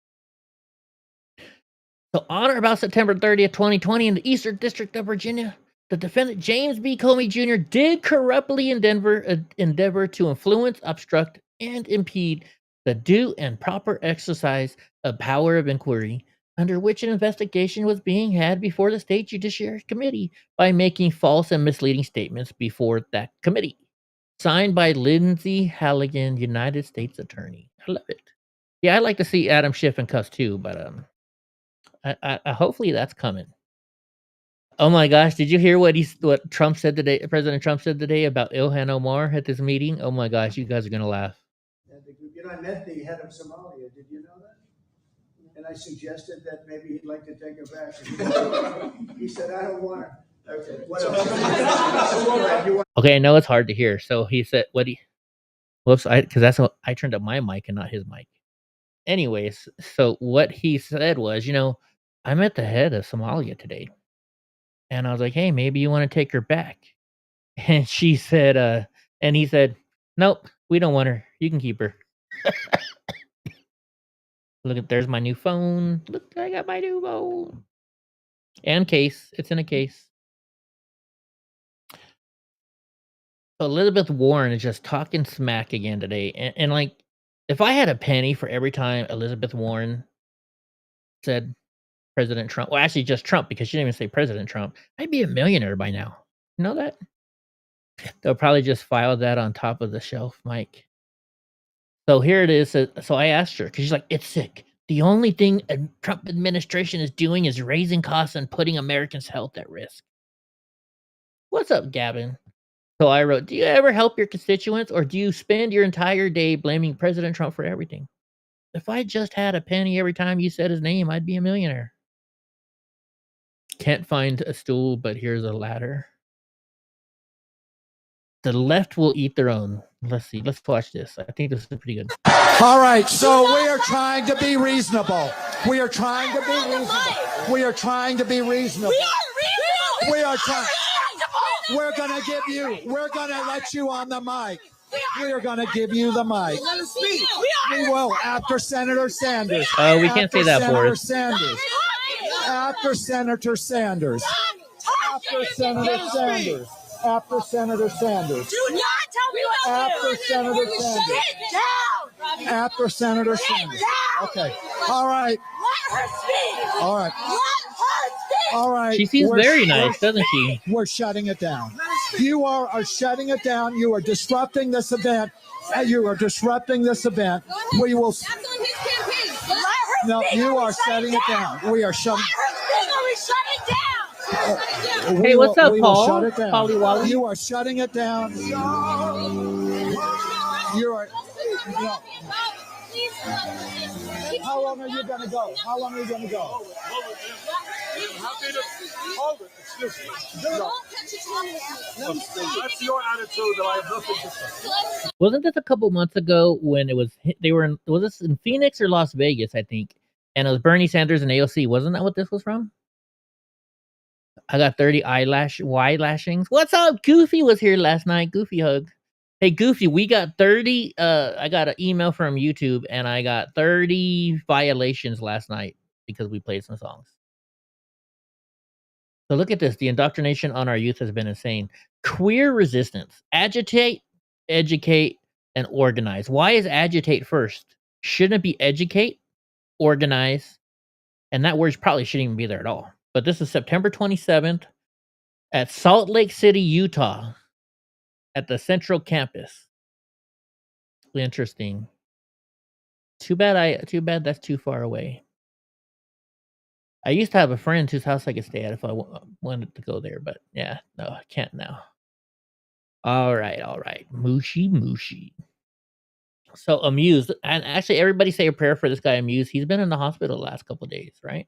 Speaker 1: So on or about September 30th, 2020, in the Eastern District of Virginia, the defendant James B. Comey Jr. did corruptly endeavor to influence, obstruct, and impede the due and proper exercise of power of inquiry under which an investigation was being had before the State Judiciary Committee by making false and misleading statements before that committee. Signed by Lindsay Halligan, United States Attorney. I love it. Yeah, I'd like to see Adam Schiff in cuffs too, but I hopefully that's coming. Oh my gosh, did you hear what Trump said today? President Trump said today about Ilhan Omar at this meeting? Oh my gosh, you guys are gonna laugh.
Speaker 6: You know, I met the head of Somalia. Did you know that? And I suggested that maybe he'd like to take her back. He said, "I don't want her." Okay. What else?
Speaker 1: Okay, I know it's hard to hear. So he said, whoops, because that's what I turned up my mic and not his mic. Anyways, so what he said was, I met the head of Somalia today. And I was like, hey, maybe you want to take her back. And she said, and he said, nope, we don't want her. You can keep her. Look, there's my new phone. Look, I got my new phone. And case. It's in a case. Elizabeth Warren is just talking smack again today. And like, if I had a penny for every time Elizabeth Warren said President Trump, well, actually just Trump, because she didn't even say President Trump, I'd be a millionaire by now. You know that? They'll probably just file that on top of the shelf, Mike. So here it is. So I asked her, because she's like, it's sick. The only thing a Trump administration is doing is raising costs and putting Americans' health at risk. What's up, Gavin? So I wrote, do you ever help your constituents, or do you spend your entire day blaming President Trump for everything? If I just had a penny every time you said his name, I'd be a millionaire. Can't find a stool, but here's a ladder. The left will eat their own. Let's see. Let's watch this. I think this is pretty good.
Speaker 6: All right, so we are trying to be reasonable. We are trying to be reasonable. We are trying to be reasonable. We are trying. We're going to let you on the mic. We are going to give you the mic. We will, after Senator Sanders.
Speaker 1: Oh, we can't say that, Boris.
Speaker 6: After Senator Sanders. After Senator Sanders. After Senator Sanders.
Speaker 22: Do not tell me what
Speaker 6: After
Speaker 22: to do.
Speaker 6: Senator Sanders.
Speaker 22: Shut it down.
Speaker 6: After Senator Sanders. Okay. All right.
Speaker 22: Let her speak.
Speaker 6: All right.
Speaker 22: Let her speak.
Speaker 6: All right.
Speaker 1: She seems very nice, doesn't she?
Speaker 6: We're shutting it down. You are shutting it down. You are disrupting this event. You are disrupting this event. We will.
Speaker 22: That's on his campaign. Let her
Speaker 6: No,
Speaker 22: speak.
Speaker 6: you are shutting it down. We are shutting.
Speaker 22: Let her speak or we shut it down.
Speaker 1: Hey, what's up,
Speaker 6: we will
Speaker 1: Paul?
Speaker 6: shut it down.
Speaker 1: Polly Wally?
Speaker 6: You are shutting it down. You are. No. How long are you going to go? How long are you going to go?
Speaker 22: Hold it. Excuse me. No.
Speaker 6: That's your attitude that I have nothing to say.
Speaker 1: Wasn't this a couple months ago when it was was this in Phoenix or Las Vegas, I think, and it was Bernie Sanders and AOC. Wasn't that what this was from? I got 30 Y lashings. What's up? Goofy was here last night. Goofy hug. Hey, Goofy, we got 30. I got an email from YouTube, and I got 30 violations last night because we played some songs. So look at this. The indoctrination on our youth has been insane. Queer resistance. Agitate, educate, and organize. Why is agitate first? Shouldn't it be educate, organize? And that word probably shouldn't even be there at all. But this is September 27th at Salt Lake City, Utah, at the Central Campus. Interesting. Too bad that's too far away. I used to have a friend whose house I could stay at if I wanted to go there, but yeah, no, I can't now. All right. Mushy. So Amused, and actually everybody say a prayer for this guy Amused. He's been in the hospital the last couple of days, right?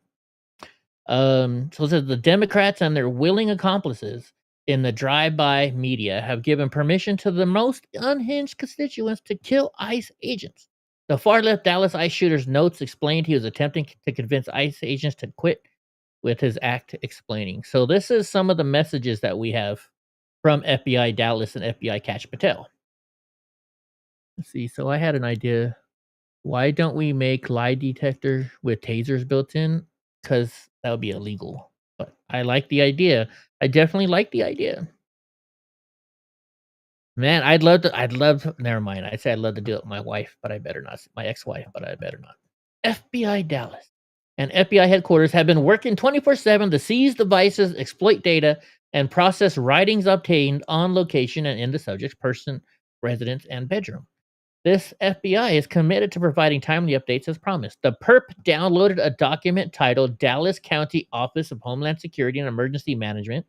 Speaker 1: So it says the Democrats and their willing accomplices in the drive-by media have given permission to the most unhinged constituents to kill ICE agents. The far-left Dallas ICE shooter's notes explained he was attempting to convince ICE agents to quit, with his act explaining. So this is some of the messages that we have from FBI Dallas and FBI Catch Patel. Let's see. So I had an idea. Why don't we make lie detector with tasers built in? Because that would be illegal. But I like the idea. I definitely like the idea. Man, I'd love to, never mind. I'd say I'd love to do it with my wife, but I better not. My ex-wife, but I better not. FBI Dallas and FBI headquarters have been working 24/7 to seize devices, exploit data, and process writings obtained on location and in the subject's person, residence, and bedroom. This FBI is committed to providing timely updates as promised. The perp downloaded a document titled Dallas County Office of Homeland Security and Emergency Management,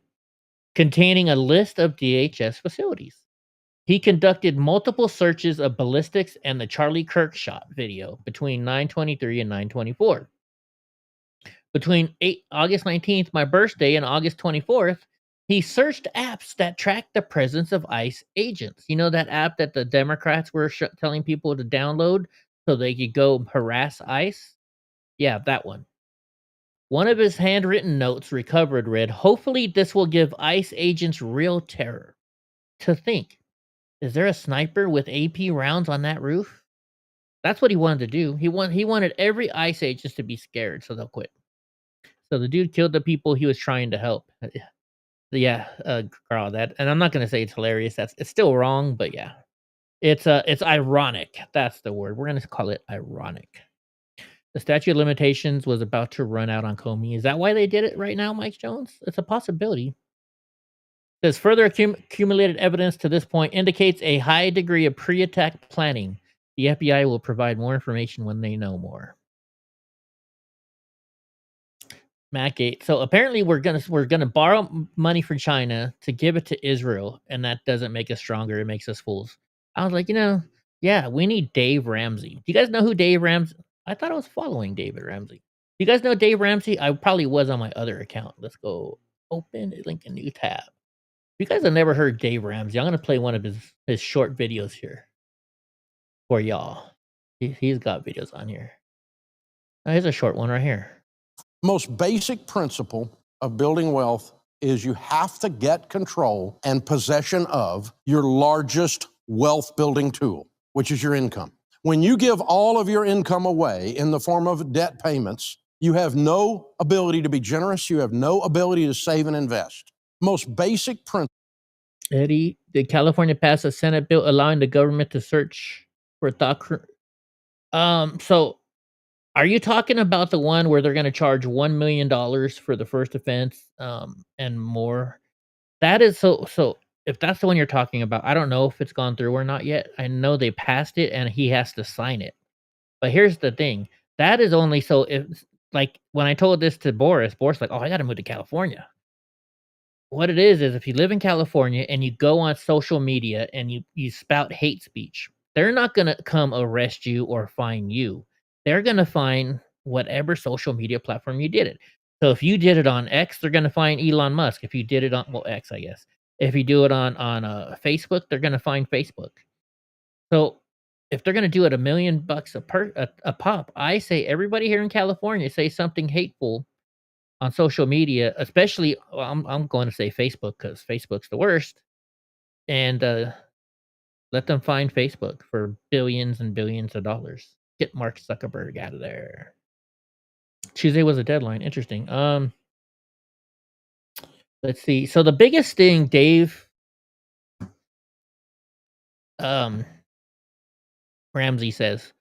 Speaker 1: containing a list of DHS facilities. He conducted multiple searches of ballistics and the Charlie Kirk shot video between 9/23 and 9/24. Between August 19th, my birthday, and August 24th, he searched apps that track the presence of ICE agents. You know that app that the Democrats were telling people to download so they could go harass ICE? Yeah, that one. One of his handwritten notes recovered read, "Hopefully this will give ICE agents real terror. To think, is there a sniper with AP rounds on that roof?" That's what he wanted to do. He wanted every ICE agent to be scared so they'll quit. So the dude killed the people he was trying to help. Yeah, girl, that, and I'm not gonna say it's hilarious. It's still wrong, but yeah, it's ironic. That's the word. We're gonna call it ironic. The statute of limitations was about to run out on Comey. Is that why they did it right now, Mike Jones? It's a possibility. There's further accumulated evidence to this point indicates a high degree of pre-attack planning. The FBI will provide more information when they know more. Matt Gates. So apparently we're gonna borrow money from China to give it to Israel, and that doesn't make us stronger. It makes us fools. I was like, yeah, we need Dave Ramsey. Do you guys know who Dave Ramsey? I thought I was following David Ramsey. Do you guys know Dave Ramsey? I probably was on my other account. Let's go open a link, a new tab. If you guys have never heard Dave Ramsey, I'm gonna play one of his short videos here for y'all. He's got videos on here. Here's a short one right here.
Speaker 7: Most basic principle of building wealth is you have to get control and possession of your largest wealth building tool, which is your income. When you give all of your income away in the form of debt payments, you have no ability to be generous. You have no ability to save and invest. Most basic principle.
Speaker 1: Eddie, did California pass a Senate bill allowing the government to search for thought? So are you talking about the one where they're going to charge $1 million for the first offense, and more? That is so. If that's the one you're talking about, I don't know if it's gone through or not yet. I know they passed it, and he has to sign it. But here's the thing: that is only so if, like, when I told this to Boris like, "Oh, I got to move to California." What it is if you live in California and you go on social media and you spout hate speech, they're not going to come arrest you or fine you. They're going to find whatever social media platform you did it. So if you did it on X, they're going to find Elon Musk. If you did it on, well, X, I guess. If you do it on Facebook, they're going to find Facebook. So if they're going to do it $1 million a pop, I say everybody here in California say something hateful on social media, especially, I'm going to say Facebook because Facebook's the worst, and let them find Facebook for billions and billions of dollars. Get Mark Zuckerberg out of there. Tuesday was a deadline. Interesting. Let's see. So the biggest thing, Dave Ramsey says,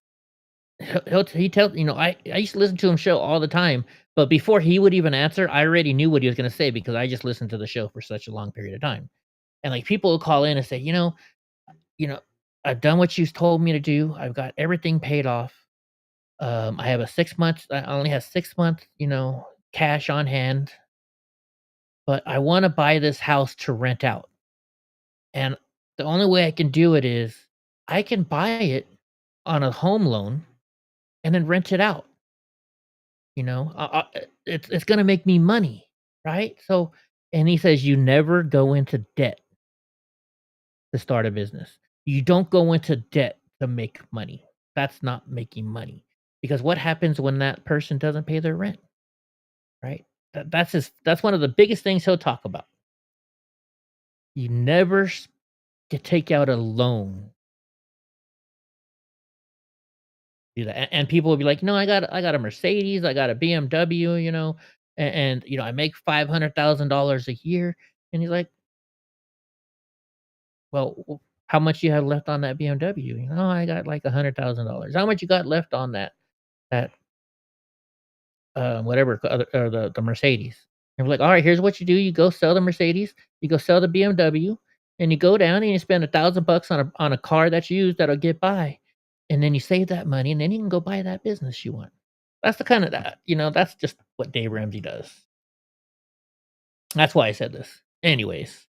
Speaker 1: he tells, I used to listen to him show all the time, but before he would even answer, I already knew what he was going to say because I just listened to the show for such a long period of time. And like people will call in and say, I've done what you told me to do. I've got everything paid off. I have a 6 months. I only have 6 months, cash on hand. But I want to buy this house to rent out, and the only way I can do it is I can buy it on a home loan and then rent it out. It's going to make me money, right? So, and he says you never go into debt to start a business. You don't go into debt to make money. That's not making money. Because what happens when that person doesn't pay their rent? Right? That's one of the biggest things he'll talk about. You never take out a loan. Do that. And people will be like, "No, I got a Mercedes, I got a BMW, and I make $500,000 a year." And he's like, "Well, how much you have left on that BMW?" I got like $100,000. How much you got left on that whatever the Mercedes? And we're like, "All right, here's what you do. You go sell the Mercedes, you go sell the BMW, and you go down and you spend $1,000 on a car that's used that'll get by, and then you save that money, and then you can go buy that business you want." That's the kind of that's just what Dave Ramsey does. That's why I said this. Anyways,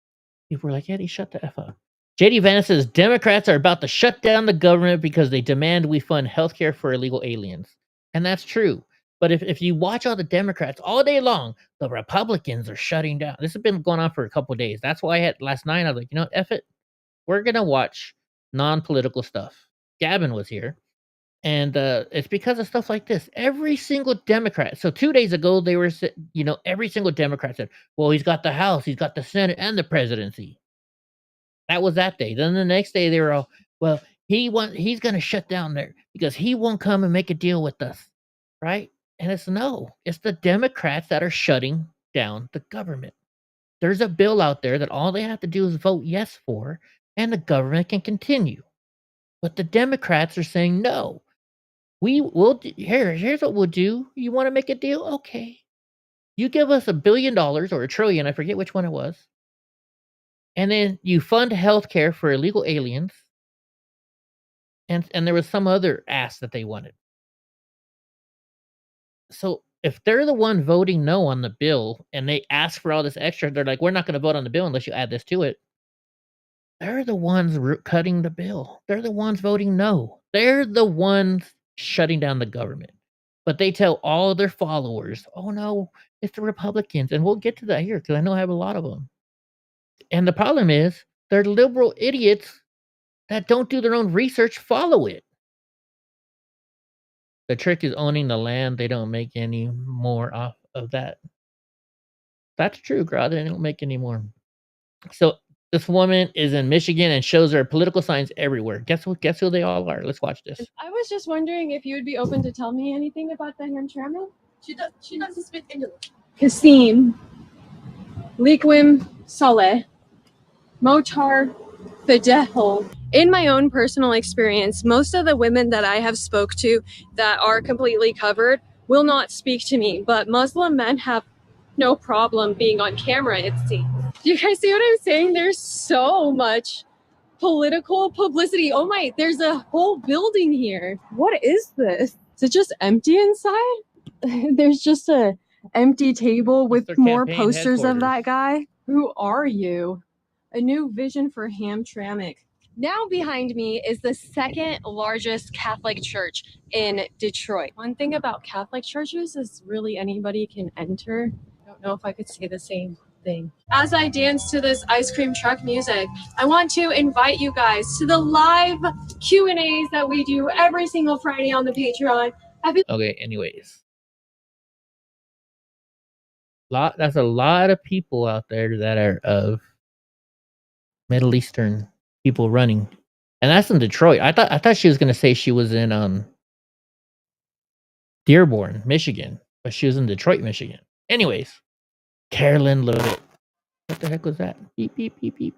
Speaker 1: people were like, "Eddie, shut the F up." JD Vance says Democrats are about to shut down the government because they demand we fund healthcare for illegal aliens. And that's true. But if you watch all the Democrats all day long, the Republicans are shutting down. This has been going on for a couple of days. That's why last night I was like, F it. We're going to watch non-political stuff. Gavin was here. And it's because of stuff like this. Every single Democrat. So 2 days ago, they were, every single Democrat said, well, he's got the House, he's got the Senate, and the presidency. That was that day. Then the next day, they were all, well, he's going to shut down there because he won't come and make a deal with us. Right? And it's the Democrats that are shutting down the government. There's a bill out there that all they have to do is vote yes for, and the government can continue. But the Democrats are saying no. Here's what we'll do. You want to make a deal? Okay. You give us $1 billion or $1 trillion, I forget which one it was. And then you fund healthcare for illegal aliens. And there was some other ask that they wanted. So if they're the one voting no on the bill and they ask for all this extra, they're like, we're not going to vote on the bill unless you add this to it. They're the ones cutting the bill. They're the ones voting no. They're the ones shutting down the government. But they tell all of their followers, oh no, it's the Republicans. And we'll get to that here because I know I have a lot of them. And the problem is they're liberal idiots that don't do their own research, follow it. The trick is owning the land. They don't make any more off of that. That's true, Grad. They don't make any more. So this woman is in Michigan and shows her political signs everywhere. Guess who they all are? Let's watch this.
Speaker 5: I was just wondering if you would be open to tell me anything about the Hamtramck? She doesn't speak English. Kasim, Liquim Saleh, Motar Fidehol. In my own personal experience, most of the women that I have spoke to that are completely covered will not speak to me, but Muslim men have no problem being on camera, it seems. Do you guys see what I'm saying? There's so much political publicity. Oh my, there's a whole building here. What is this? Is it just empty inside? There's just a empty table with more posters of that guy. Who are you? A new vision for Hamtramck. Now behind me is the second largest Catholic church in Detroit. One thing about Catholic churches is really anybody can enter. I don't know if I could say the same thing. As I dance to this ice cream truck music, I want to invite you guys to the live Q&As that we do every single Friday on the Patreon.
Speaker 1: Okay, anyways. That's a lot of people out there that are of Middle Eastern people running. And that's in Detroit. I thought she was going to say she was in Dearborn, Michigan, but she was in Detroit, Michigan. Anyways, Carolyn Levitt. What the heck was that? Beep, beep, beep, beep.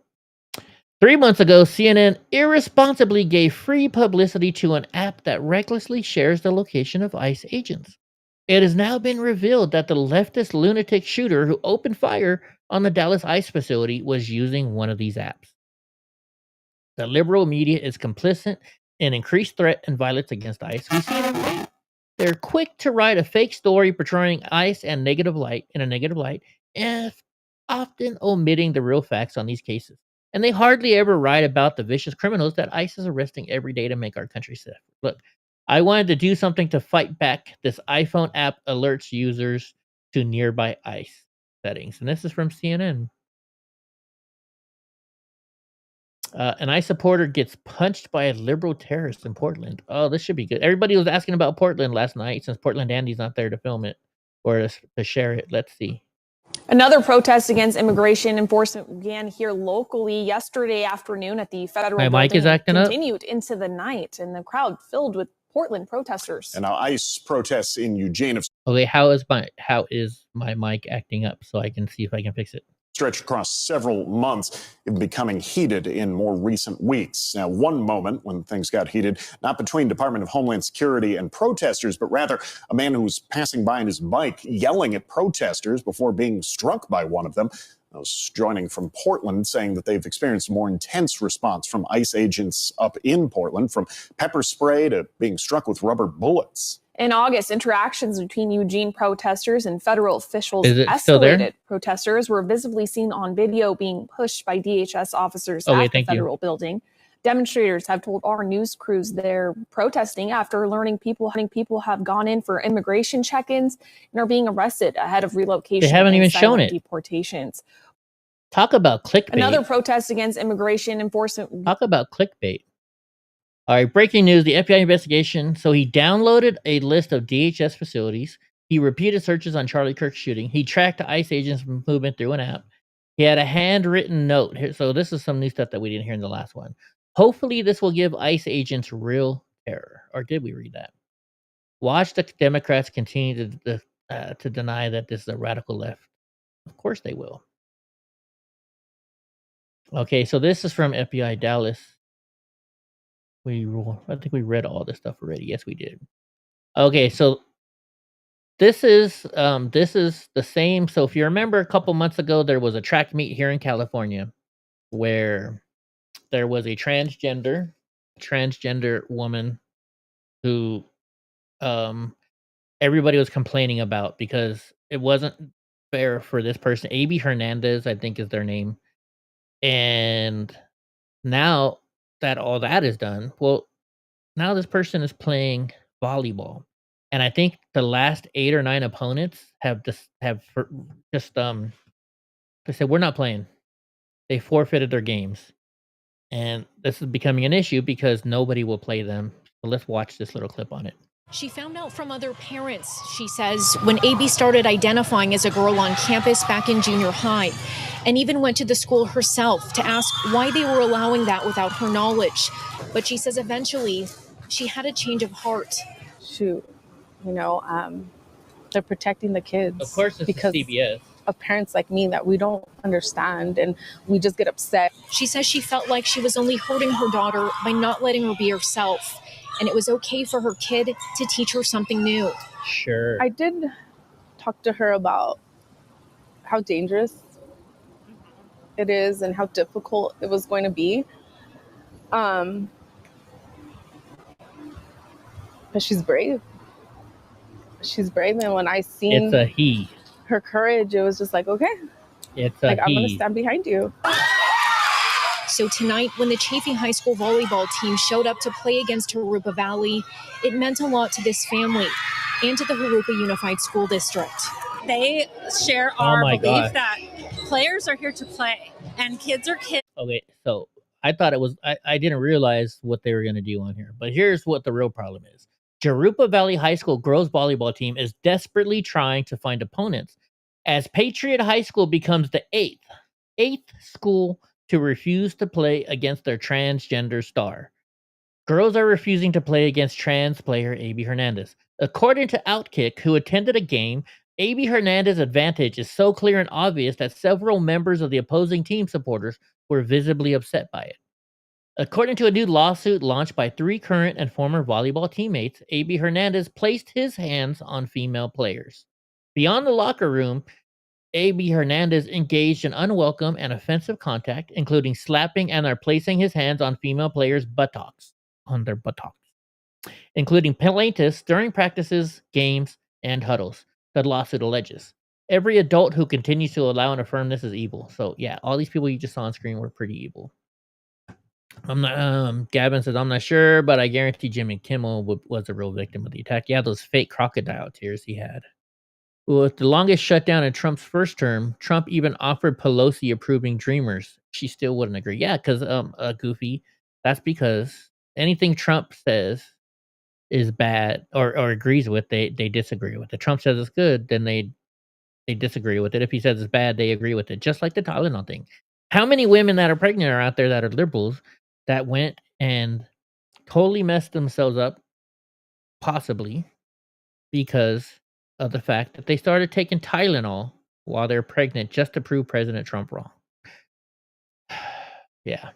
Speaker 1: 3 months ago, CNN irresponsibly gave free publicity to an app that recklessly shares the location of ICE agents. It has now been revealed that the leftist lunatic shooter who opened fire on the Dallas ICE facility was using one of these apps. The liberal media is complicit in increased threat and violence against ICE. We see them. They're quick to write a fake story portraying ICE in a negative light, and often omitting the real facts on these cases. And they hardly ever write about the vicious criminals that ICE is arresting every day to make our country safe. Look, I wanted to do something to fight back. This iPhone app alerts users to nearby ICE settings. And this is from CNN. An ICE supporter gets punched by a liberal terrorist in Portland. Oh, this should be good. Everybody was asking about Portland last night since Portland Andy's not there to film it or to share it. Let's see.
Speaker 8: Another protest against immigration enforcement began here locally yesterday afternoon at the federal
Speaker 1: My mic
Speaker 8: building
Speaker 1: is acting
Speaker 8: and
Speaker 1: up.
Speaker 8: continued into the night, and the crowd filled with Portland protesters.
Speaker 9: And now ICE protests in Eugene have
Speaker 1: Okay, how is my mic acting up so I can see if I can fix it?
Speaker 9: stretched across several months, even becoming heated in more recent weeks. Now, one moment when things got heated, not between Department of Homeland Security and protesters, but rather a man who was passing by on his bike yelling at protesters before being struck by one of them. Those joining from Portland saying that they've experienced a more intense response from ICE agents up in Portland, from pepper spray to being struck with rubber bullets.
Speaker 8: In August, interactions between Eugene protesters and federal officials
Speaker 1: Is it still there?
Speaker 8: escalated. Protesters were visibly seen on video being pushed by DHS officers
Speaker 1: Okay,
Speaker 8: at the
Speaker 1: thank you.
Speaker 8: federal building. Demonstrators have told our news crews they're protesting after learning people have gone in for immigration check-ins and are being arrested ahead of relocation.
Speaker 1: They haven't
Speaker 8: and
Speaker 1: even shown
Speaker 8: silent
Speaker 1: it.
Speaker 8: Deportations.
Speaker 1: Talk about clickbait.
Speaker 8: Another protest against immigration enforcement.
Speaker 1: Talk about clickbait. All right, breaking news, the FBI investigation. So he downloaded a list of DHS facilities. He repeated searches on Charlie Kirk's shooting. He tracked ICE agents' movement through an app. He had a handwritten note. So this is some new stuff that we didn't hear in the last one. Hopefully this will give ICE agents real terror. Or did we read that? Watch the Democrats continue to deny that this is a radical left. Of course they will. Okay, so this is from FBI Dallas. I think we read all this stuff already. Yes, we did. Okay, so this is the same. So if you remember, a couple months ago, there was a track meet here in California where there was a transgender woman who everybody was complaining about because it wasn't fair for this person. AB Hernandez, I think, is their name, and now that all that is done, well, now this person is playing volleyball, and I think the last 8 or 9 opponents have they said we're not playing. They forfeited their games, and this is becoming an issue because nobody will play them. So let's watch this little clip on it.
Speaker 23: She found out from other parents, she says, when AB started identifying as a girl on campus back in junior high, and even went to the school herself to ask why they were allowing that without her knowledge. But she says eventually she had a change of heart.
Speaker 24: Shoot, they're protecting the kids.
Speaker 1: Of course, it's
Speaker 24: because
Speaker 1: CBS.
Speaker 24: of parents like me that we don't understand and we just get upset.
Speaker 23: She says she felt like she was only hurting her daughter by not letting her be herself. And it was okay for her kid to teach her something new.
Speaker 1: Sure.
Speaker 24: I did talk to her about how dangerous it is and how difficult it was going to be. But she's brave. She's brave, and when I seen
Speaker 1: It's a he.
Speaker 24: her courage, it was just like, okay,
Speaker 1: It's a
Speaker 24: like I'm gonna
Speaker 1: he.
Speaker 24: stand behind you.
Speaker 23: So tonight, when the Chaffee High School volleyball team showed up to play against Harupa Valley, it meant a lot to this family and to the Harupa Unified School District.
Speaker 25: They share
Speaker 1: Oh
Speaker 25: our
Speaker 1: my
Speaker 25: belief
Speaker 1: gosh.
Speaker 25: that players are here to play and kids are kids.
Speaker 1: Okay, so I thought it was I didn't realize what they were gonna do on here, but here's what the real problem is. Harupa Valley High School girls volleyball team is desperately trying to find opponents as Patriot High School becomes the eighth school to refuse to play against their transgender star. Girls are refusing to play against trans player AB Hernandez. According to Outkick, who attended a game, AB Hernandez's advantage is so clear and obvious that several members of the opposing team supporters were visibly upset by it. According to a new lawsuit launched by 3 current and former volleyball teammates, AB Hernandez placed his hands on female players. Beyond the locker room, A.B. Hernandez engaged in unwelcome and offensive contact, including slapping and or placing his hands on female players' buttocks, including plaintiffs during practices, games, and huddles, the lawsuit alleges. Every adult who continues to allow and affirm this is evil. So, yeah, all these people you just saw on screen were pretty evil. I'm not. Gavin says, I'm not sure, but I guarantee Jimmy Kimmel was a real victim of the attack. Yeah, those fake crocodile tears he had. With the longest shutdown in Trump's first term, Trump even offered Pelosi approving Dreamers. She still wouldn't agree. Yeah, because Goofy, that's because anything Trump says is bad or agrees with, they disagree with. If Trump says it's good, then they disagree with it. If he says it's bad, they agree with it. Just like the Tylenol thing. How many women that are pregnant are out there that are liberals that went and totally messed themselves up, possibly because of the fact that they started taking Tylenol while they're pregnant just to prove President Trump wrong? Yeah.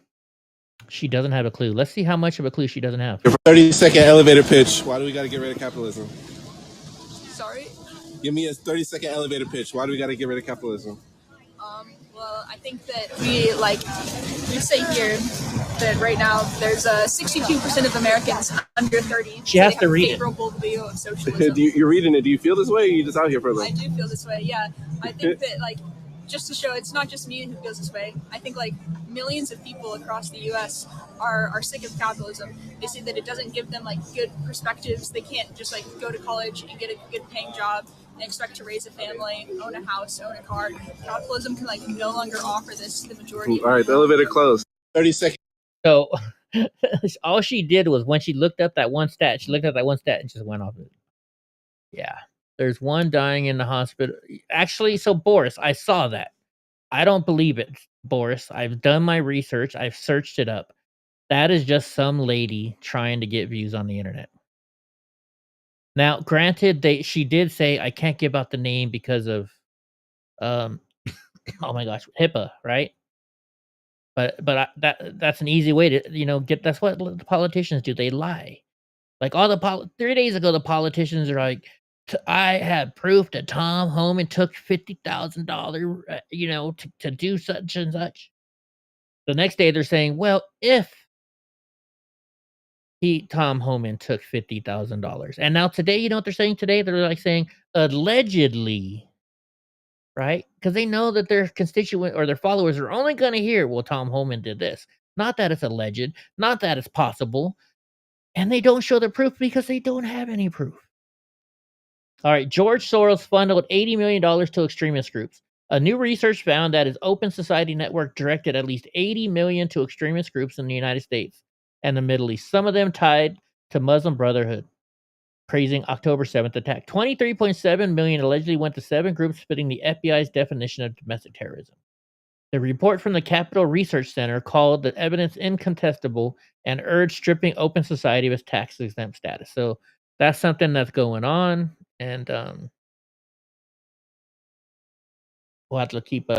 Speaker 1: She doesn't have a clue. Let's see how much of a clue she doesn't have.
Speaker 11: 30-second elevator pitch. Why do we got to get rid of capitalism?
Speaker 12: Sorry?
Speaker 11: Give me a 30-second elevator pitch. Why do we got to get rid of capitalism?
Speaker 12: Well, I think that we say here that right now there's 62% of Americans under 30.
Speaker 1: She has to read it.
Speaker 12: Favorable view of socialism.
Speaker 11: You're reading it. Do you feel this way, or are you just out here for a
Speaker 12: I
Speaker 11: little?
Speaker 12: do feel this way, yeah. I think that, just to show it's not just me who feels this way. I think, millions of people across the U.S. are sick of capitalism. They say that it doesn't give them, good perspectives. They can't just, go to college and get a good paying job and expect to raise a family, own a house, own a car. Capitalism can, no longer offer this to the majority.
Speaker 11: All right, the elevator closed. 30 seconds.
Speaker 1: So all she did was when she looked up that one stat, and just went off it. Yeah. There's one dying in the hospital. Actually, so Boris, I saw that. I don't believe it, Boris. I've done my research. I've searched it up. That is just some lady trying to get views on the internet. Now, granted, she did say I can't give out the name because of, oh my gosh, HIPAA, right? But that's an easy way to get. That's what the politicians do. They lie. 3 days ago, the politicians are like, I have proof that Tom Homan took $50,000, to do such and such. The next day, they're saying, well, if Tom Homan took $50,000. And now today, you know what they're saying today? They're saying allegedly, right? Because they know that their constituent or their followers are only going to hear, well, Tom Homan did this. Not that it's alleged, not that it's possible. And they don't show the proof because they don't have any proof. All right, George Soros funneled $80 million to extremist groups. A new research found that his Open Society Network directed at least $80 million to extremist groups in the United States and the Middle East, some of them tied to Muslim Brotherhood, praising October 7th attack. $23.7 million allegedly went to 7 groups fitting the FBI's definition of domestic terrorism. The report from the Capital Research Center called the evidence incontestable and urged stripping Open Society of its tax-exempt status. So that's something that's going on, and we'll have to keep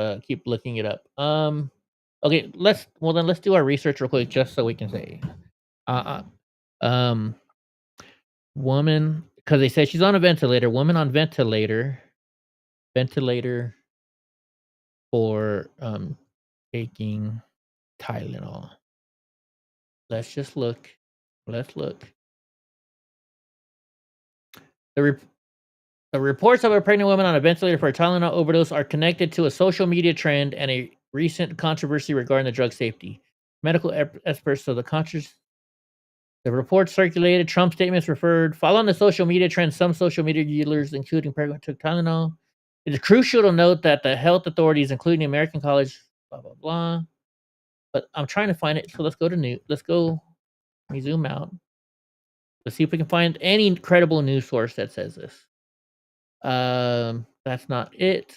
Speaker 1: looking it up. Okay, let's do our research real quick just so we can say, woman, because they said she's on a ventilator. Woman on ventilator for taking Tylenol. Let's just look. Let's look. The reports of a pregnant woman on a ventilator for a Tylenol overdose are connected to a social media trend and a recent controversy regarding the drug safety. Medical experts, so the report circulated. Trump statements referred. Following the social media trend, some social media users, including pregnant, took Tylenol. It is crucial to note that the health authorities, including the American College, blah, blah, blah. But I'm trying to find it. So let's go to let's go. Let me zoom out. Let's see if we can find any credible news source that says this. That's not it.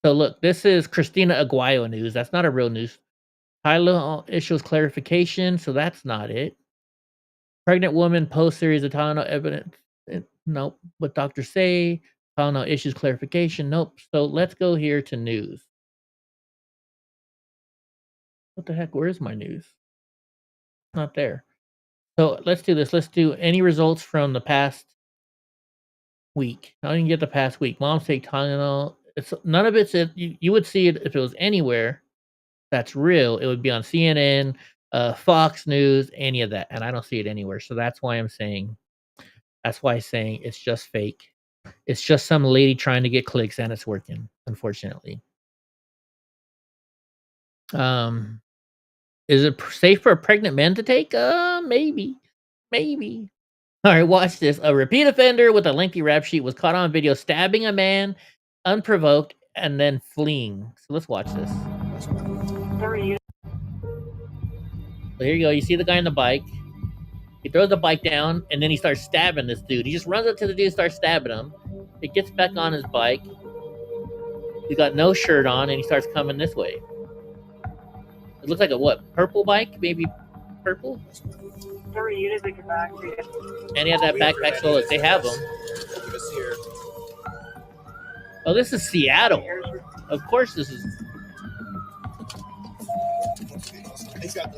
Speaker 1: So look, this is Christina Aguayo news. That's not a real news. Tylenol issues clarification. So that's not it. Pregnant woman post series of Tylenol evidence. Nope. What doctors say. Tylenol issues clarification. Nope. So let's go here to news. What the heck? Where is my news? Not there. So let's do this. Let's do any results from the past week. I didn't get the past week. Moms take Tylenol It's none of it's you would see it if it was anywhere that's real. It would be on CNN, Fox News, any of that, and I don't see it anywhere. So that's why I'm saying it's just fake. It's just some lady trying to get clicks, and it's working, unfortunately. Is it safe for pregnant men to take? Maybe. All right, watch this. A repeat offender with a lengthy rap sheet was caught on video stabbing a man unprovoked and then fleeing. So let's watch this. So here you go. You see the guy on the bike. He throws the bike down, and then he starts stabbing this dude. He just runs up to the dude, starts stabbing him. He gets back on his bike. He's got no shirt on, and he starts coming this way. It looks like a what? Purple bike? Maybe purple? And he had that backpack, so look, they have them. Oh, this is Seattle. Of course this is.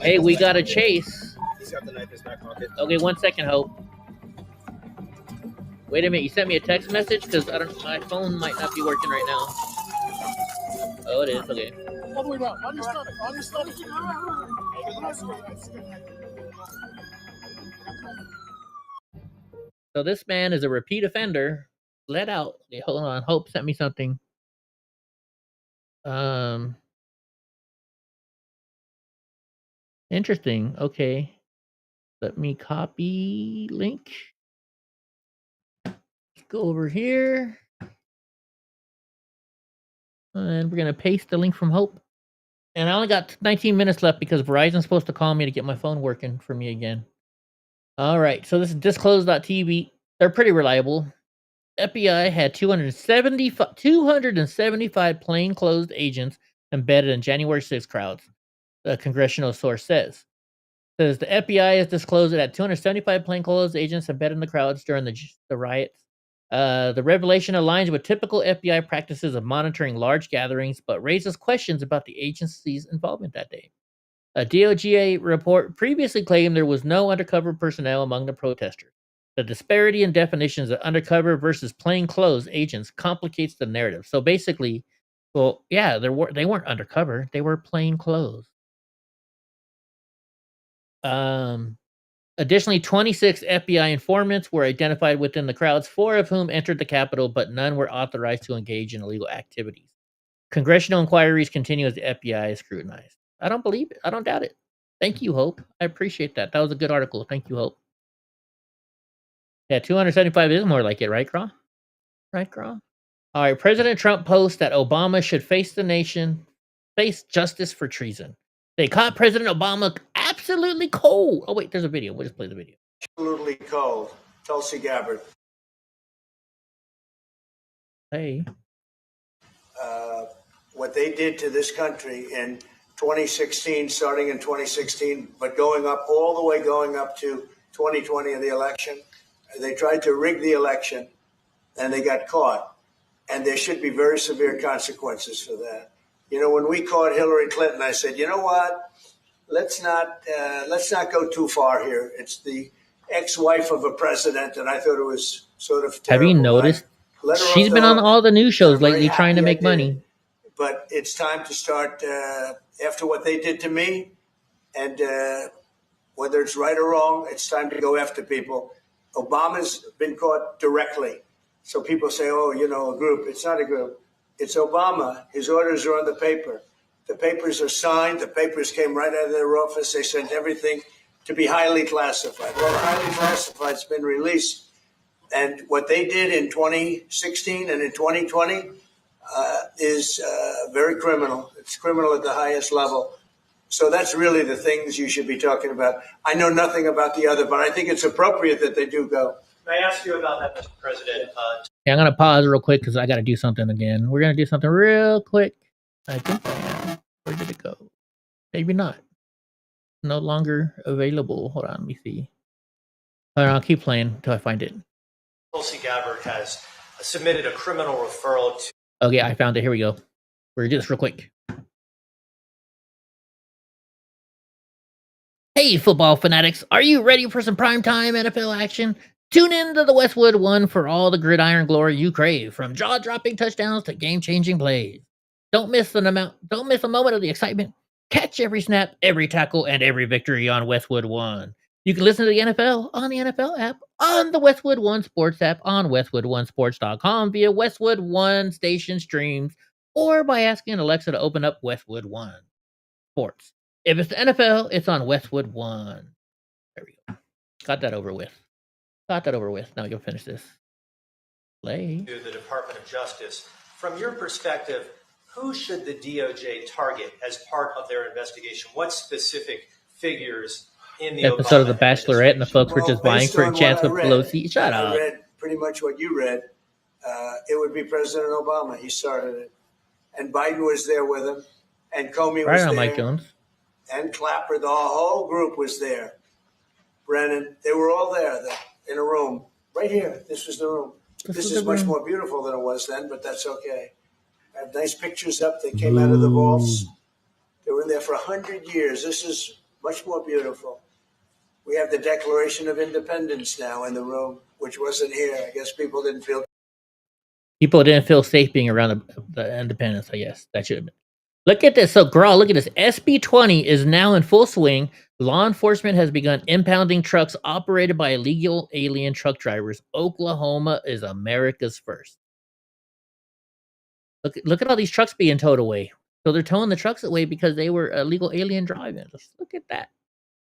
Speaker 1: Hey, we got a chase.
Speaker 13: He's got the knife in his back pocket.
Speaker 1: Okay, 1 second, Hope. Wait a minute, you sent me a text message? Because my phone might not be working right now. Oh, it is, okay.
Speaker 22: All the way down. On your stomach.
Speaker 1: So this man is a repeat offender. Let out. Okay, hold on. Hope sent me something. Interesting. Okay. Let me copy link. Let's go over here. And we're going to paste the link from Hope. And I only got 19 minutes left because Verizon's supposed to call me to get my phone working for me again. All right. So this is disclosed.tv. They're pretty reliable. FBI had 275 plainclothes agents embedded in January 6 crowds, the congressional source says. Says the FBI has disclosed it had 275 plainclothes agents embedded in the crowds during the riots. The revelation aligns with typical FBI practices of monitoring large gatherings, but raises questions about the agency's involvement that day. A DOJ report previously claimed there was no undercover personnel among the protesters. The disparity in definitions of undercover versus plainclothes agents complicates the narrative. So basically, well, yeah, they weren't undercover; they were plainclothes. Additionally, 26 FBI informants were identified within the crowds, 4 of whom entered the Capitol, but none were authorized to engage in illegal activities. Congressional inquiries continue as the FBI is scrutinized. I don't believe it. I don't doubt it. Thank you, Hope. I appreciate that. That was a good article. Thank you, Hope. Yeah, 275 is more like it, right, Craw? Right, Craw? All right, President Trump posts that Obama should face justice for treason. They caught President Obama absolutely cold. Oh, wait, there's a video. We'll just play the video.
Speaker 14: Absolutely cold. Tulsi Gabbard.
Speaker 1: Hey.
Speaker 14: What they did to this country in 2016, starting in 2016, but going up to 2020 in the election. They tried to rig the election, and they got caught. And there should be very severe consequences for that. You know, when we caught Hillary Clinton, I said, you know what? Let's not go too far here. It's the ex-wife of a president, and I thought it was sort of terrible.
Speaker 1: Have you noticed? She's been on all the news shows lately trying to make money.
Speaker 14: But it's time to start, after what they did to me, and whether it's right or wrong, it's time to go after people. Obama's been caught directly. So people say, oh, you know, a group. It's not a group. It's Obama. His orders are on the paper. The papers are signed. The papers came right out of their office. They sent everything to be highly classified. Well, the highly classified's been released. And what they did in 2016 and in 2020 is very criminal. It's criminal at the highest level. So that's really the things you should be talking about. I know nothing about the other, but I think it's appropriate that they do go.
Speaker 15: May I ask you about that, Mr. President?
Speaker 1: Yeah, I'm going to pause real quick because I got to do something again. We're going to do something real quick. I think I am. Where did it go? Maybe not. No longer available. Hold on, let me see. Hold on, I'll keep playing until I find it.
Speaker 15: Tulsi Gabbard has submitted a criminal referral to...
Speaker 1: Okay, I found it. Here we go. We're going to do this real quick. Hey, football fanatics. Are you ready for some primetime NFL action? Tune in to the Westwood One for all the gridiron glory you crave, from jaw-dropping touchdowns to game-changing plays. Don't miss a moment of the excitement. Catch every snap, every tackle, and every victory on Westwood One. You can listen to the NFL on the NFL app, on the Westwood One Sports app, on WestwoodOneSports.com via Westwood One station streams, or by asking Alexa to open up Westwood One Sports. If it's the NFL, it's on Westwood One. There we go. Got that over with. Now we can finish this. Play.
Speaker 15: To the Department of Justice. From your perspective, who should the DOJ target as part of their investigation? What specific figures in the
Speaker 1: Episode of The
Speaker 15: Obama
Speaker 1: Bachelorette, and the folks were just vying
Speaker 14: based
Speaker 1: for a
Speaker 14: on
Speaker 1: chance
Speaker 14: what
Speaker 1: with
Speaker 14: I read,
Speaker 1: Pelosi. Shut
Speaker 14: I
Speaker 1: up.
Speaker 14: read pretty much what you read. It would be President Obama. He started it. And Biden was there with him. And Comey was
Speaker 1: Right on,
Speaker 14: there.
Speaker 1: Mike Jones.
Speaker 14: And Clapper. The whole group was there. Brennan. They were all there in a room. Right here. This was the room. This is much more beautiful than it was then, but that's okay. I have nice pictures up. They came out of the vaults. They were in there for 100 years. This is much more beautiful. We have the Declaration of Independence now in the room, which wasn't here. I guess people didn't feel
Speaker 1: safe being around the independence, I guess. That should have been. Look at this. So, Grawl, look at this. SB 20 is now in full swing. Law enforcement has begun impounding trucks operated by illegal alien truck drivers. Oklahoma is America's first. Look at all these trucks being towed away. So they're towing the trucks away because they were illegal alien driving. Let's look at that.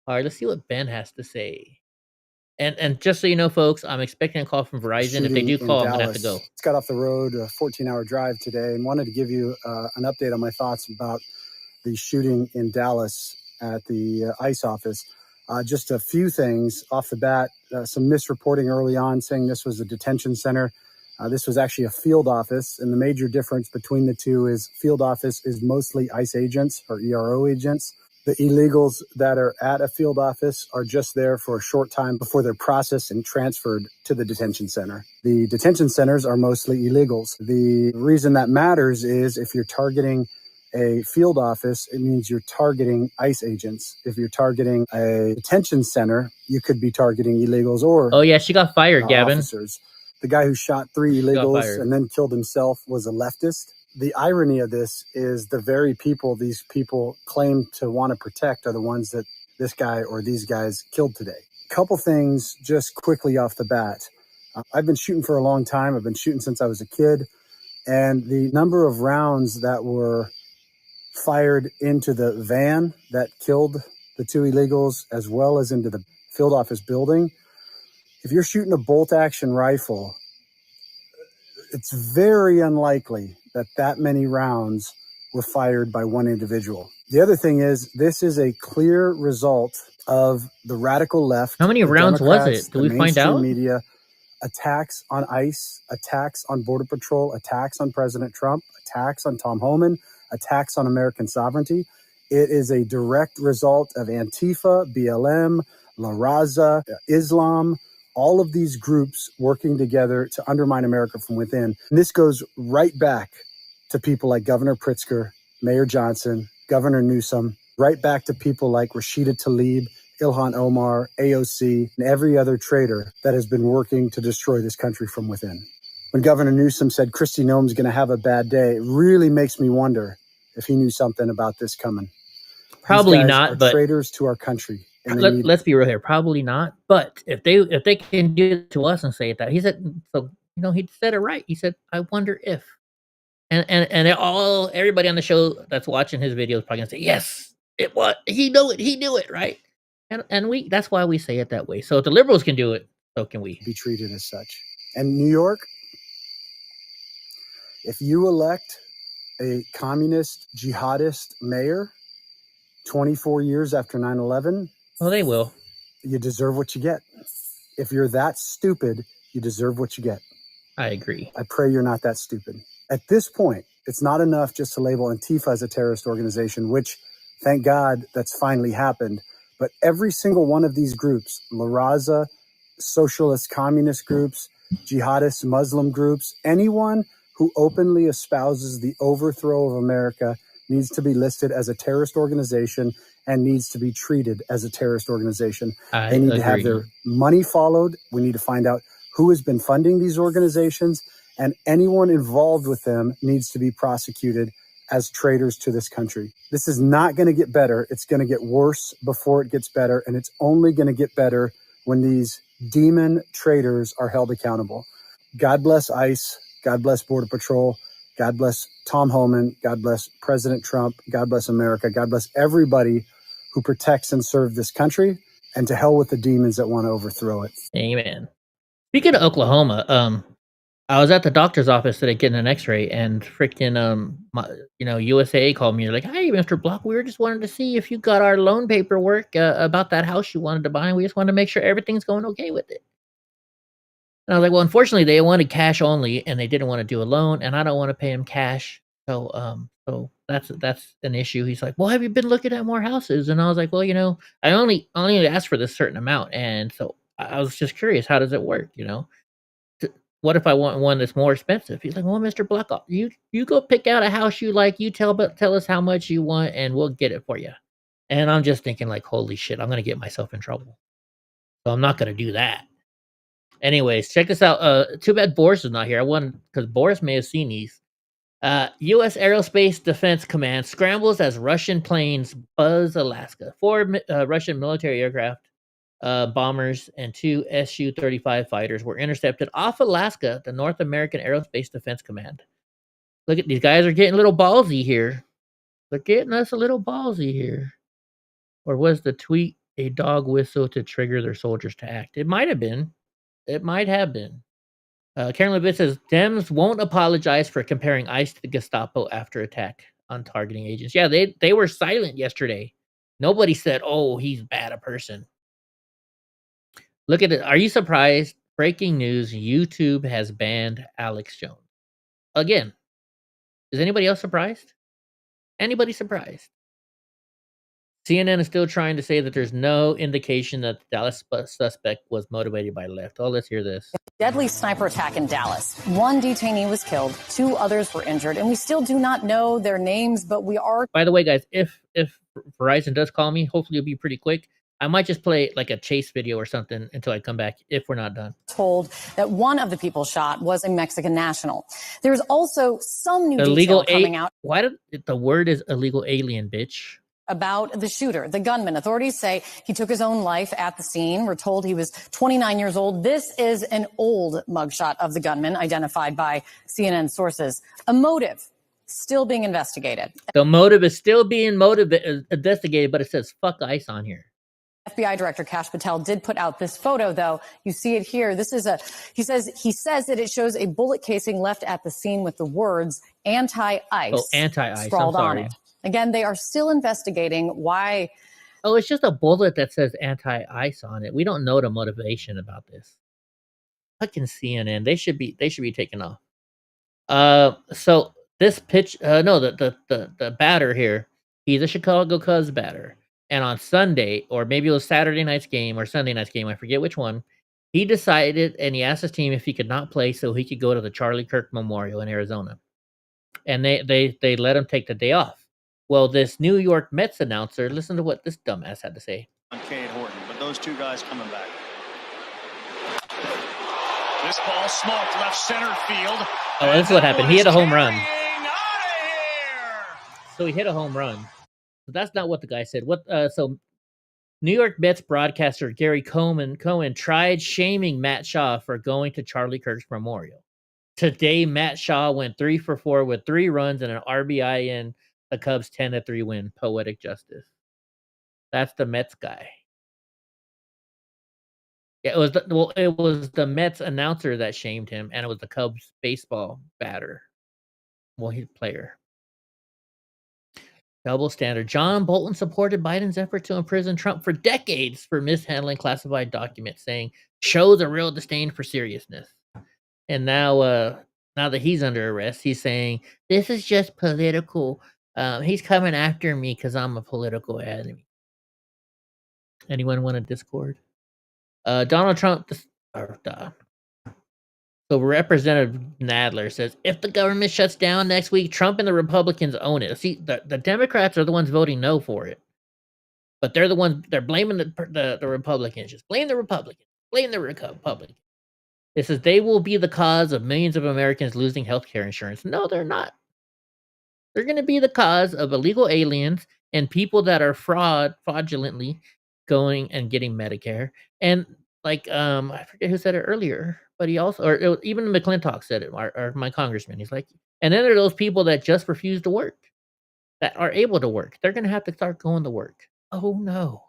Speaker 1: All right, let's see what Ben has to say. And just so you know, folks, I'm expecting a call from Verizon. If they do call, I'm going to have to go.
Speaker 13: It's got off the road, a 14-hour drive today, and wanted to give you an update on my thoughts about the shooting in Dallas at the ICE office. Just a few things off the bat. Some misreporting early on saying this was a detention center. This was actually a field office, and the major difference between the two is field office is mostly ICE agents or ERO agents. The illegals that are at a field office are just there for a short time before they're processed and transferred to the detention center. The detention centers are mostly illegals. The reason that matters is if you're targeting a field office, it means you're targeting ICE agents. If you're targeting a detention center, you could be targeting illegals or
Speaker 1: Oh, yeah, she got fired, Gavin.
Speaker 13: officers. The guy who shot 3 illegals and then killed himself was a leftist. The irony of this is the very people these people claim to want to protect are the ones that this guy or these guys killed today. Couple things just quickly off the bat. I've been shooting for a long time. I've been shooting since I was a kid. And the number of rounds that were fired into the van that killed the 2 illegals as well as into the field office building, if you're shooting a bolt action rifle, it's very unlikely that many rounds were fired by one individual. The other thing is, this is a clear result of the radical left.
Speaker 1: How many
Speaker 13: the
Speaker 1: rounds was
Speaker 13: Democrats,
Speaker 1: it? Do we
Speaker 13: the
Speaker 1: find
Speaker 13: mainstream
Speaker 1: out?
Speaker 13: media, attacks on ICE, attacks on Border Patrol, attacks on President Trump, attacks on Tom Homan, attacks on American sovereignty. It is a direct result of Antifa, BLM, La Raza, Islam, all of these groups working together to undermine America from within. And this goes right back to people like Governor Pritzker, Mayor Johnson, Governor Newsom, right back to people like Rashida Tlaib, Ilhan Omar, AOC, and every other traitor that has been working to destroy this country from within. When Governor Newsom said Kristi Noem's going to have a bad day, it really makes me wonder if he knew something about this coming.
Speaker 1: Probably
Speaker 13: These guys
Speaker 1: not,
Speaker 13: are
Speaker 1: but
Speaker 13: traitors to our country. And they need
Speaker 1: let's be real here. Probably not. But if they can do it to us and say it that he said, so he said it right. He said, "I wonder if," and everybody on the show that's watching his videos probably gonna say, "Yes, it was. He knew it, right?" And that's why we say it that way. So if the liberals can do it, so can we.
Speaker 13: Be treated as such. And New York, if you elect a communist jihadist mayor 24 years after 9/11,
Speaker 1: well, they will.
Speaker 13: You deserve what you get. If you're that stupid, you deserve what you get.
Speaker 1: I agree.
Speaker 13: I pray you're not that stupid. At this point, it's not enough just to label Antifa as a terrorist organization, which, thank God, that's finally happened. But every single one of these groups, La Raza, socialist communist groups, jihadist Muslim groups, anyone who openly espouses the overthrow of America needs to be listed as a terrorist organization and needs to be treated as a terrorist organization.
Speaker 1: I
Speaker 13: They need to have
Speaker 1: agree.
Speaker 13: their money followed. We need to find out who has been funding these organizations, and anyone involved with them needs to be prosecuted as traitors to this country. This is not going to get better. It's going to get worse before it gets better, and it's only going to get better when these demon traitors are held accountable. God bless ICE. God bless Border Patrol. God bless Tom Homan. God bless President Trump. God bless America. God bless everybody who protects and serves this country, and to hell with the demons that want to overthrow it.
Speaker 1: Amen. Speaking of Oklahoma, I was at the doctor's office today getting an X-ray, and freaking USAA called me. They're like, "Hey, Mr. Block, we were just wanting to see if you got our loan paperwork about that house you wanted to buy. And we just wanted to make sure everything's going okay with it." And I was like, "Well, unfortunately, they wanted cash only, and they didn't want to do a loan, and I don't want to pay them cash. So that's an issue." He's like, "Well, have you been looking at more houses?" And I was like, "Well, I only asked for this certain amount, and so I was just curious, how does it work? What if I want one that's more expensive?" He's like, "Well, Mr. Black, you go pick out a house you like. You tell us how much you want, and we'll get it for you." And I'm just thinking, like, holy shit, I'm gonna get myself in trouble. So I'm not gonna do that. Anyways, check this out. Too bad Boris is not here. I wanted, because Boris may have seen these. U.S. Aerospace Defense Command scrambles as Russian planes buzz Alaska. 4 Russian military aircraft, bombers, and 2 Su-35 fighters were intercepted off Alaska, the North American Aerospace Defense Command. Look at these guys are getting a little ballsy here. They're getting us a little ballsy here. Or was the tweet a dog whistle to trigger their soldiers to act? It might have been. It might have been. Karen Levitt says, Dems won't apologize for comparing ICE to the Gestapo after attack on targeting agents. Yeah, they were silent yesterday. Nobody said, "Oh, he's bad a person." Look at it. Are you surprised? Breaking news, YouTube has banned Alex Jones. Again, is anybody else surprised? Anybody surprised? CNN is still trying to say that there's no indication that the Dallas suspect was motivated by left. Oh, let's hear this.
Speaker 17: Deadly sniper attack in Dallas. 1 detainee was killed, 2 others were injured, and we still do not know their names, but we are...
Speaker 1: By the way, guys, if Verizon does call me, hopefully it'll be pretty quick. I might just play like a chase video or something until I come back if we're not done.
Speaker 17: Told that one of the people shot was a Mexican national. There's also some new
Speaker 1: Illegal
Speaker 17: detail coming out.
Speaker 1: Why did the word is illegal alien, bitch?
Speaker 17: About the shooter, the gunman. Authorities say he took his own life at the scene. We're told he was 29 years old. This is an old mugshot of the gunman identified by CNN sources. A motive still being investigated.
Speaker 1: The motive is still being investigated, but it says fuck ICE on here.
Speaker 17: FBI Director Kash Patel did put out this photo, though. You see it here. This is he says that it shows a bullet casing left at the scene with the words anti-ICE.
Speaker 1: Oh, anti-ICE.
Speaker 17: Scrawled
Speaker 1: I'm
Speaker 17: on
Speaker 1: sorry.
Speaker 17: it. Again, they are still investigating why.
Speaker 1: Oh, it's just a bullet that says anti-ICE on it. We don't know the motivation about this. Fucking CNN. They should be taken off. So this pitch, the batter here, he's a Chicago Cubs batter. And on Sunday, or maybe it was Saturday night's game or Sunday night's game, I forget which one, he decided and he asked his team if he could not play so he could go to the Charlie Kirk Memorial in Arizona. And they let him take the day off. Well, this New York Mets announcer, listen to what this dumbass had to say.
Speaker 18: On Cade Horton, but those 2 guys coming back. This ball smoked left center field.
Speaker 1: Oh, this is what happened. He hit a home run. So he hit a home run. But that's not what the guy said. So New York Mets broadcaster Gary Cohen tried shaming Matt Shaw for going to Charlie Kirk's memorial. Today, Matt Shaw went 3 for 4 with 3 runs and an RBI in the Cubs' 10-3 win. Poetic justice. That's the Mets guy. Yeah, it was the Mets announcer that shamed him, and it was the Cubs baseball batter. Well, he's a player. Double standard. John Bolton supported Biden's effort to imprison Trump for decades for mishandling classified documents, saying shows a real disdain for seriousness. And now that he's under arrest, he's saying this is just political. He's coming after me because I'm a political enemy. Anyone want a Discord? Donald Trump. So Representative Nadler says, if the government shuts down next week, Trump and the Republicans own it. See, the Democrats are the ones voting no for it. But they're the ones, they're blaming the Republicans. Just blame the Republicans. Blame the Republicans. It says they will be the cause of millions of Americans losing health care insurance. No, they're not. They're going to be the cause of illegal aliens and people that are fraudulently going and getting Medicare. And like, I forget who said it earlier, but he also, or even McClintock said it, or my congressman. He's like, and then there are those people that just refuse to work, that are able to work. They're going to have to start going to work. Oh no.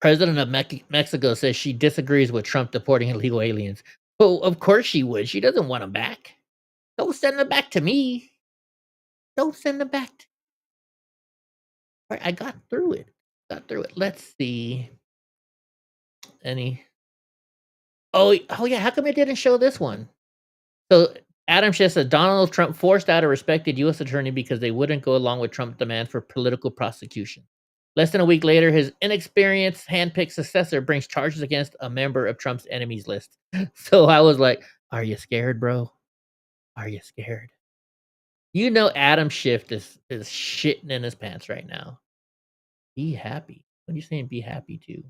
Speaker 1: President of Mexico says she disagrees with Trump deporting illegal aliens. Well, of course she would. She doesn't want them back. Don't send them back to me. Don't send them back. All right, I got through it. Let's see. Oh yeah, how come it didn't show this one? So Adam Schiff said Donald Trump forced out a respected U.S. attorney because they wouldn't go along with Trump's demand for political prosecution. Less than a week later, his inexperienced handpicked successor brings charges against a member of Trump's enemies list. So I was like, are you scared, bro? Are you scared? You know Adam Schiff is shitting in his pants right now. Be happy. What are you saying? Be happy too.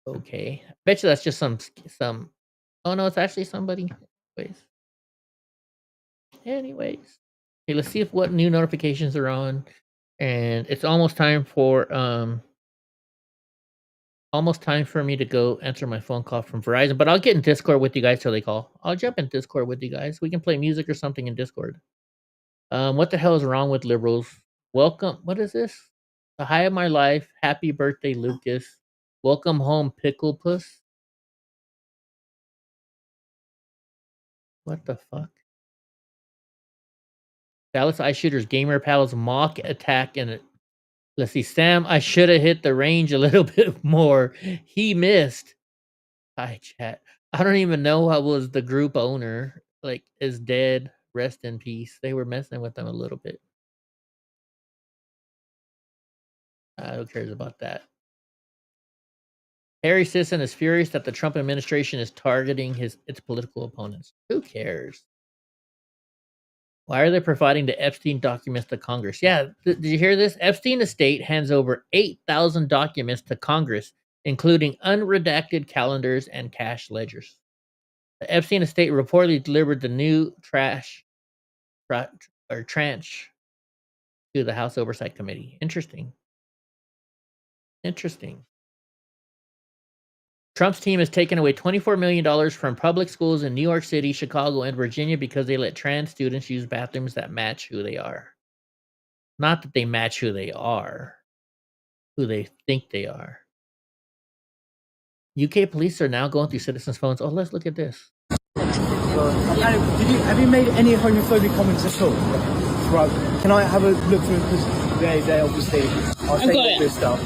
Speaker 1: Okay. I bet you that's just some. Oh no, it's actually somebody. Anyways. Okay, let's see what new notifications are on. And it's almost time for me to go answer my phone call from Verizon. But I'll get in Discord with you guys till they call. I'll jump in Discord with you guys. We can play music or something in Discord. What the hell is wrong with liberals? Welcome. What is this? The high of my life. Happy birthday, Lucas. Welcome home, Pickle Puss. What the fuck? Dallas Ice Shooters Gamer Pals mock attack and let's see, Sam, I should have hit the range a little bit more. He missed. Hi, chat. I don't even know how was the group owner. Like, is dead. Rest in peace. They were messing with them a little bit. Who cares about that? Harry Sisson is furious that the Trump administration is targeting its political opponents. Who cares? Why are they providing the Epstein documents to Congress? Yeah, did you hear this? Epstein estate hands over 8,000 documents to Congress, including unredacted calendars and cash ledgers. The Epstein estate reportedly delivered the new tranche to the House Oversight Committee. Interesting. Trump's team has taken away $24 million from public schools in New York City, Chicago, and Virginia because they let trans students use bathrooms that match who they are. Not that they match who they are, who they think they are. UK police are now going through citizens' phones. Oh, let's look at this.
Speaker 10: Have you made any homophobic comments at all? Right. Can I have a look through? Because they obviously are saying this stuff.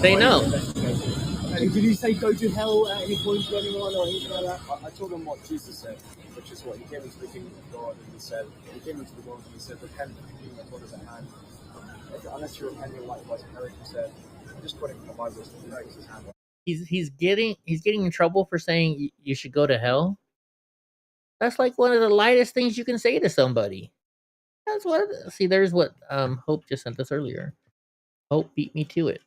Speaker 1: They know.
Speaker 10: Did you say go to hell at any point to anyone or anything like that? I told them what Jesus said, which is what he came into the kingdom of God and he said, he came into the world and he said, repent, the kingdom of God is at hand. Unless you repent, you'll likewise perish, he said. I'm just quoting from the Bible, so he raises his hand.
Speaker 1: He's getting in trouble for saying you should go to hell. That's like one of the lightest things you can say to somebody. That's what. See, there's what Hope just sent us earlier. Hope beat me to it.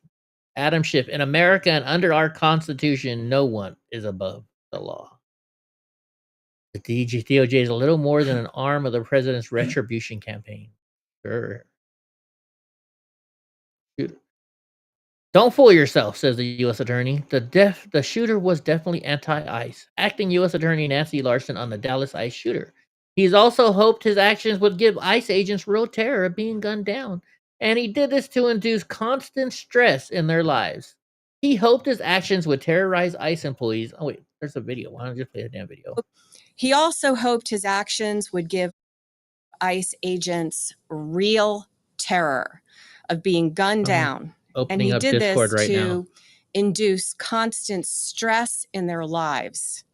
Speaker 1: Adam Schiff, in America and under our Constitution, no one is above the law. The DOJ is a little more than an arm of the president's retribution campaign. Sure. Shoot. Don't fool yourself, says the U.S. attorney. The shooter was definitely anti-ICE. Acting U.S. Attorney Nancy Larson on the Dallas ICE shooter. He's also hoped his actions would give ICE agents real terror of being gunned down. And he did this to induce constant stress in their lives. He hoped his actions would terrorize ICE employees. Oh, wait, there's a video. Why don't you play the damn video?
Speaker 16: He also hoped his actions would give ICE agents real terror of being gunned down. And he did
Speaker 1: Discord
Speaker 16: this
Speaker 1: right
Speaker 16: to
Speaker 1: now.
Speaker 16: induce constant stress in their lives.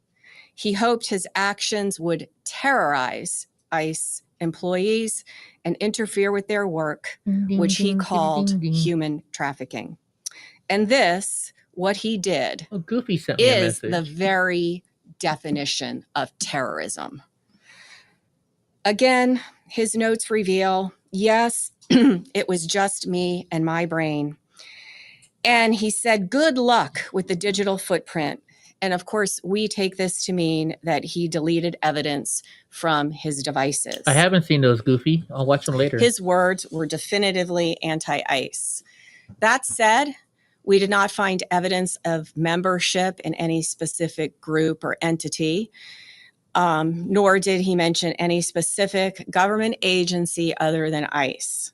Speaker 16: He hoped his actions would terrorize ICE employees and interfere with their work, which he called human trafficking. And this, what he did,
Speaker 1: Goofy sent me a
Speaker 16: is
Speaker 1: message.
Speaker 16: the very definition of terrorism. Again, his notes reveal Yes, it was just me and my brain. And he said, good luck with the digital footprint. And of course, we take this to mean that he deleted evidence from his devices.
Speaker 1: I haven't seen those, Goofy. I'll watch them later.
Speaker 16: His words were definitively anti-ICE. That said, we did not find evidence of membership in any specific group or entity, nor did he mention any specific government agency other than ICE.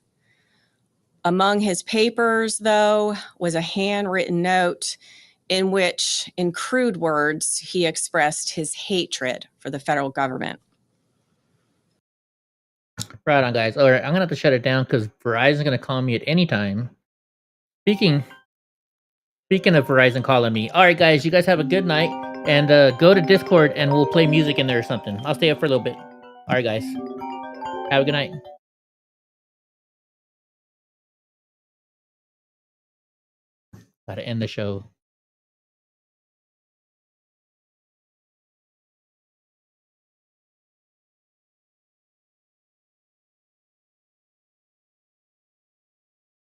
Speaker 16: Among his papers, though, was a handwritten note in which, in crude words, he expressed his hatred for the federal government.
Speaker 1: Right on, guys. All right, I'm going to have to shut it down because Verizon's going to call me at any time. Speaking of Verizon calling me, all right, guys, you guys have a good night. And go to Discord and we'll play music in there or something. I'll stay up for a little bit. All right, guys. Have a good night. Gotta end the show.